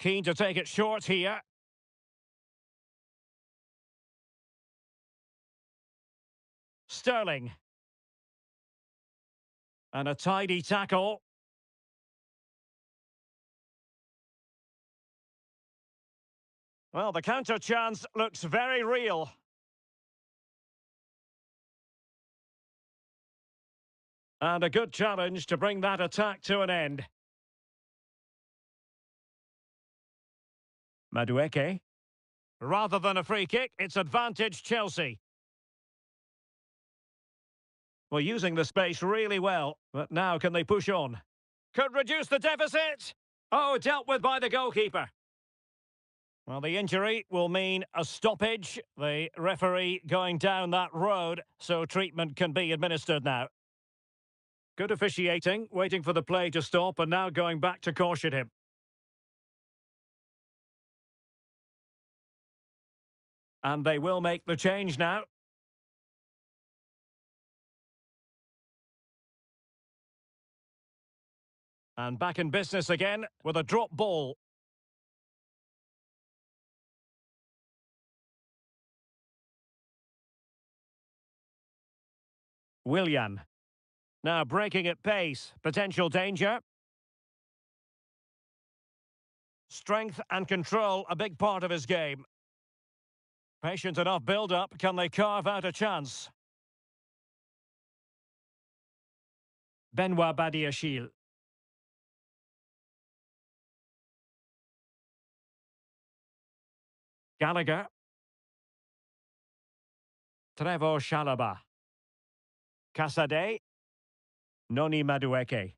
Keen to take it short here. Sterling. And a tidy tackle. Well, the counter chance looks very real. And a good challenge to bring that attack to an end. Madueke. Rather than a free kick, it's advantage Chelsea. Well, using the space really well, but now can they push on? Could reduce the deficit. Oh, dealt with by the goalkeeper. Well, the injury will mean a stoppage. The referee going down that road, so treatment can be administered now. Good officiating, waiting for the play to stop and now going back to caution him. And they will make the change now. And back in business again with a drop ball. Willian. Now breaking at pace. Potential danger. Strength and control, a big part of his game. Patient enough build-up. Can they carve out a chance? Benoit Badiachil. Gallagher. Trevor Chalobah. Casadei. Noni Madueke.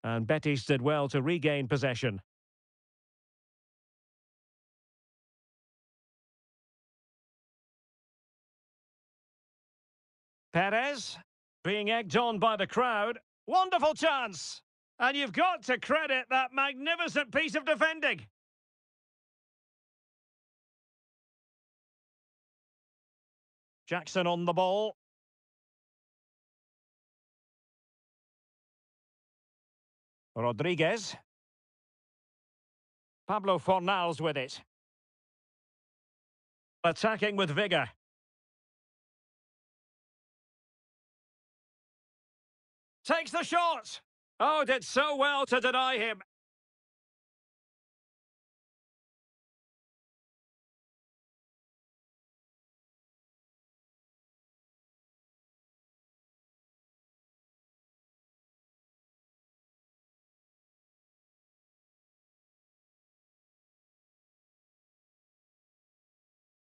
And Betis did well to regain possession. Perez, being egged on by the crowd. Wonderful chance! And you've got to credit that magnificent piece of defending. Jackson on the ball. Rodriguez. Pablo Fornals with it. Attacking with vigour. Takes the shot! Oh, did so well to deny him.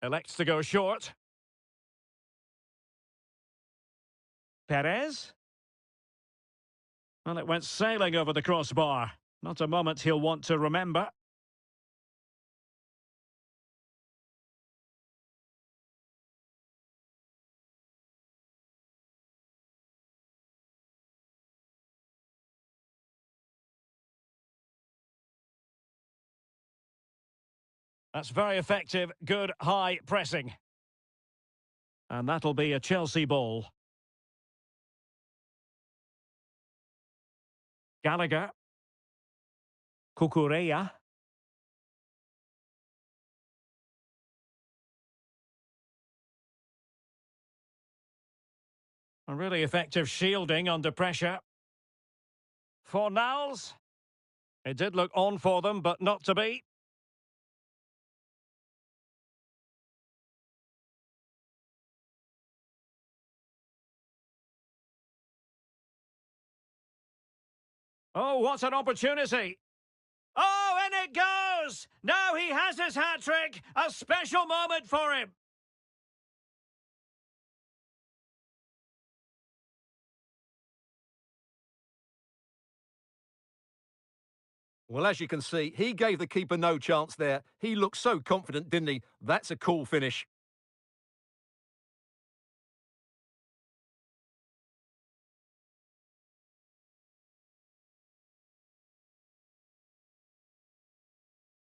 Elects to go short. Perez. Well, it went sailing over the crossbar. Not a moment he'll want to remember. That's very effective, good high pressing. And that'll be a Chelsea ball. Gallagher. Cucurella. A really effective shielding under pressure. Fornals. It did look on for them, but not to be. Oh, what an opportunity! Oh, and it goes! Now he has his hat-trick! A special moment for him! Well, as you can see, he gave the keeper no chance there. He looked so confident, didn't he? That's a cool finish.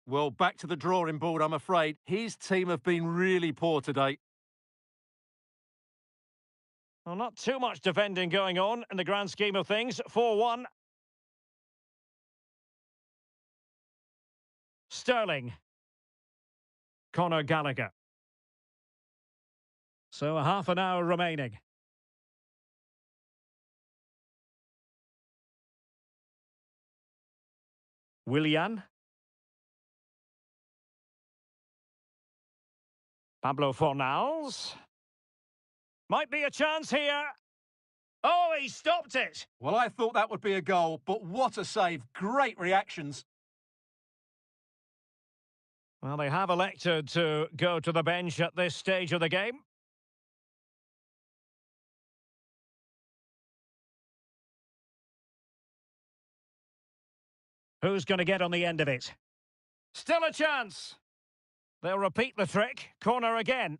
Well, back to the drawing board, I'm afraid. His team have been really poor today. Well, not too much defending going on in the grand scheme of things. 4-1. Sterling. Conor Gallagher. So a half an hour remaining. Willian. Pablo Fornals. Might be a chance here. Oh, he stopped it. Well, I thought that would be a goal, but what a save. Great reactions. Well, they have elected to go to the bench at this stage of the game. Who's going to get on the end of it? Still a chance. They'll repeat the trick. Corner again.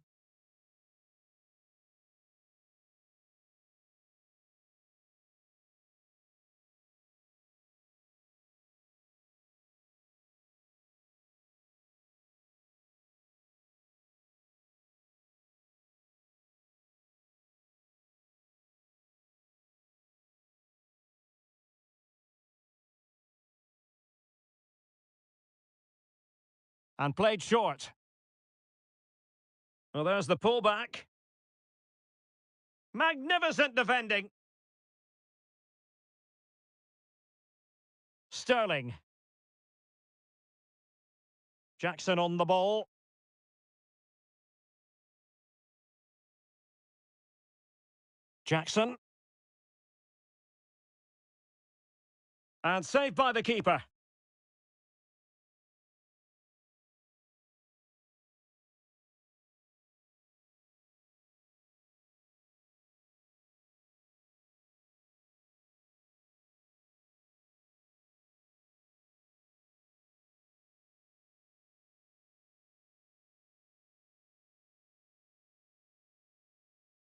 And played short. Well, there's the pullback. Magnificent defending. Sterling. Jackson on the ball. Jackson. And saved by the keeper.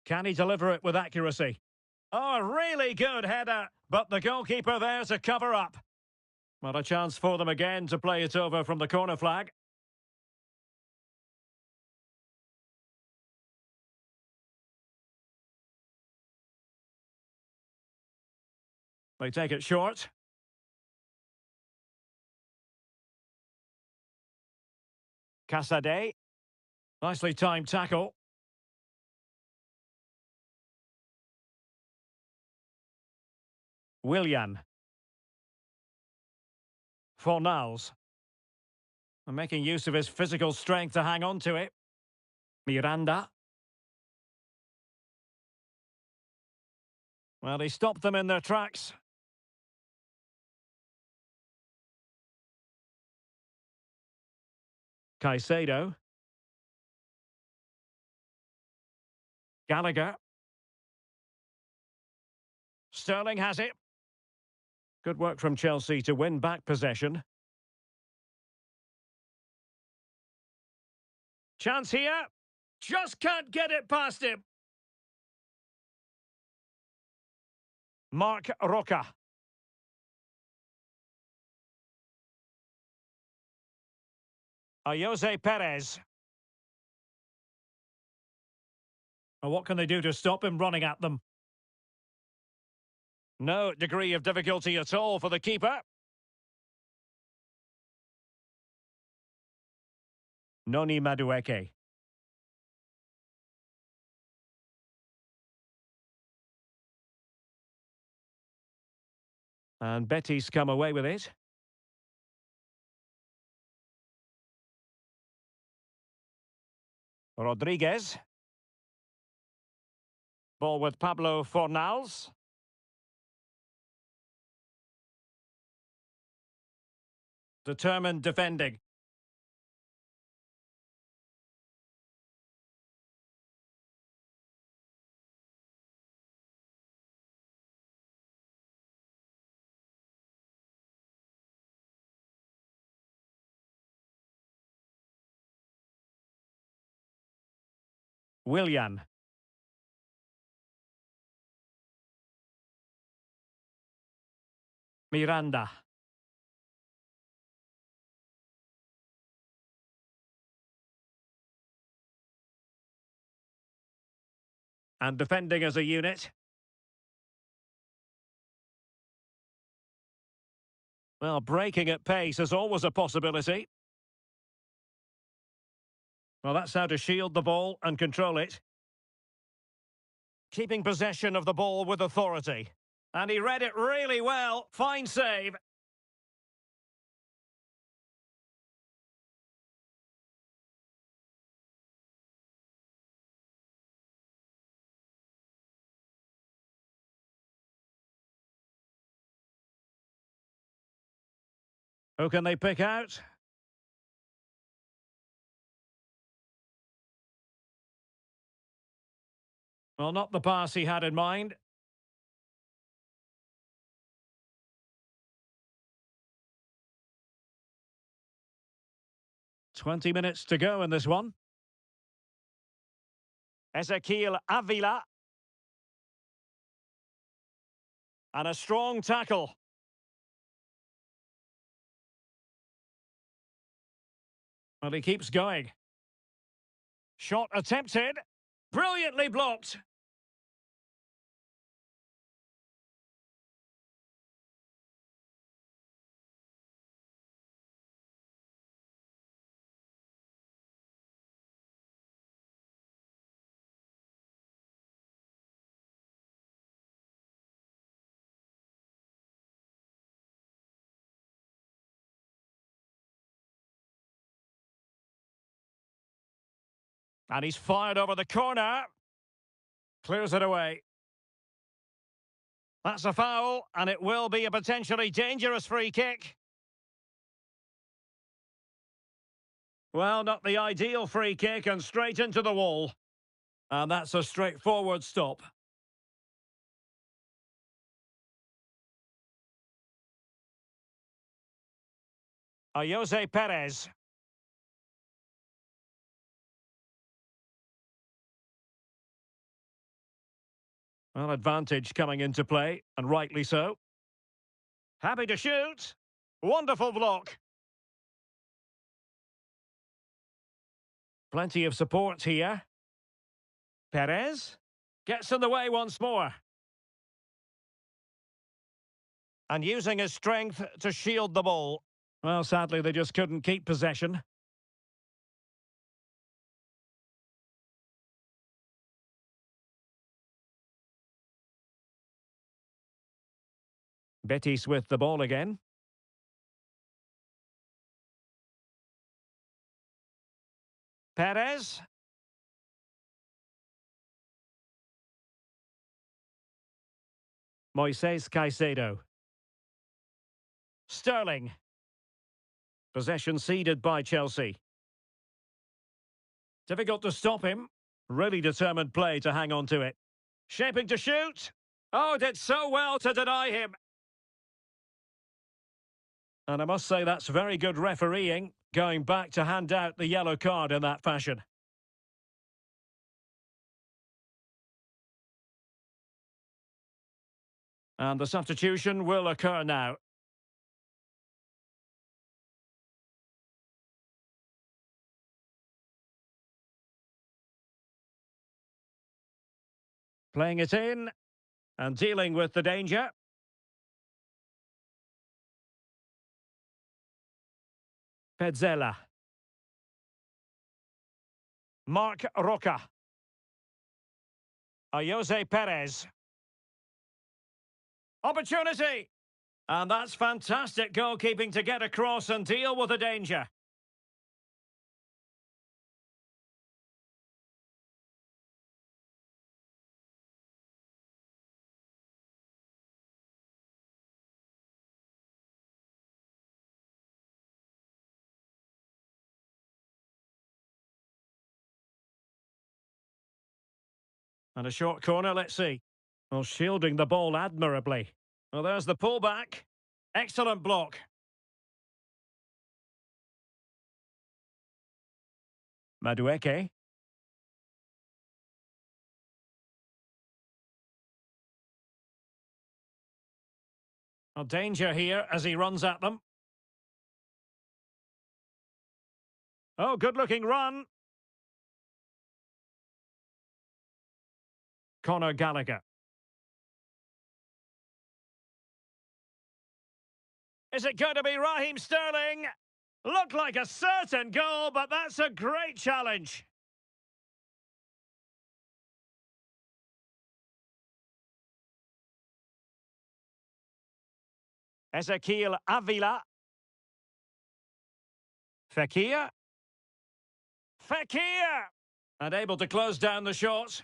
Can he deliver it with accuracy? Oh, a really good header, but the goalkeeper there to cover up. Not a chance for them again to play it over from the corner flag. They take it short. Casade. Nicely timed tackle. Willian. Fornals. And making use of his physical strength to hang on to it. Miranda. Well, he stopped them in their tracks. Caicedo. Gallagher. Sterling has it. Good work from Chelsea to win back possession. Chance here. Just can't get it past him. Mark Roca. Jose Perez. Well, what can they do to stop him running at them? No degree of difficulty at all for the keeper. Noni Madueke. And Betis come away with it. Rodriguez. Ball with Pablo Fornals. Determined defending. Willian. Miranda. And defending as a unit. Well, breaking at pace is always a possibility. Well, that's how to shield the ball and control it. Keeping possession of the ball with authority. And he read it really well. Fine save. Who can they pick out? Well, not the pass he had in mind. "20 minutes to go in this one. Ezequiel Avila. And a strong tackle. Well, he keeps going. Shot attempted. Brilliantly blocked. And he's fired over the corner. Clears it away. That's a foul, and it will be a potentially dangerous free kick. Well, not the ideal free kick, and straight into the wall. And that's a straightforward stop. Jose Perez. Well, advantage coming into play, and rightly so. Happy to shoot. Wonderful block. Plenty of support here. Perez gets in the way once more. And using his strength to shield the ball. Well, sadly, they just couldn't keep possession. Betis with the ball again. Perez. Moises Caicedo. Sterling. Possession ceded by Chelsea. Difficult to stop him. Really determined play to hang on to it. Shaping to shoot. Oh, did so well to deny him. And I must say that's very good refereeing, going back to hand out the yellow card in that fashion. And the substitution will occur now. Playing it in and dealing with the danger. Pezzella. Marc Roca. Jose Perez. Opportunity! And that's fantastic goalkeeping to get across and deal with the danger. And a short corner, let's see. Well, shielding the ball admirably. Well, there's the pullback. Excellent block. Madueke. Well, danger here as he runs at them. Oh, good-looking run. Conor Gallagher. Is it going to be Raheem Sterling? Looked like a certain goal, but that's a great challenge. Ezequiel Avila. Fekir. Fekir! And able to close down the shot.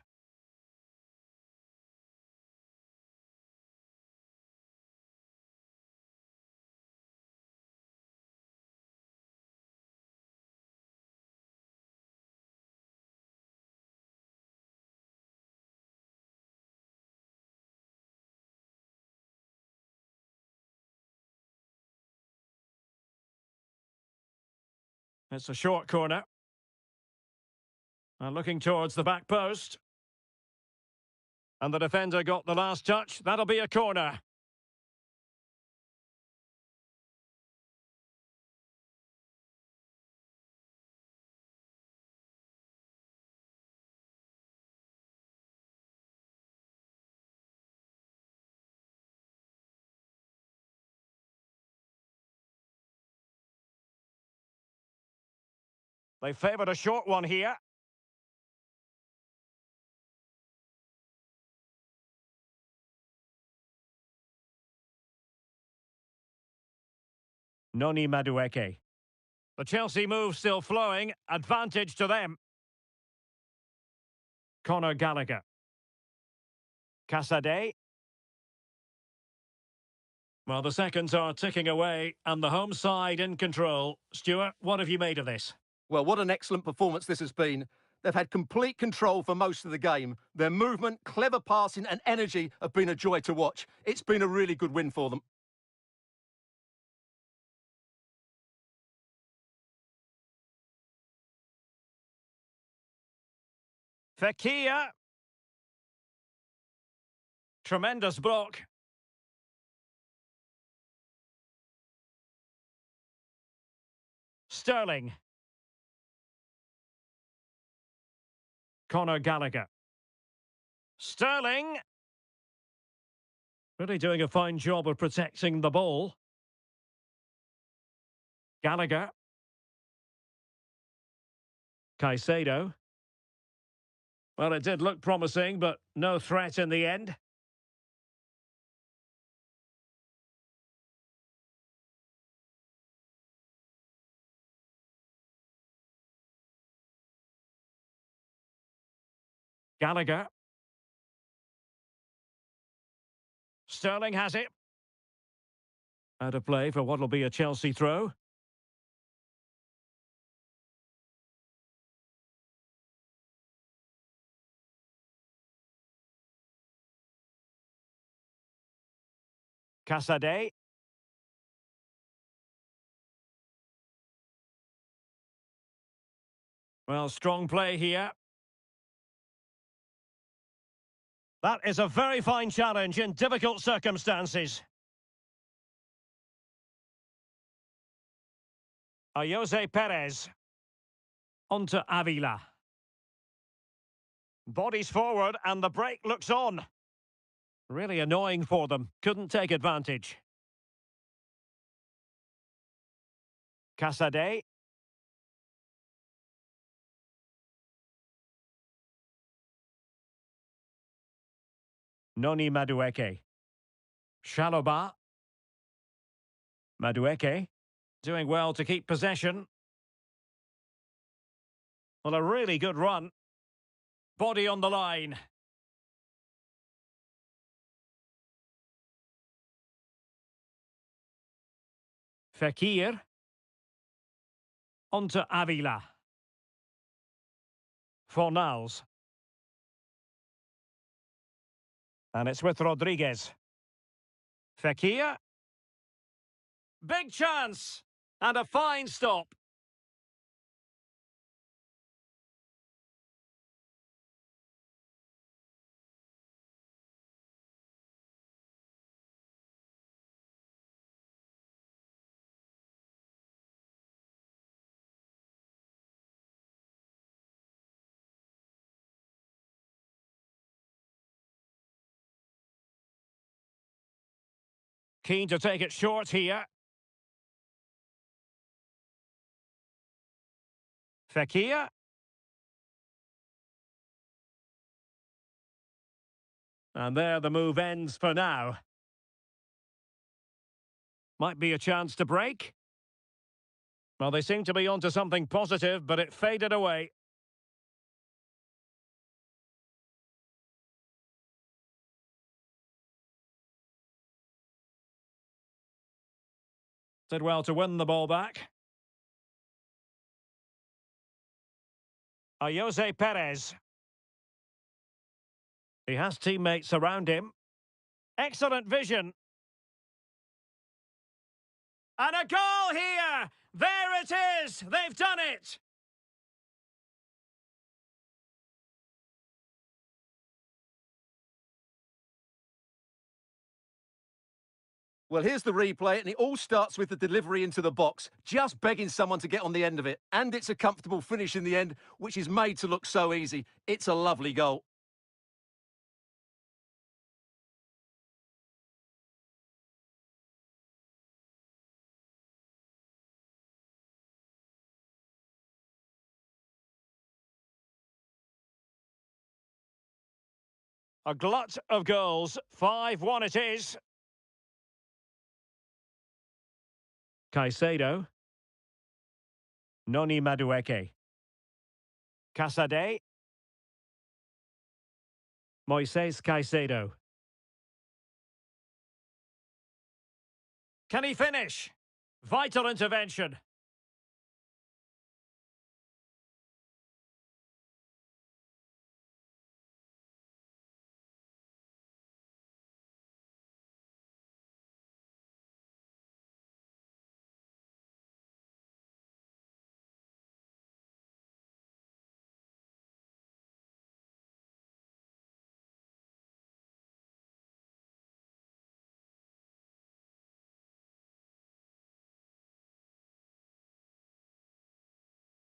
It's a short corner. And looking towards the back post. And the defender got the last touch. That'll be a corner. They favoured a short one here. Noni Madueke. The Chelsea move still flowing. Advantage to them. Conor Gallagher. Casade. Well, the seconds are ticking away and the home side in control. Stuart, what have you made of this? Well, what an excellent performance this has been. They've had complete control for most of the game. Their movement, clever passing and energy have been a joy to watch. It's been a really good win for them. Fekir. Tremendous block. Sterling. Conor Gallagher. Sterling. Really doing a fine job of protecting the ball. Gallagher. Caicedo. Well, it did look promising, but no threat in the end. Gallagher. Sterling has it. Out of play for what will be a Chelsea throw. Casade. Well, strong play here. That is a very fine challenge in difficult circumstances. Jose Perez. On to Avila. Bodies forward and the break looks on. Really annoying for them. Couldn't take advantage. Casade. Noni Madueke. Shaloba. Madueke. Doing well to keep possession. Well, a really good run. Body on the line. Fekir. On to Avila. Fornals. And it's with Rodriguez. Fekir. Big chance! And a fine stop. Keen to take it short here. Fekir. And there the move ends for now. Might be a chance to break. Well, they seem to be onto something positive, but it faded away. Did well to win the ball back. Jose Perez. He has teammates around him. Excellent vision. And a goal here! There it is! They've done it! Well, here's the replay, and it all starts with the delivery into the box, just begging someone to get on the end of it. And it's a comfortable finish in the end, which is made to look so easy. It's a lovely goal. A glut of goals. 5-1 it is. Caicedo. Noni Madueke. Casade. Moises Caicedo. Can he finish? Vital intervention.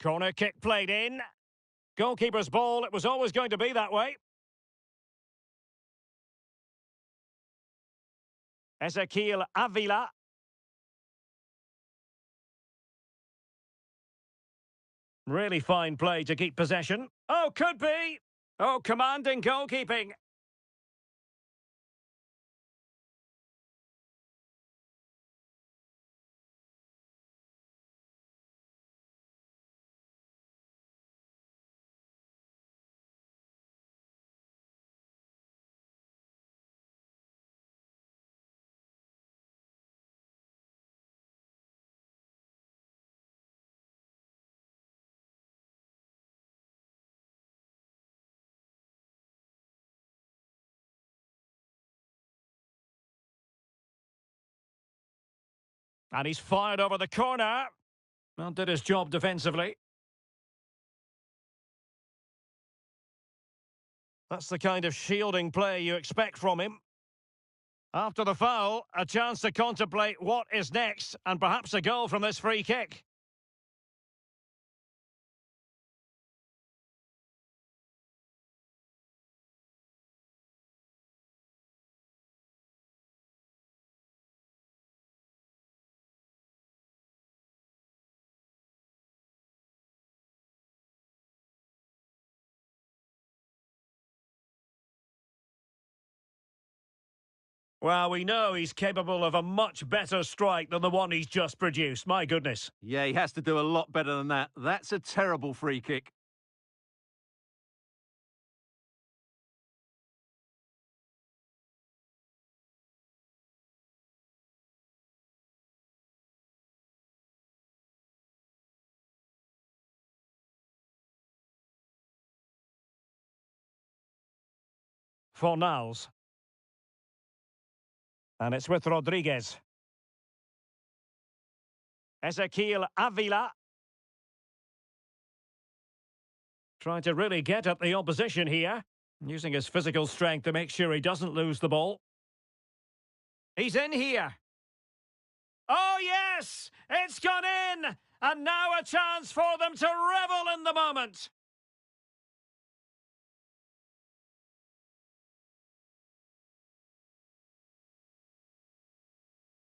Corner kick played in. Goalkeeper's ball, it was always going to be that way. Ezequiel Avila. Really fine play to keep possession. Oh, could be. Oh, commanding goalkeeping. And he's fired over the corner. Well, did his job defensively. That's the kind of shielding play you expect from him. After the foul, a chance to contemplate what is next, and perhaps a goal from this free kick. Well, we know he's capable of a much better strike than the one he's just produced. My goodness. Yeah, he has to do a lot better than that. That's a terrible free kick. Fornals. And it's with Rodriguez. Ezequiel Avila. Trying to really get at the opposition here. Using his physical strength to make sure he doesn't lose the ball. He's in here. Oh, yes! It's gone in! And now a chance for them to revel in the moment.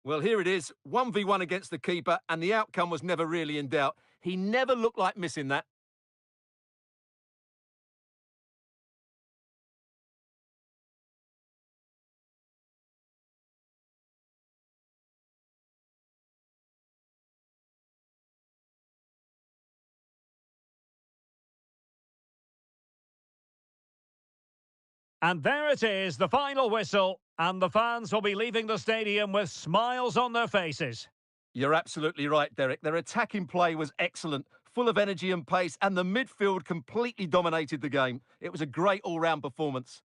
Well, here it is, 1v1 against the keeper, and the outcome was never really in doubt. He never looked like missing that. And there it is, the final whistle, and the fans will be leaving the stadium with smiles on their faces. You're absolutely right, Derek. Their attacking play was excellent, full of energy and pace, and the midfield completely dominated the game. It was a great all-round performance.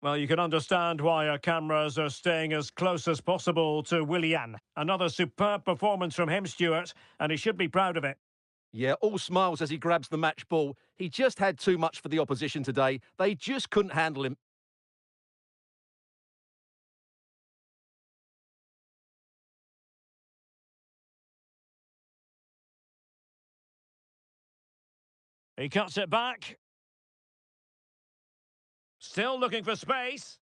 Well, you can understand why our cameras are staying as close as possible to Willian. Another superb performance from him, Stuart, and he should be proud of it. Yeah, all smiles as he grabs the match ball. He just had too much for the opposition today. They just couldn't handle him. He cuts it back. Still looking for space.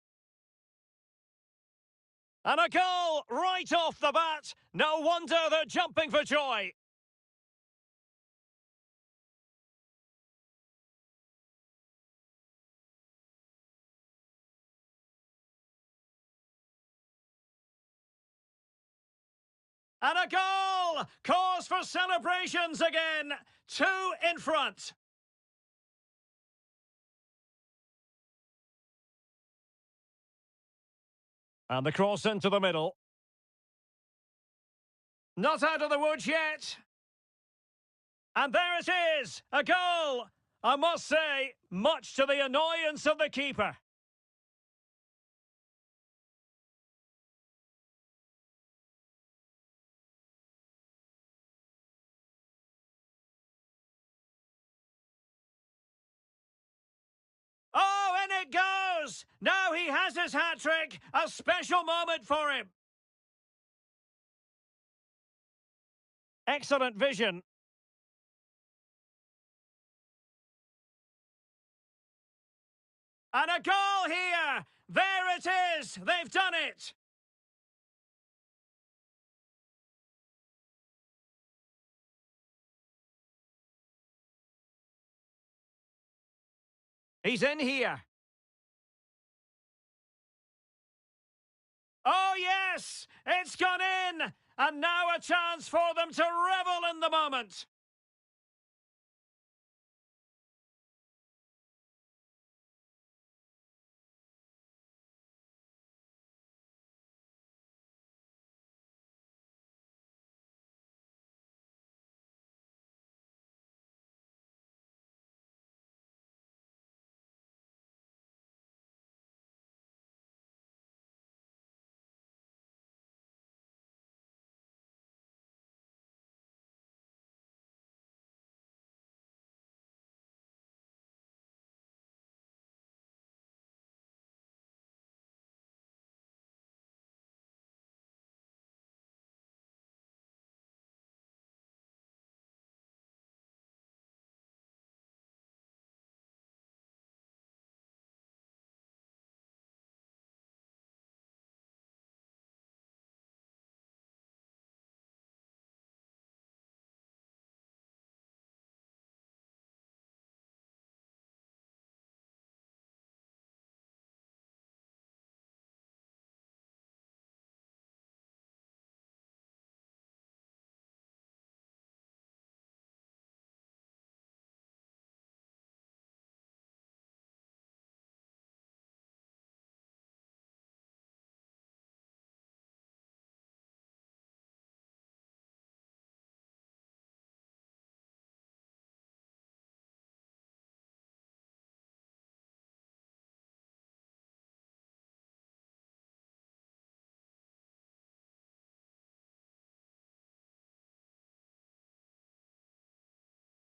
And a goal right off the bat. No wonder they're jumping for joy. And a goal! Cause for celebrations again. Two in front. And the cross into the middle. Not out of the woods yet. And there it is, a goal. I must say, much to the annoyance of the keeper. Oh, in it goes! Now he has his hat-trick, a special moment for him. Excellent vision. And a goal here! There it is! They've done it! He's in here. Oh, yes! It's gone in! And now a chance for them to revel in the moment.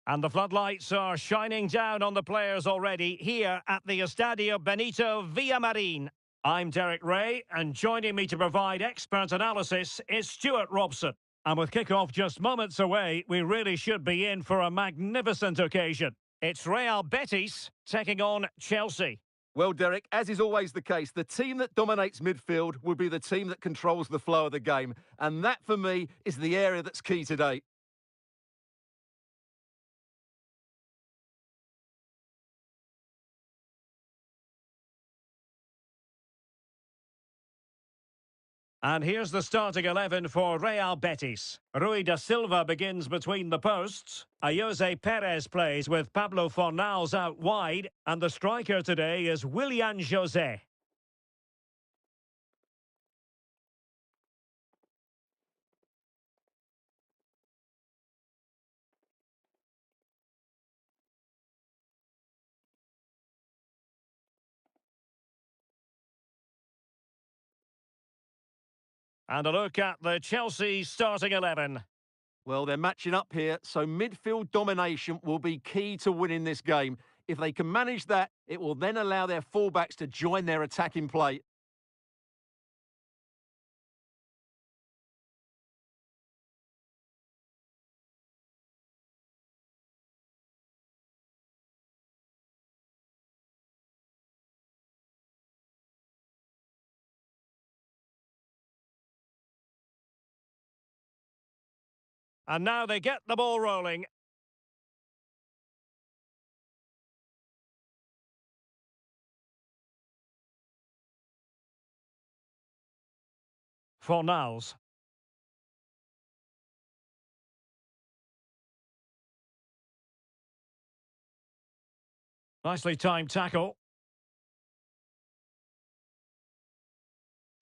And the floodlights are shining down on the players already here at the Estadio Benito Villamarin. I'm Derek Ray, and joining me to provide expert analysis is Stuart Robson. And with kick-off just moments away, we really should be in for a magnificent occasion. It's Real Betis taking on Chelsea. Well, Derek, as is always the case, the team that dominates midfield will be the team that controls the flow of the game. And that, for me, is the area that's key today. And here's the starting 11 for Real Betis. Rui da Silva begins between the posts. Ayose Perez plays with Pablo Fornals out wide. And the striker today is Willian José. And a look at the Chelsea starting 11. Well, they're matching up here, so midfield domination will be key to winning this game. If they can manage that, it will then allow their fullbacks to join their attacking play. And now they get the ball rolling. Fornals. Nicely timed tackle.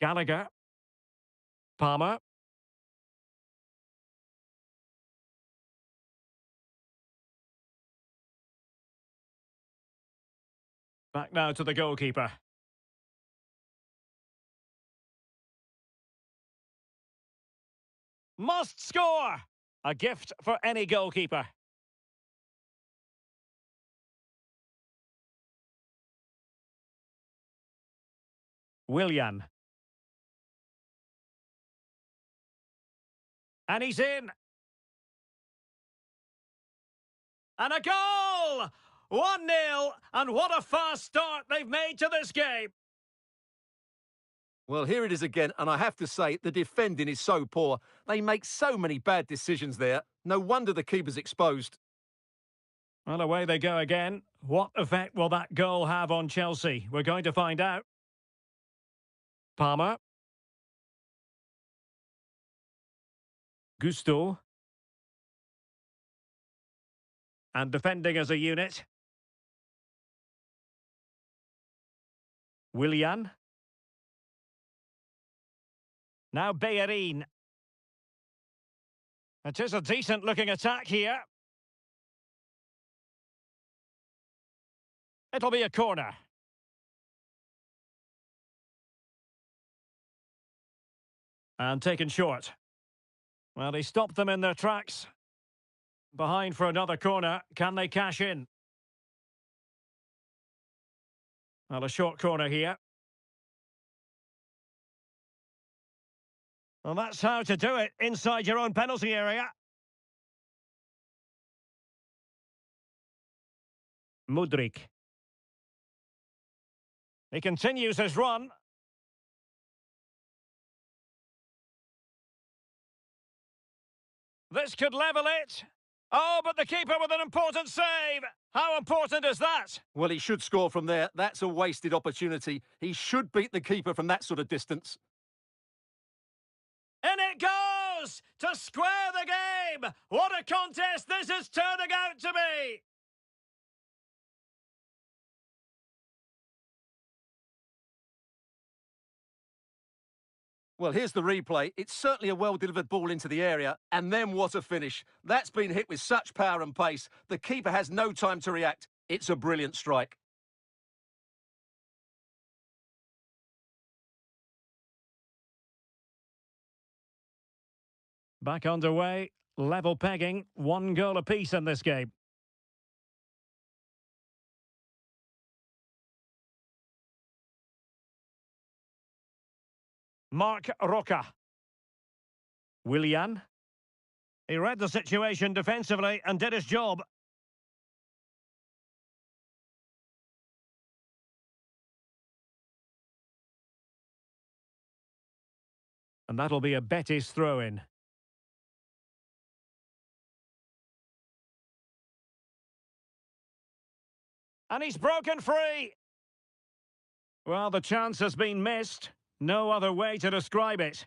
Gallagher. Palmer. Back now to the goalkeeper. Must score! A gift for any goalkeeper. Willian. And he's in. And a goal! 1-0, and what a fast start they've made to this game. Well, here it is again, and I have to say, the defending is so poor. They make so many bad decisions there. No wonder the keeper's exposed. Well, away they go again. What effect will that goal have on Chelsea? We're going to find out. Palmer. Gusto. And defending as a unit. Willian. Now Bellerin. It is a decent-looking attack here. It'll be a corner. And taken short. Well, he stopped them in their tracks. Behind for another corner. Can they cash in? Well, a short corner here. Well, that's how to do it inside your own penalty area. Mudryk. He continues his run. This could level it. Oh, but the keeper with an important save. How important is that? Well, he should score from there. That's a wasted opportunity. He should beat the keeper from that sort of distance. In it goes! To square the game! What a contest this is turning out to be! Well, here's the replay. It's certainly a well-delivered ball into the area. And then what a finish. That's been hit with such power and pace. The keeper has no time to react. It's a brilliant strike. Back underway. Level pegging. 1 goal apiece in this game. Marc Roca. Willian. He read the situation defensively and did his job. And that'll be a Betis throw-in. And he's broken free. Well, the chance has been missed. No other way to describe it.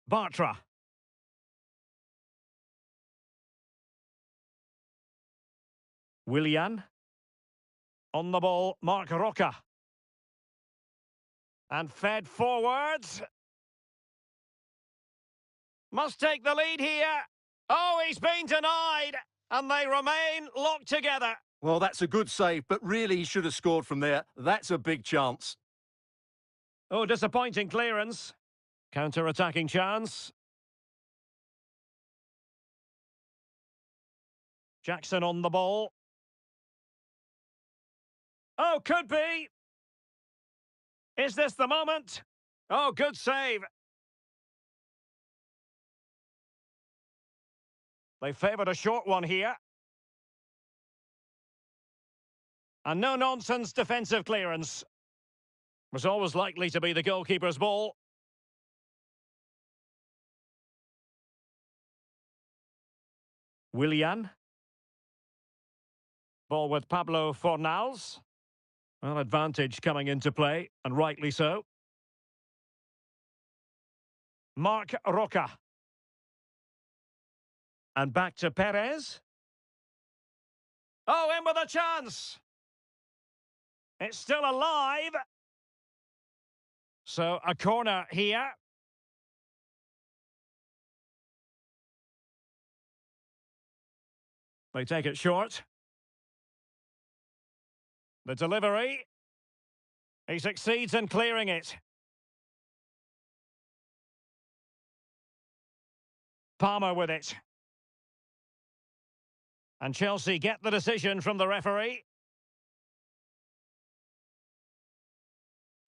Bartra. Willian. On the ball, Marc Roca. And fed forwards. Must take the lead here. Oh, he's been denied. And they remain locked together. Well, that's a good save, but really he should have scored from there. That's a big chance. Oh, disappointing clearance. Counter-attacking chance. Jackson on the ball. Oh, could be. Is this the moment? Oh, good save. They favoured a short one here. And no-nonsense defensive clearance. Was always likely to be the goalkeeper's ball. Willian. Ball with Pablo Fornals. Well, advantage coming into play, and rightly so. Marc Roca. And back to Perez. Oh, in with a chance. It's still alive. So a corner here. They take it short. The delivery. He succeeds in clearing it. Palmer with it. And Chelsea get the decision from the referee.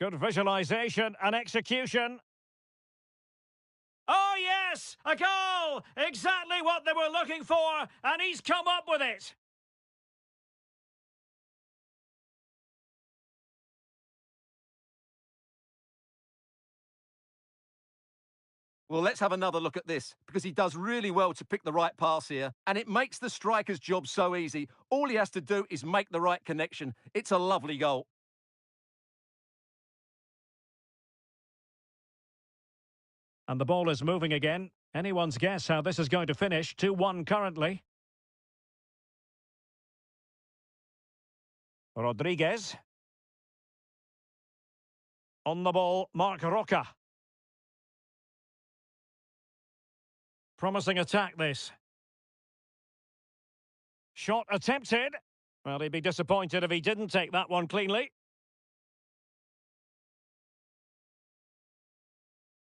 Good visualisation and execution. Oh, yes! A goal! Exactly what they were looking for, and he's come up with it. Well, let's have another look at this, because he does really well to pick the right pass here, and it makes the striker's job so easy. All he has to do is make the right connection. It's a lovely goal. And the ball is moving again. Anyone's guess how this is going to finish. 2-1 currently. Rodriguez. On the ball, Mark Roca. Promising attack, this. Shot attempted. Well, he'd be disappointed if he didn't take that one cleanly.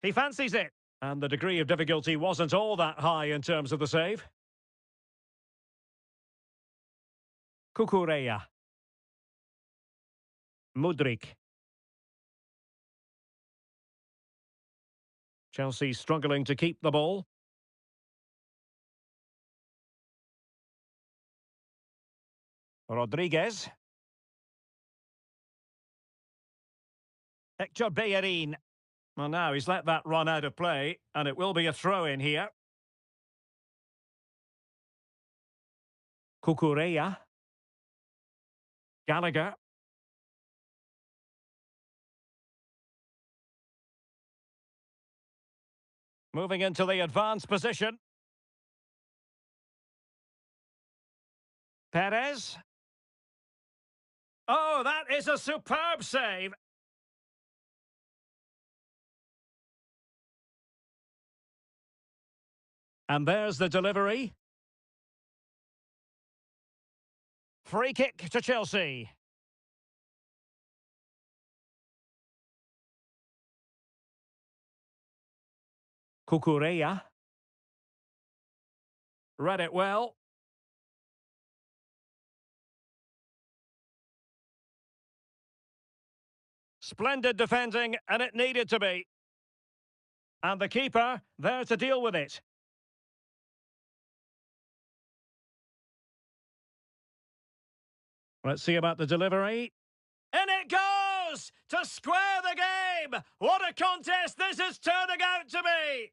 He fancies it. And the degree of difficulty wasn't all that high in terms of the save. Cucurella. Mudryk. Chelsea struggling to keep the ball. Rodriguez. Hector Bellerin. Well, now he's let that run out of play, and it will be a throw-in here. Cucurella. Gallagher. Moving into the advanced position. Perez. Oh, that is a superb save. And there's the delivery. Free kick to Chelsea. Cucurella. Read it well. Splendid defending, and it needed to be. And the keeper there to deal with it. Let's see about the delivery. In it goes! To square the game! What a contest this is turning out to be!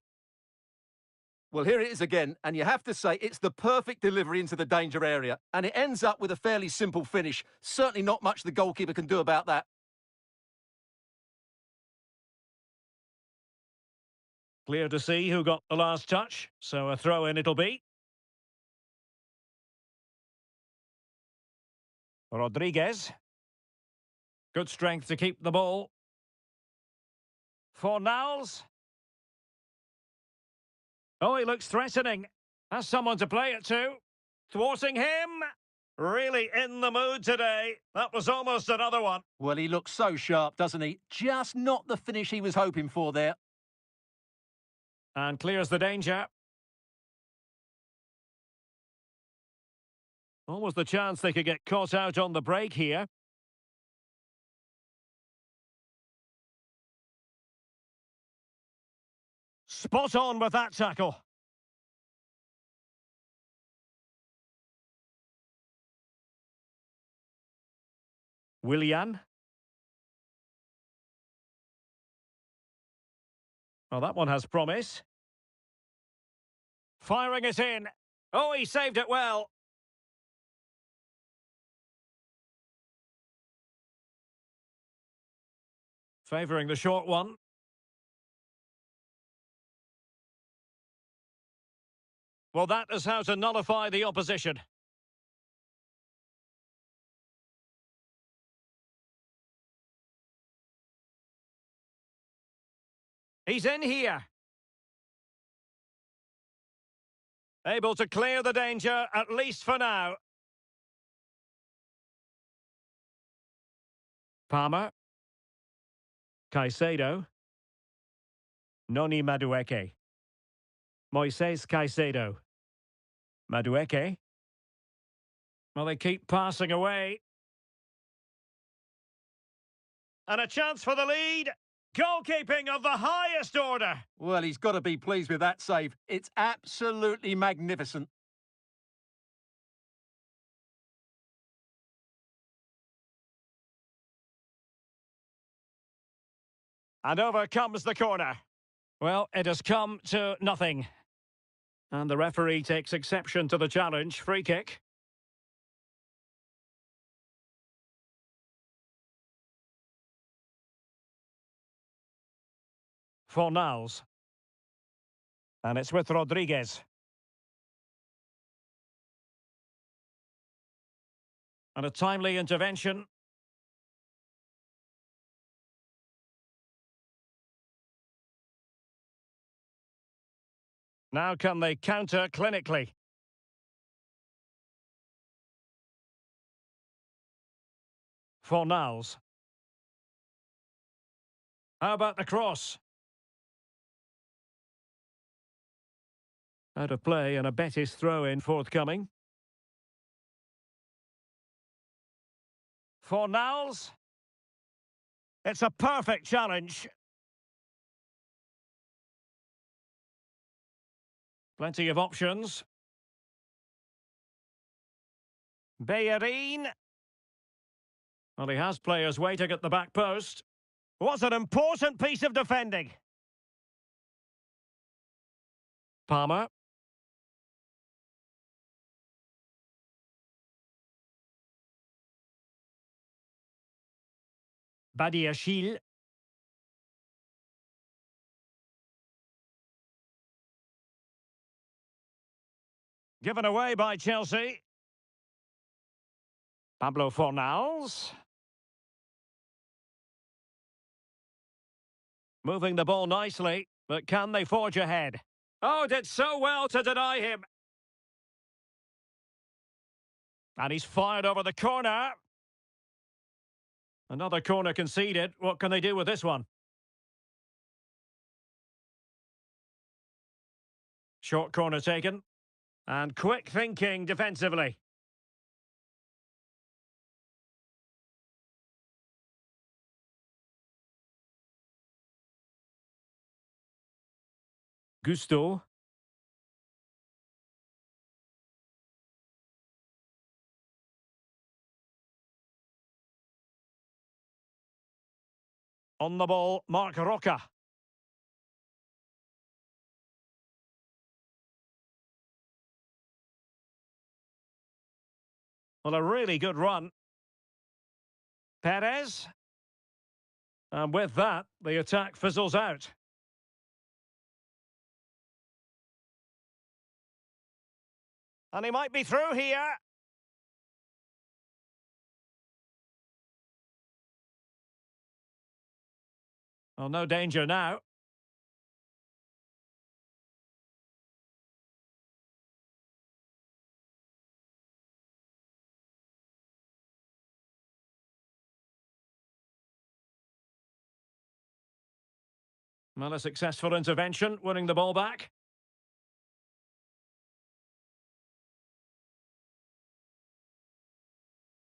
Well, here it is again, and you have to say it's the perfect delivery into the danger area, and it ends up with a fairly simple finish. Certainly not much the goalkeeper can do about that. Clear to see who got the last touch, so a throw-in it'll be. Rodriguez. Good strength to keep the ball. Fornals. Oh, he looks threatening. Has someone to play it to. Thwarting him. Really in the mood today. That was almost another one. Well, he looks so sharp, doesn't he? Just not the finish he was hoping for there. And clears the danger. Almost the chance they could get caught out on the break here. Spot on with that tackle. Willian. Well, that one has promise. Firing it in. Oh, he saved it well. Favouring the short one. Well, that is how to nullify the opposition. He's in here. Able to clear the danger, at least for now. Palmer. Caicedo. Noni Madueke. Moises Caicedo. Madueke. Well, they keep passing away. And a chance for the lead. Goalkeeping of the highest order. Well, he's got to be pleased with that save. It's absolutely magnificent. And over comes the corner. Well, it has come to nothing. And the referee takes exception to the challenge. Free kick. Fornals. And it's with Rodriguez. And a timely intervention. Now can they counter clinically? Fornals. How about the cross? Out of play and a Betis throw-in forthcoming. Fornals. It's a perfect challenge. Plenty of options. Bellerin. Well, he has players waiting at the back post. What an important piece of defending. Palmer. Badiashile. Given away by Chelsea. Pablo Fornals. Moving the ball nicely, but can they forge ahead? Oh, did so well to deny him. And he's fired over the corner. Another corner conceded. What can they do with this one? Short corner taken. And quick thinking defensively. Gusto. On the ball, Marc Roca. Well, a really good run. Perez. And with that, the attack fizzles out. And he might be through here. Well, no danger now. Well, a successful intervention, winning the ball back.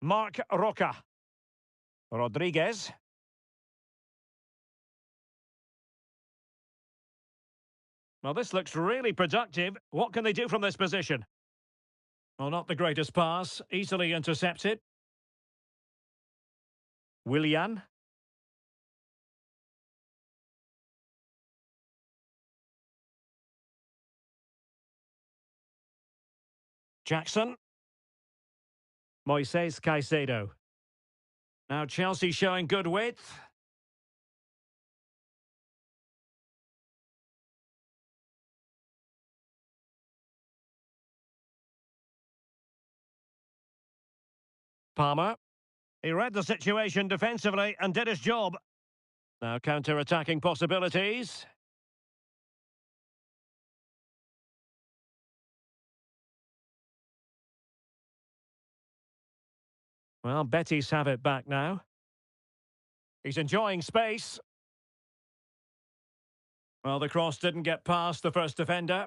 Marc Roca. Rodriguez. Well, this looks really productive. What can they do from this position? Well, not the greatest pass. Easily intercepted. Willian. Jackson. Moises Caicedo. Now Chelsea showing good width. Palmer. He read the situation defensively and did his job. Now counter-attacking possibilities. Well, Betis have it back now. He's enjoying space. Well, the cross didn't get past the first defender.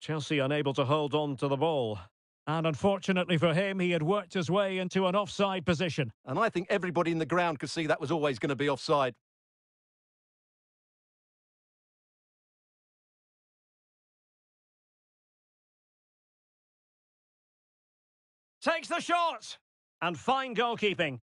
Chelsea unable to hold on to the ball. And unfortunately for him, he had worked his way into an offside position. And I think everybody in the ground could see that was always going to be offside. Takes the shot! And fine goalkeeping.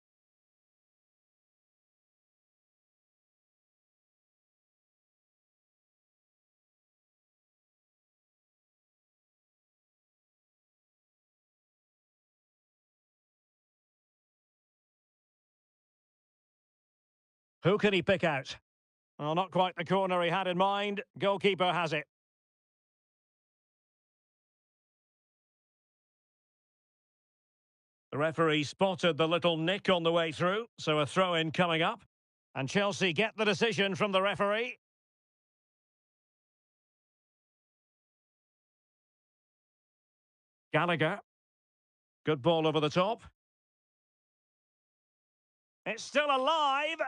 Who can he pick out? Well, not quite the corner he had in mind. Goalkeeper has it. The referee spotted the little nick on the way through, so a throw-in coming up. And Chelsea get the decision from the referee. Gallagher. Good ball over the top. It's still alive!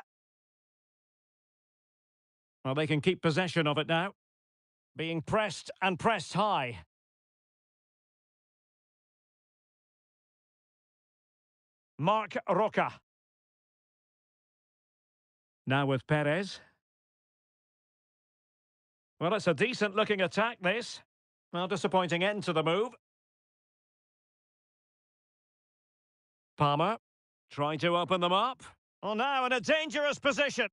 Well, they can keep possession of it now. Being pressed and pressed high. Marc Roca. Now with Perez. Well, it's a decent-looking attack, this. Well, disappointing end to the move. Palmer. Trying to open them up. Well, now in a dangerous position.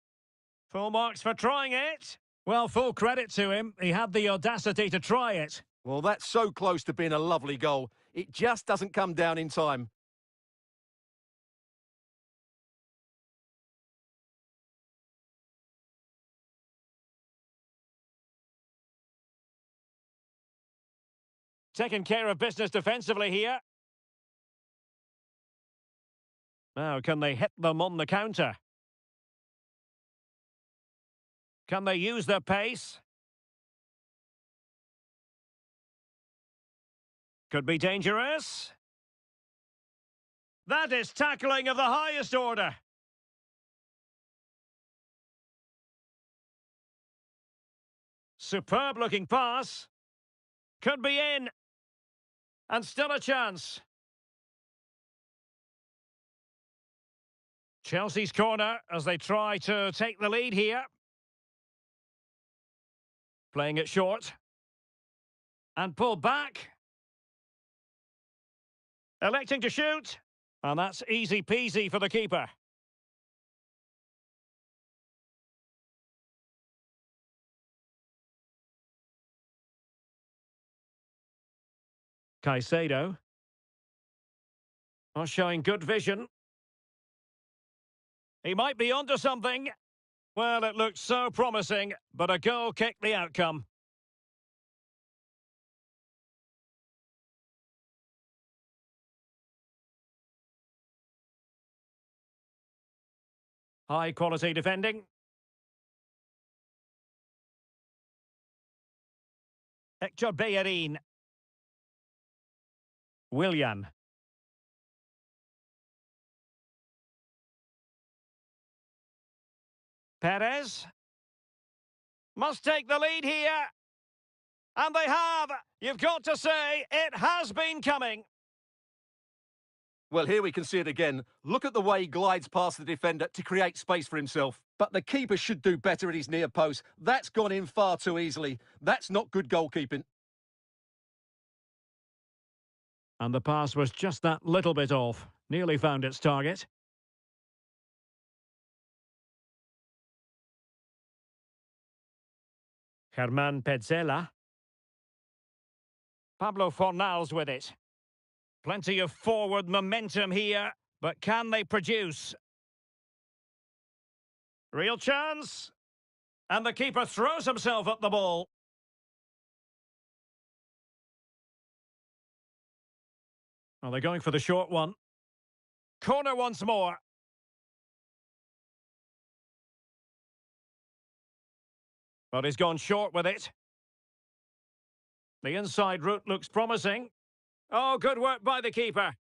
Full marks for trying it. Well, full credit to him. He had the audacity to try it. Well, that's so close to being a lovely goal. It just doesn't come down in time. Taking care of business defensively here. Now, can they hit them on the counter? Can they use their pace? Could be dangerous. That is tackling of the highest order. Superb looking pass. Could be in. And still a chance. Chelsea's corner as they try to take the lead here. Playing it short. And pull back. Electing to shoot. And that's easy peasy for the keeper. Caicedo. Oh, showing good vision. He might be onto something. Well, it looked so promising, but a goal kicked the outcome. High quality defending. Hector Bellerin. Willian. Perez. Must take the lead here. And they have. You've got to say, it has been coming. Well, here we can see it again. Look at the way he glides past the defender to create space for himself. But the keeper should do better at his near post. That's gone in far too easily. That's not good goalkeeping. And the pass was just that little bit off. Nearly found its target. Germán Petzela. Pablo Fornals with it. Plenty of forward momentum here, but can they produce? Real chance. And the keeper throws himself at the ball. Well, they're going for the short one. Corner once more. But he's gone short with it. The inside route looks promising. Oh, good work by the keeper.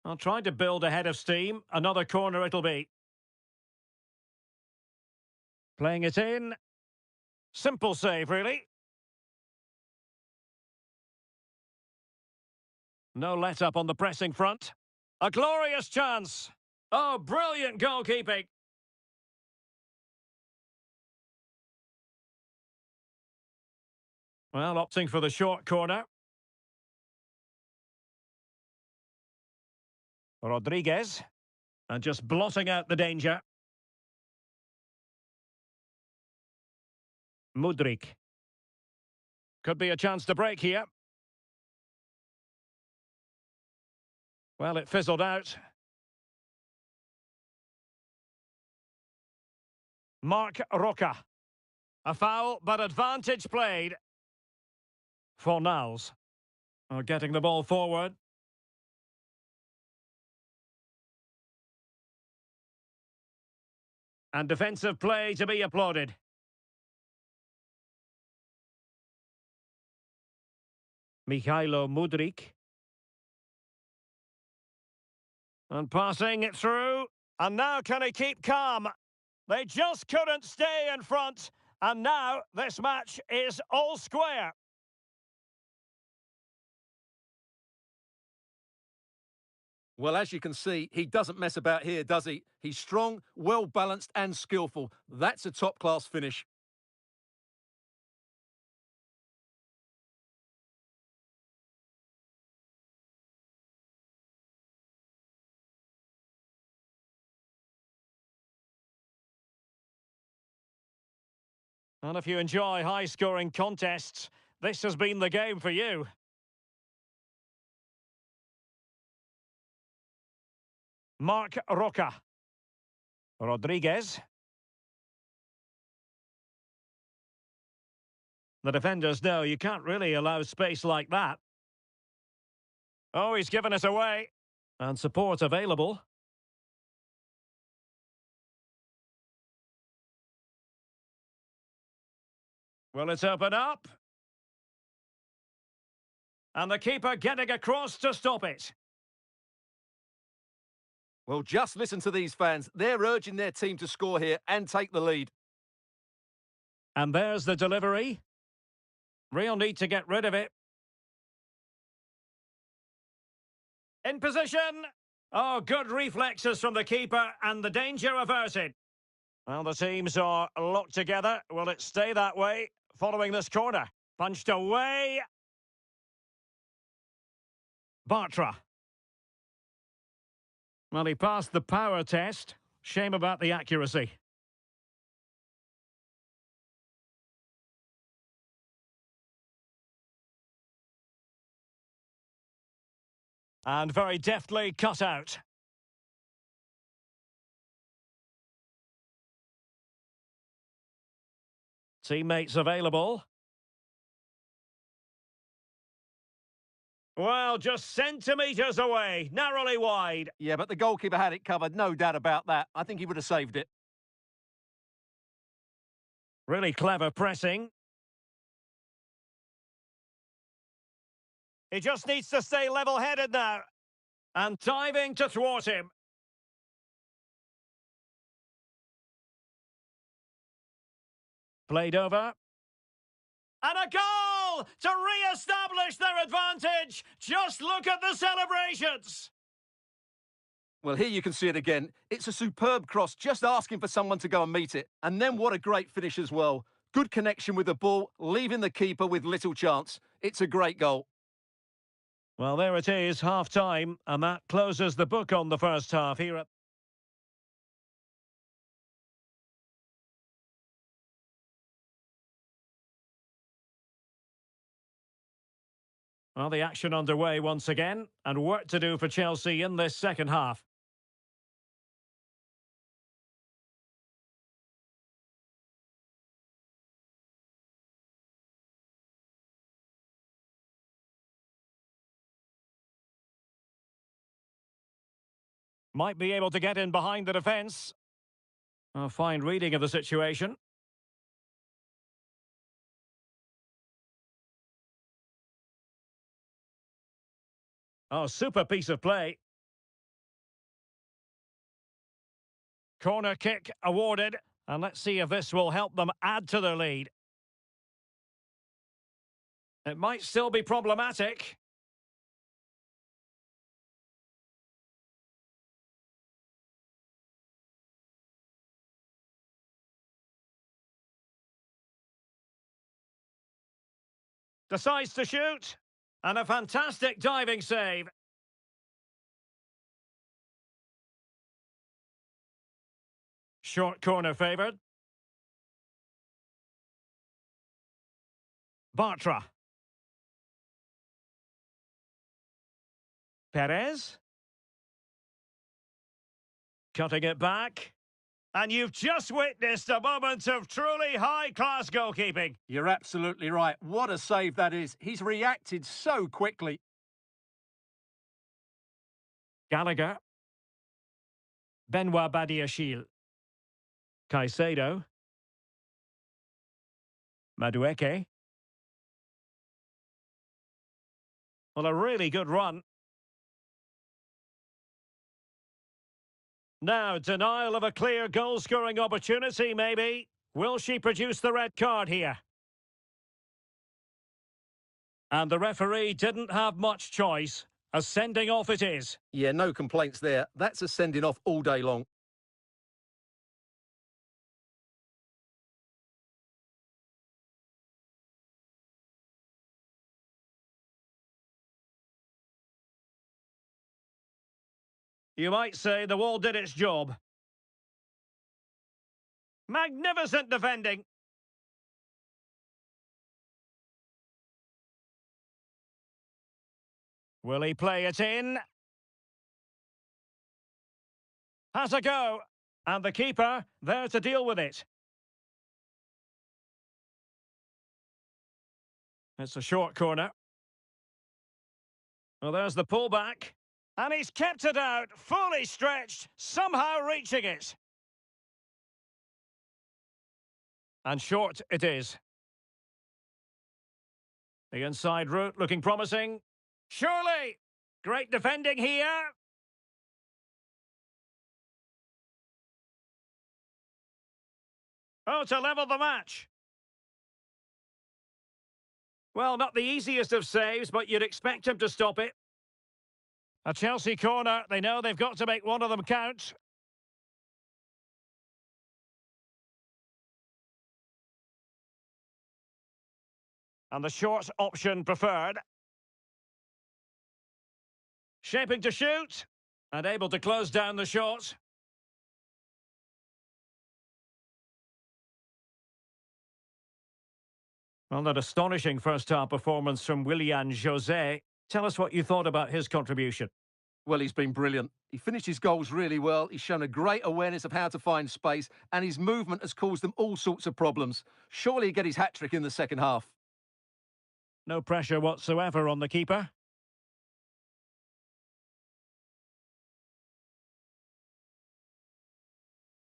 I'll try to build ahead of steam. Another corner it'll be. Playing it in. Simple save, really. No let-up on the pressing front. A glorious chance. Oh, brilliant goalkeeping. Well, opting for the short corner. Rodriguez. And just blotting out the danger. Mudryk. Could be a chance to break here. Well, it fizzled out. Mark Roca. A foul, but advantage played. Fornals. Are getting the ball forward. And defensive play to be applauded. Mikhailo Mudryk. And passing it through. And now can he keep calm? They just couldn't stay in front. And now this match is all square. Well, as you can see, he doesn't mess about here, does he? He's strong, well-balanced and skillful. That's a top-class finish. And if you enjoy high-scoring contests, this has been the game for you. Mark Roca. Rodriguez. The defenders know you can't really allow space like that. Oh, he's given us away. And support available. Will it open up? And the keeper getting across to stop it. Well, just listen to these fans. They're urging their team to score here and take the lead. And there's the delivery. Real need to get rid of it. In position. Oh, good reflexes from the keeper and the danger averted. Well, the teams are locked together. Will it stay that way following this corner? Punched away. Bartra. Well, he passed the power test. Shame about the accuracy. And very deftly cut out. Teammates available. Well, just centimetres away, narrowly wide. Yeah, but the goalkeeper had it covered, no doubt about that. I think he would have saved it. Really clever pressing. He just needs to stay level-headed now. And diving to thwart him. Played over. And a goal to re-establish their advantage. Just look at the celebrations. Well, here you can see it again. It's a superb cross, just asking for someone to go and meet it. And then what a great finish as well. Good connection with the ball, leaving the keeper with little chance. It's a great goal. Well, there it is, half-time, and that closes the book on the first half here at... Well, the action underway once again, and work to do for Chelsea in this second half. Might be able to get in behind the defence. A fine reading of the situation. Oh, super piece of play. Corner kick awarded. And let's see if this will help them add to their lead. It might still be problematic. Decides to shoot. And a fantastic diving save. Short corner favoured. Bartra. Perez. Cutting it back. And you've just witnessed a moment of truly high-class goalkeeping. You're absolutely right. What a save that is. He's reacted so quickly. Gallagher. Benoit Badiashile. Caicedo. Madueke. Well, a really good run. Now, denial of a clear goal-scoring opportunity, maybe. Will she produce the red card here? And the referee didn't have much choice. A sending off it is. Yeah, no complaints there. That's a sending off all day long. You might say the wall did its job. Magnificent defending. Will he play it in? Has a go. And the keeper there to deal with it. It's a short corner. Well, there's the pullback. And he's kept it out, fully stretched, somehow reaching it. And short it is. The inside route looking promising. Surely! Great defending here. Oh, to level the match. Well, not the easiest of saves, but you'd expect him to stop it. A Chelsea corner. They know they've got to make one of them count. And the short option preferred. Shaping to shoot. And able to close down the shot. Well, that astonishing first-half performance from Willian José. Tell us what you thought about his contribution. Well, he's been brilliant. He finished his goals really well. He's shown a great awareness of how to find space, and his movement has caused them all sorts of problems. Surely he'll get his hat-trick in the second half. No pressure whatsoever on the keeper.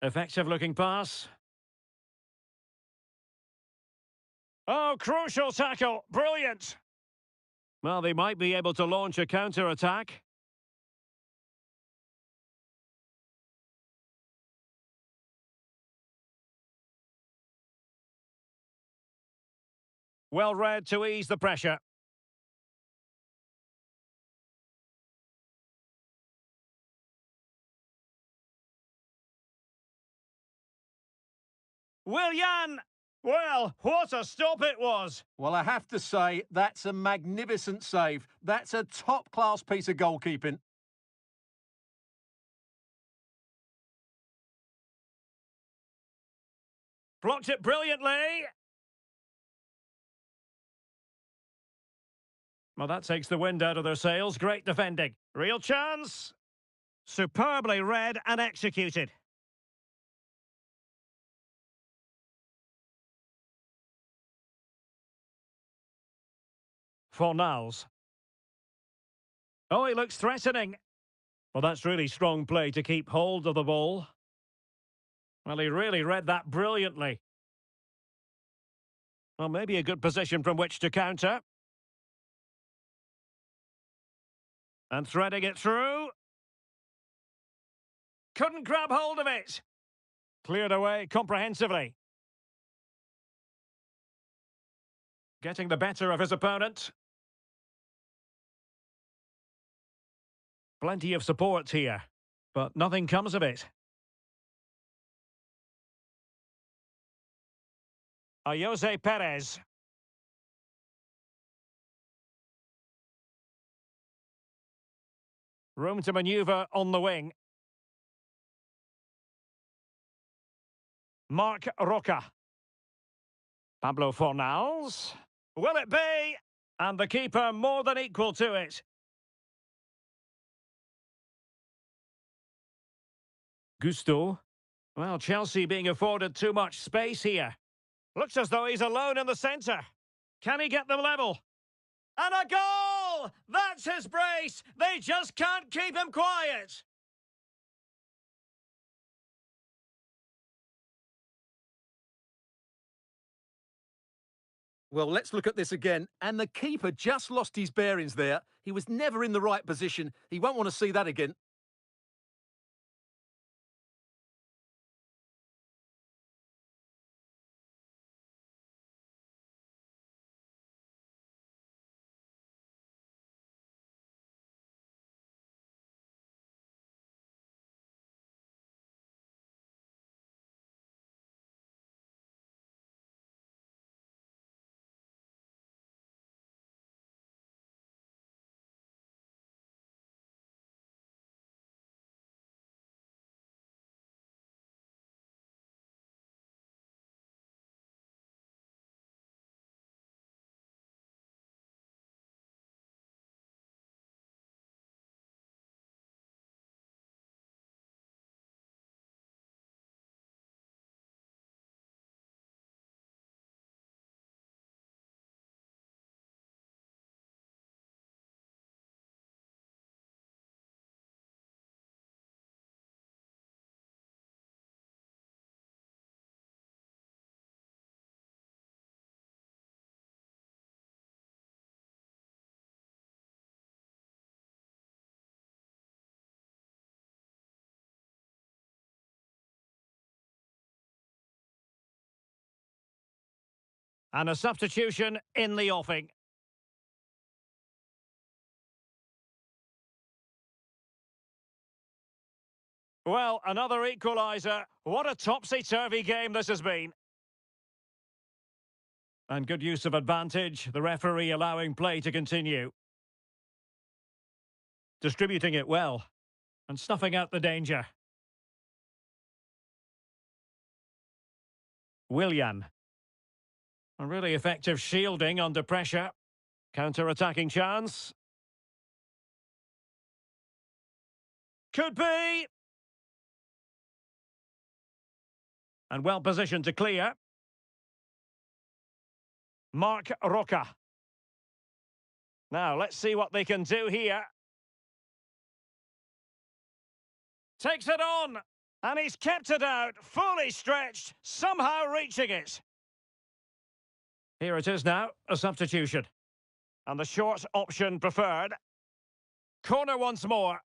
Effective looking pass. Oh, crucial tackle. Brilliant. Well, they might be able to launch a counter-attack. Well read to ease the pressure. Willian! Well, what a stop it was. Well, I have to say, that's a magnificent save. That's a top-class piece of goalkeeping. Blocked it brilliantly. Well, that takes the wind out of their sails. Great defending. Real chance. Superbly read and executed. Fornals. Oh, he looks threatening. Well, that's really strong play to keep hold of the ball. Well, he really read that brilliantly. Well, maybe a good position from which to counter. And threading it through. Couldn't grab hold of it. Cleared away comprehensively. Getting the better of his opponent. Plenty of support here, but nothing comes of it. Jose Perez. Room to manoeuvre on the wing. Marc Roca. Pablo Fornals. Will it be? And the keeper more than equal to it. Gusto. Well, Chelsea being afforded too much space here. Looks as though he's alone in the centre. Can he get them level? And a goal! That's his brace! They just can't keep him quiet! Well, let's look at this again. And the keeper just lost his bearings there. He was never in the right position. He won't want to see that again. And a substitution in the offing. Well, another equaliser. What a topsy-turvy game this has been. And good use of advantage, the referee allowing play to continue. Distributing it well. And snuffing out the danger. Willian. A really effective shielding under pressure. Counter-attacking chance. Could be! And well positioned to clear. Marc Roca. Now, let's see what they can do here. Takes it on! And he's kept it out, fully stretched, somehow reaching it. Here it is now, a substitution. And the short option preferred. Corner once more.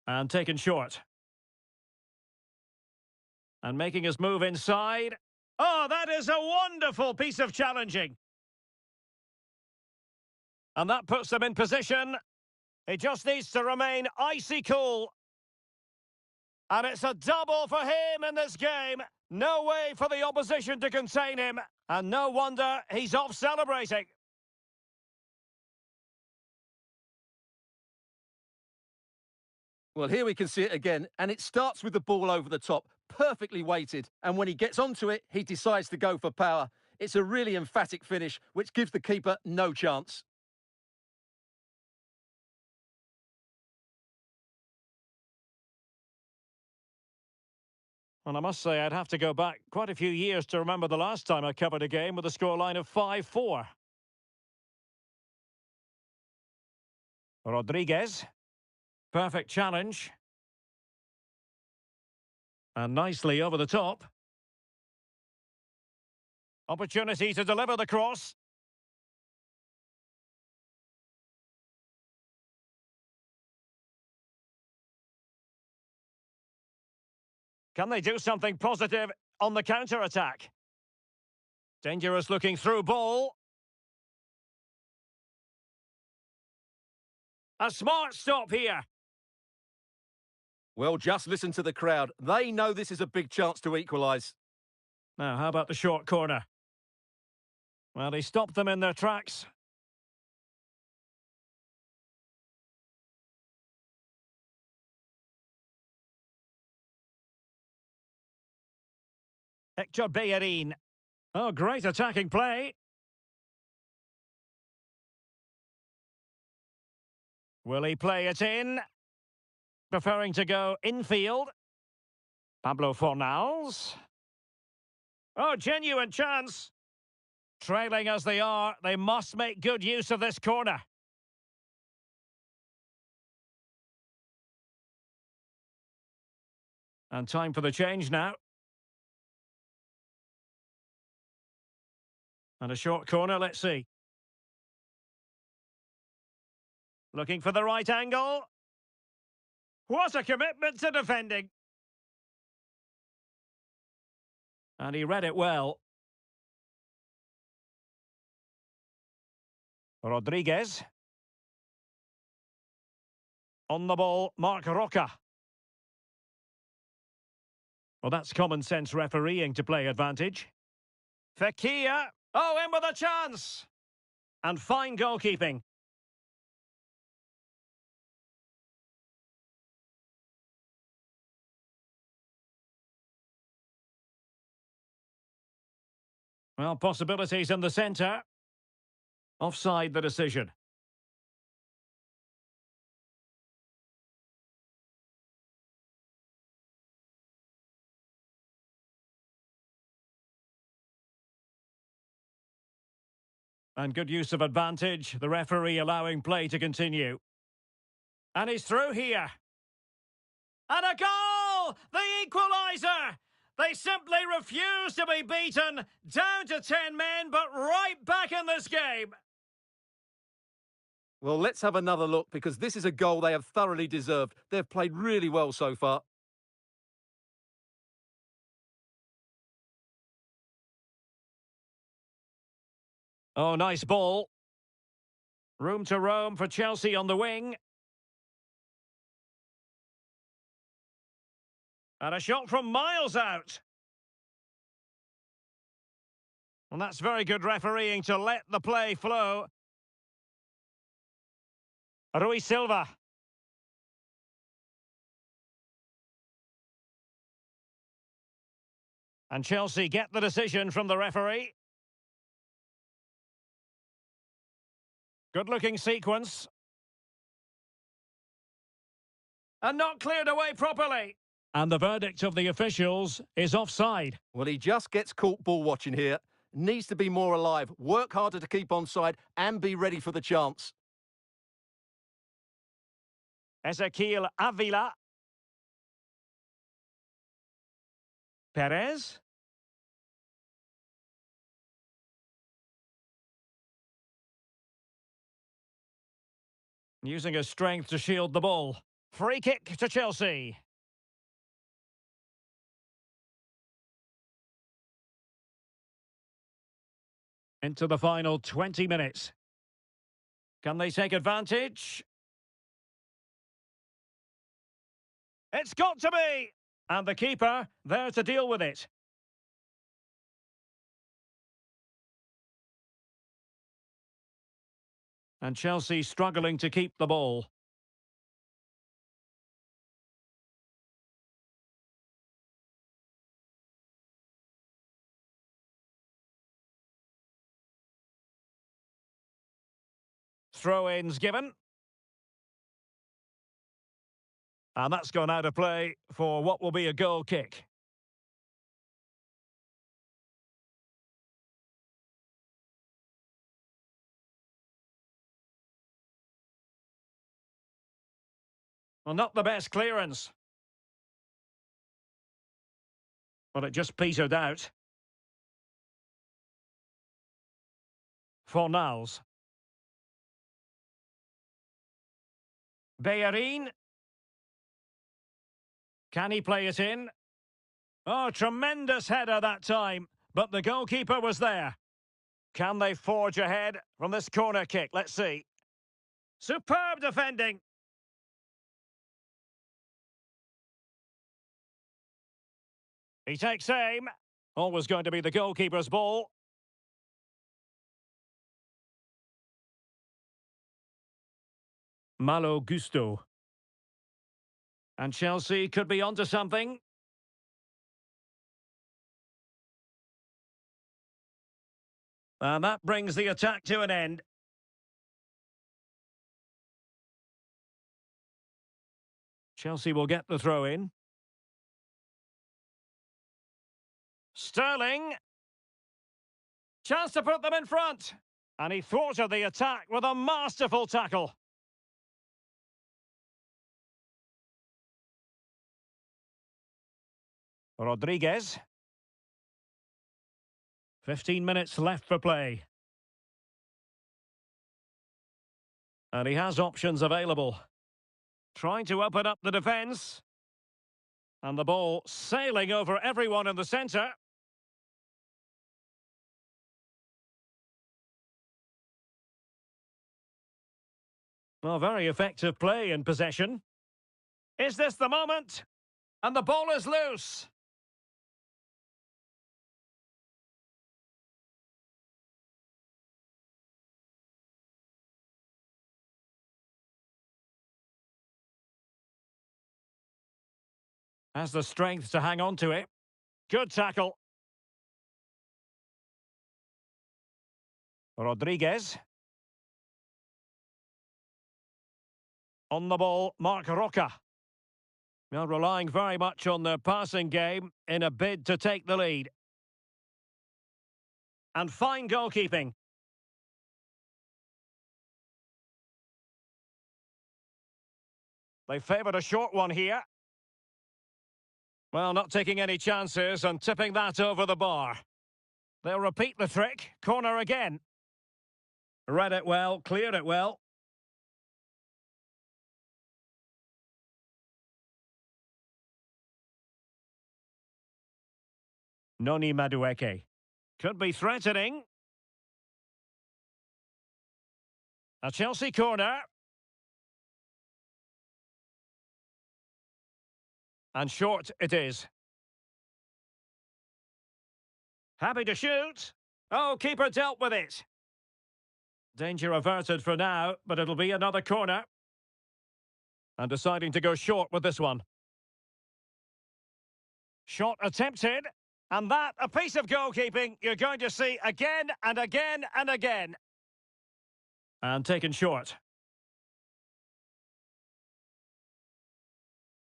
And taken short. And making his move inside. Oh, that is a wonderful piece of challenging. And that puts them in position. He just needs to remain icy cool. And it's a double for him in this game. No way for the opposition to contain him. And no wonder he's off celebrating. Well, here we can see it again, and it starts with the ball over the top, perfectly weighted, and when he gets onto it, he decides to go for power. It's a really emphatic finish, which gives the keeper no chance. And I must say, I'd have to go back quite a few years to remember the last time I covered a game with a scoreline of 5-4. Rodriguez. Perfect challenge. And nicely over the top. Opportunity to deliver the cross. Can they do something positive on the counter-attack? Dangerous looking through ball. A smart stop here. Well, just listen to the crowd. They know this is a big chance to equalise. Now, how about the short corner? Well, he stopped them in their tracks. Hector Bellerin. Oh, great attacking play. Will he play it in? Preferring to go infield. Pablo Fornals. Oh, genuine chance. Trailing as they are, they must make good use of this corner. And time for the change now. And a short corner, let's see. Looking for the right angle. What a commitment to defending. And he read it well. Rodriguez. On the ball, Mark Roca. Well, that's common sense refereeing to play advantage. Fekir. Oh, in with a chance. And fine goalkeeping. Well, possibilities in the centre. Offside the decision. And good use of advantage. The referee allowing play to continue. And he's through here. And a goal! The equaliser! They simply refuse to be beaten. Down to 10 men, but right back in this game. Well, let's have another look because this is a goal they have thoroughly deserved. They've played really well so far. Oh, nice ball. Room to roam for Chelsea on the wing. And a shot from miles out. And that's very good refereeing to let the play flow. Rui Silva. And Chelsea get the decision from the referee. Good-looking sequence. And not cleared away properly. And the verdict of the officials is offside. Well, he just gets caught ball watching here. Needs to be more alive, work harder to keep onside and be ready for the chance. Ezequiel Avila. Perez. Using his strength to shield the ball. Free kick to Chelsea. Into the final 20 minutes. Can they take advantage? It's got to be! And the keeper there to deal with it. And Chelsea struggling to keep the ball. Throw-ins given. And that's gone out of play for what will be a goal kick. Well, not the best clearance. But it just petered out. Fornals. Bellerin. Can he play it in? Oh, tremendous header that time. But the goalkeeper was there. Can they forge ahead from this corner kick? Let's see. Superb defending. He takes aim. Always going to be the goalkeeper's ball. Malo Gusto. And Chelsea could be onto something. And that brings the attack to an end. Chelsea will get the throw in. Sterling. Chance to put them in front. And he thwarted the attack with a masterful tackle. Rodriguez. 15 minutes left for play. And he has options available. Trying to open up the defence. And the ball sailing over everyone in the centre. Well, very effective play in possession. Is this the moment? And the ball is loose. Has the strength to hang on to it. Good tackle. Rodriguez. On the ball, Marc Roca. Well, relying very much on their passing game in a bid to take the lead. And fine goalkeeping. They favoured a short one here. Well, not taking any chances and tipping that over the bar. They'll repeat the trick. Corner again. Read it well, cleared it well. Noni Madueke. Could be threatening. A Chelsea corner. And short it is. Happy to shoot. Oh, keeper dealt with it. Danger averted for now, but it'll be another corner. And deciding to go short with this one. Shot attempted. And that, a piece of goalkeeping you're going to see again and again and again. And taken short.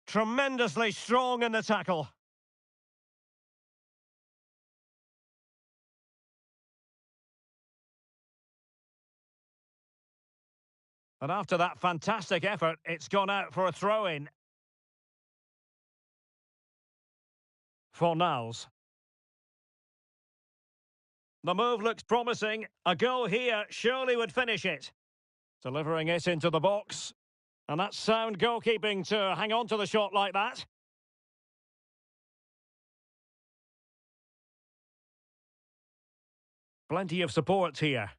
Tremendously strong in the tackle. And after that fantastic effort, it's gone out for a throw-in. Fornals. The move looks promising. A goal here surely would finish it. Delivering it into the box. And that's sound goalkeeping to hang on to the shot like that. Plenty of support here.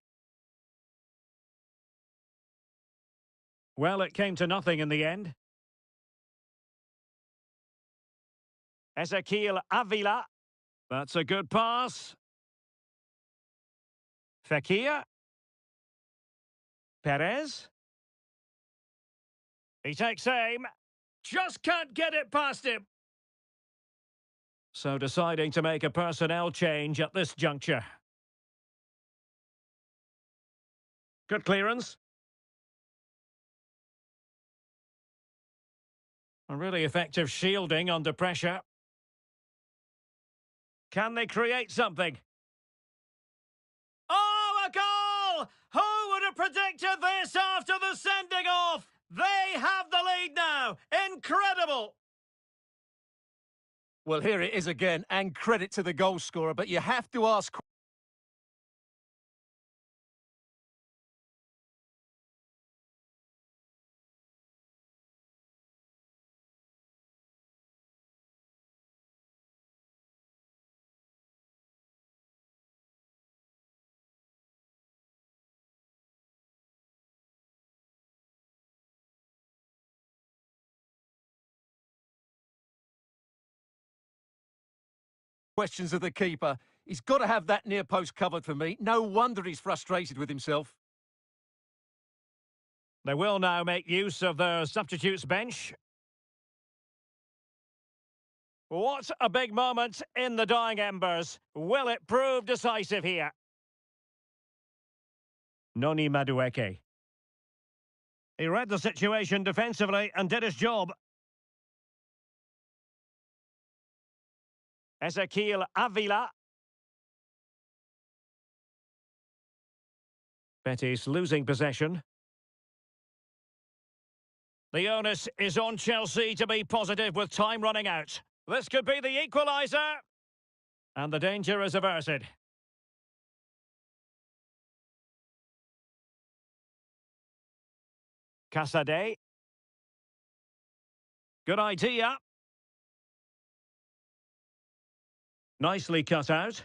Well, it came to nothing in the end. Ezequiel Avila. That's a good pass. Fekir. Perez. He takes aim. Just can't get it past him. So deciding to make a personnel change at this juncture. Good clearance. A really effective shielding under pressure. Can they create something? Oh, a goal! Who would have predicted this after the sending off? They have the lead now. Incredible! Well, here it is again, and credit to the goal scorer, but you have to ask questions of the keeper. He's got to have that near post covered for me. No wonder he's frustrated with himself. They will now make use of their substitutes bench. What a big moment in the dying embers. Will it prove decisive here? Noni Madueke. He read the situation defensively and did his job. Ezequiel Avila. Betis losing possession. The onus is on Chelsea to be positive with time running out. This could be the equaliser. And the danger is averted. Casade. Good idea. Nicely cut out.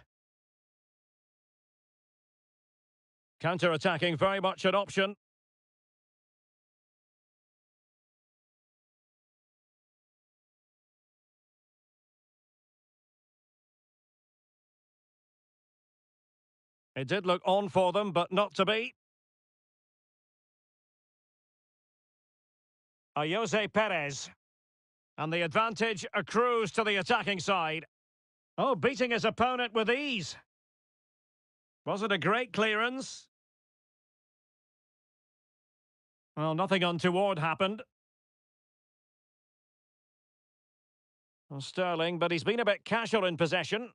Counter-attacking, very much an option. It did look on for them, but not to be. Jose Perez. And the advantage accrues to the attacking side. Oh, beating his opponent with ease. Was it a great clearance? Well, nothing untoward happened. Well, Sterling, but he's been a bit casual in possession.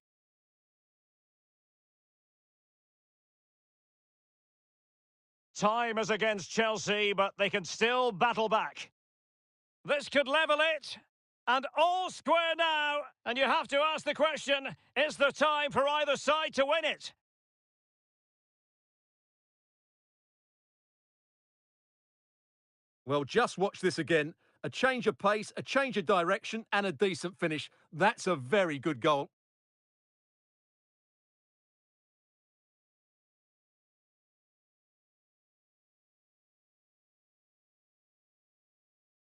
Time is against Chelsea, but they can still battle back. This could level it. And all square now. And you have to ask the question, is there time for either side to win it? Well, just watch this again. A change of pace, a change of direction, and a decent finish. That's a very good goal.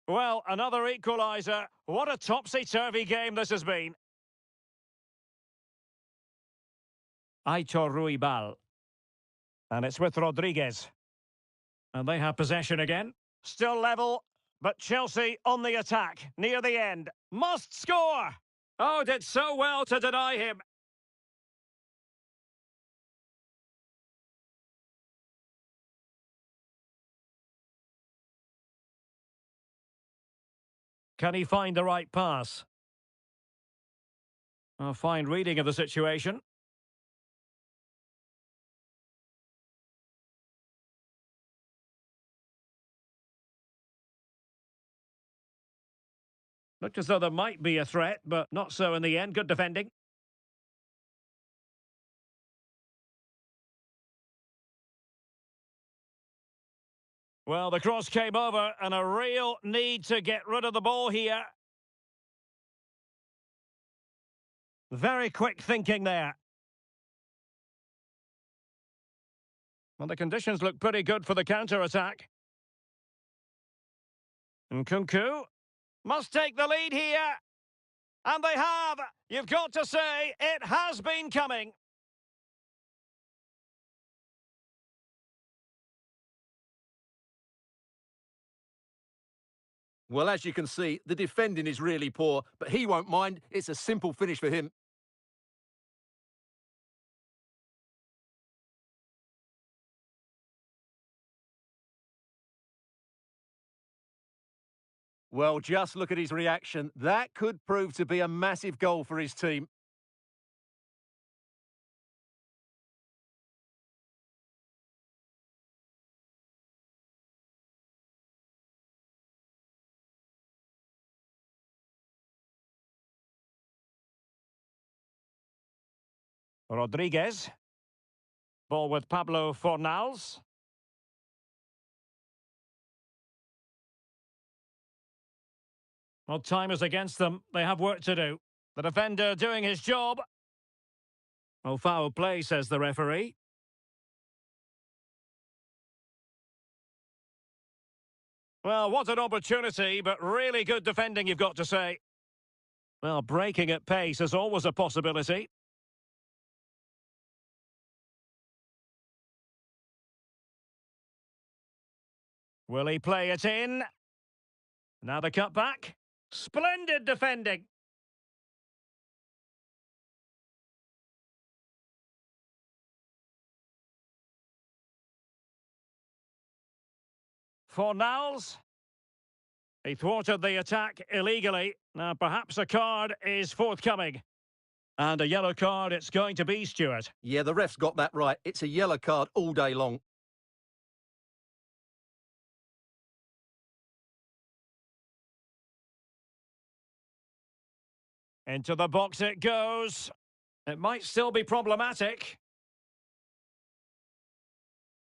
Well, another equaliser. What a topsy-turvy game this has been. Aitor Ruibal. And it's with Rodriguez. And they have possession again. Still level, but Chelsea on the attack, near the end. Must score! Oh, did so well to deny him. Can he find the right pass? A fine reading of the situation. Looked as though there might be a threat, but not so in the end. Good defending. Well, the cross came over and a real need to get rid of the ball here. Very quick thinking there. Well, the conditions look pretty good for the counter-attack. And Nkunku must take the lead here. And they have. You've got to say, it has been coming. Well, as you can see, the defending is really poor, but he won't mind. It's a simple finish for him. Well, just look at his reaction. That could prove to be a massive goal for his team. Rodriguez. Ball with Pablo Fornals. Well, time is against them. They have work to do. The defender doing his job. Oh, foul play, says the referee. Well, what an opportunity, but really good defending, you've got to say. Well, breaking at pace is always a possibility. Will he play it in? Now the cutback. Splendid defending. Fornals. He thwarted the attack illegally. Now perhaps a card is forthcoming. And a yellow card it's going to be, Stuart. Yeah, the ref's got that right. It's a yellow card all day long. Into the box it goes. It might still be problematic.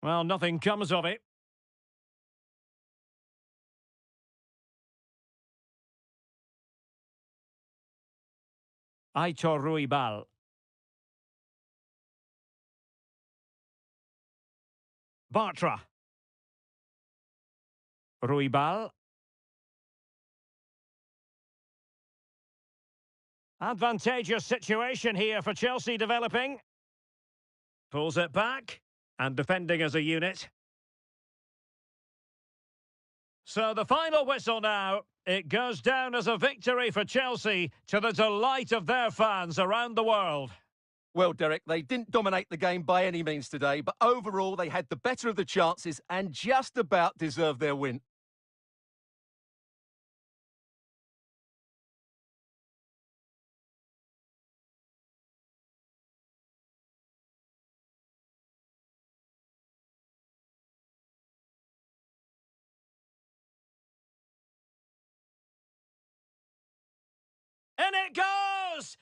Well, nothing comes of it. Aitor Ruibal. Bartra. Ruibal. Advantageous situation here for Chelsea developing. Pulls it back and defending as a unit. So the final whistle now. It goes down as a victory for Chelsea to the delight of their fans around the world. Well, Derek, they didn't dominate the game by any means today, but overall they had the better of the chances and just about deserved their win. In it goes!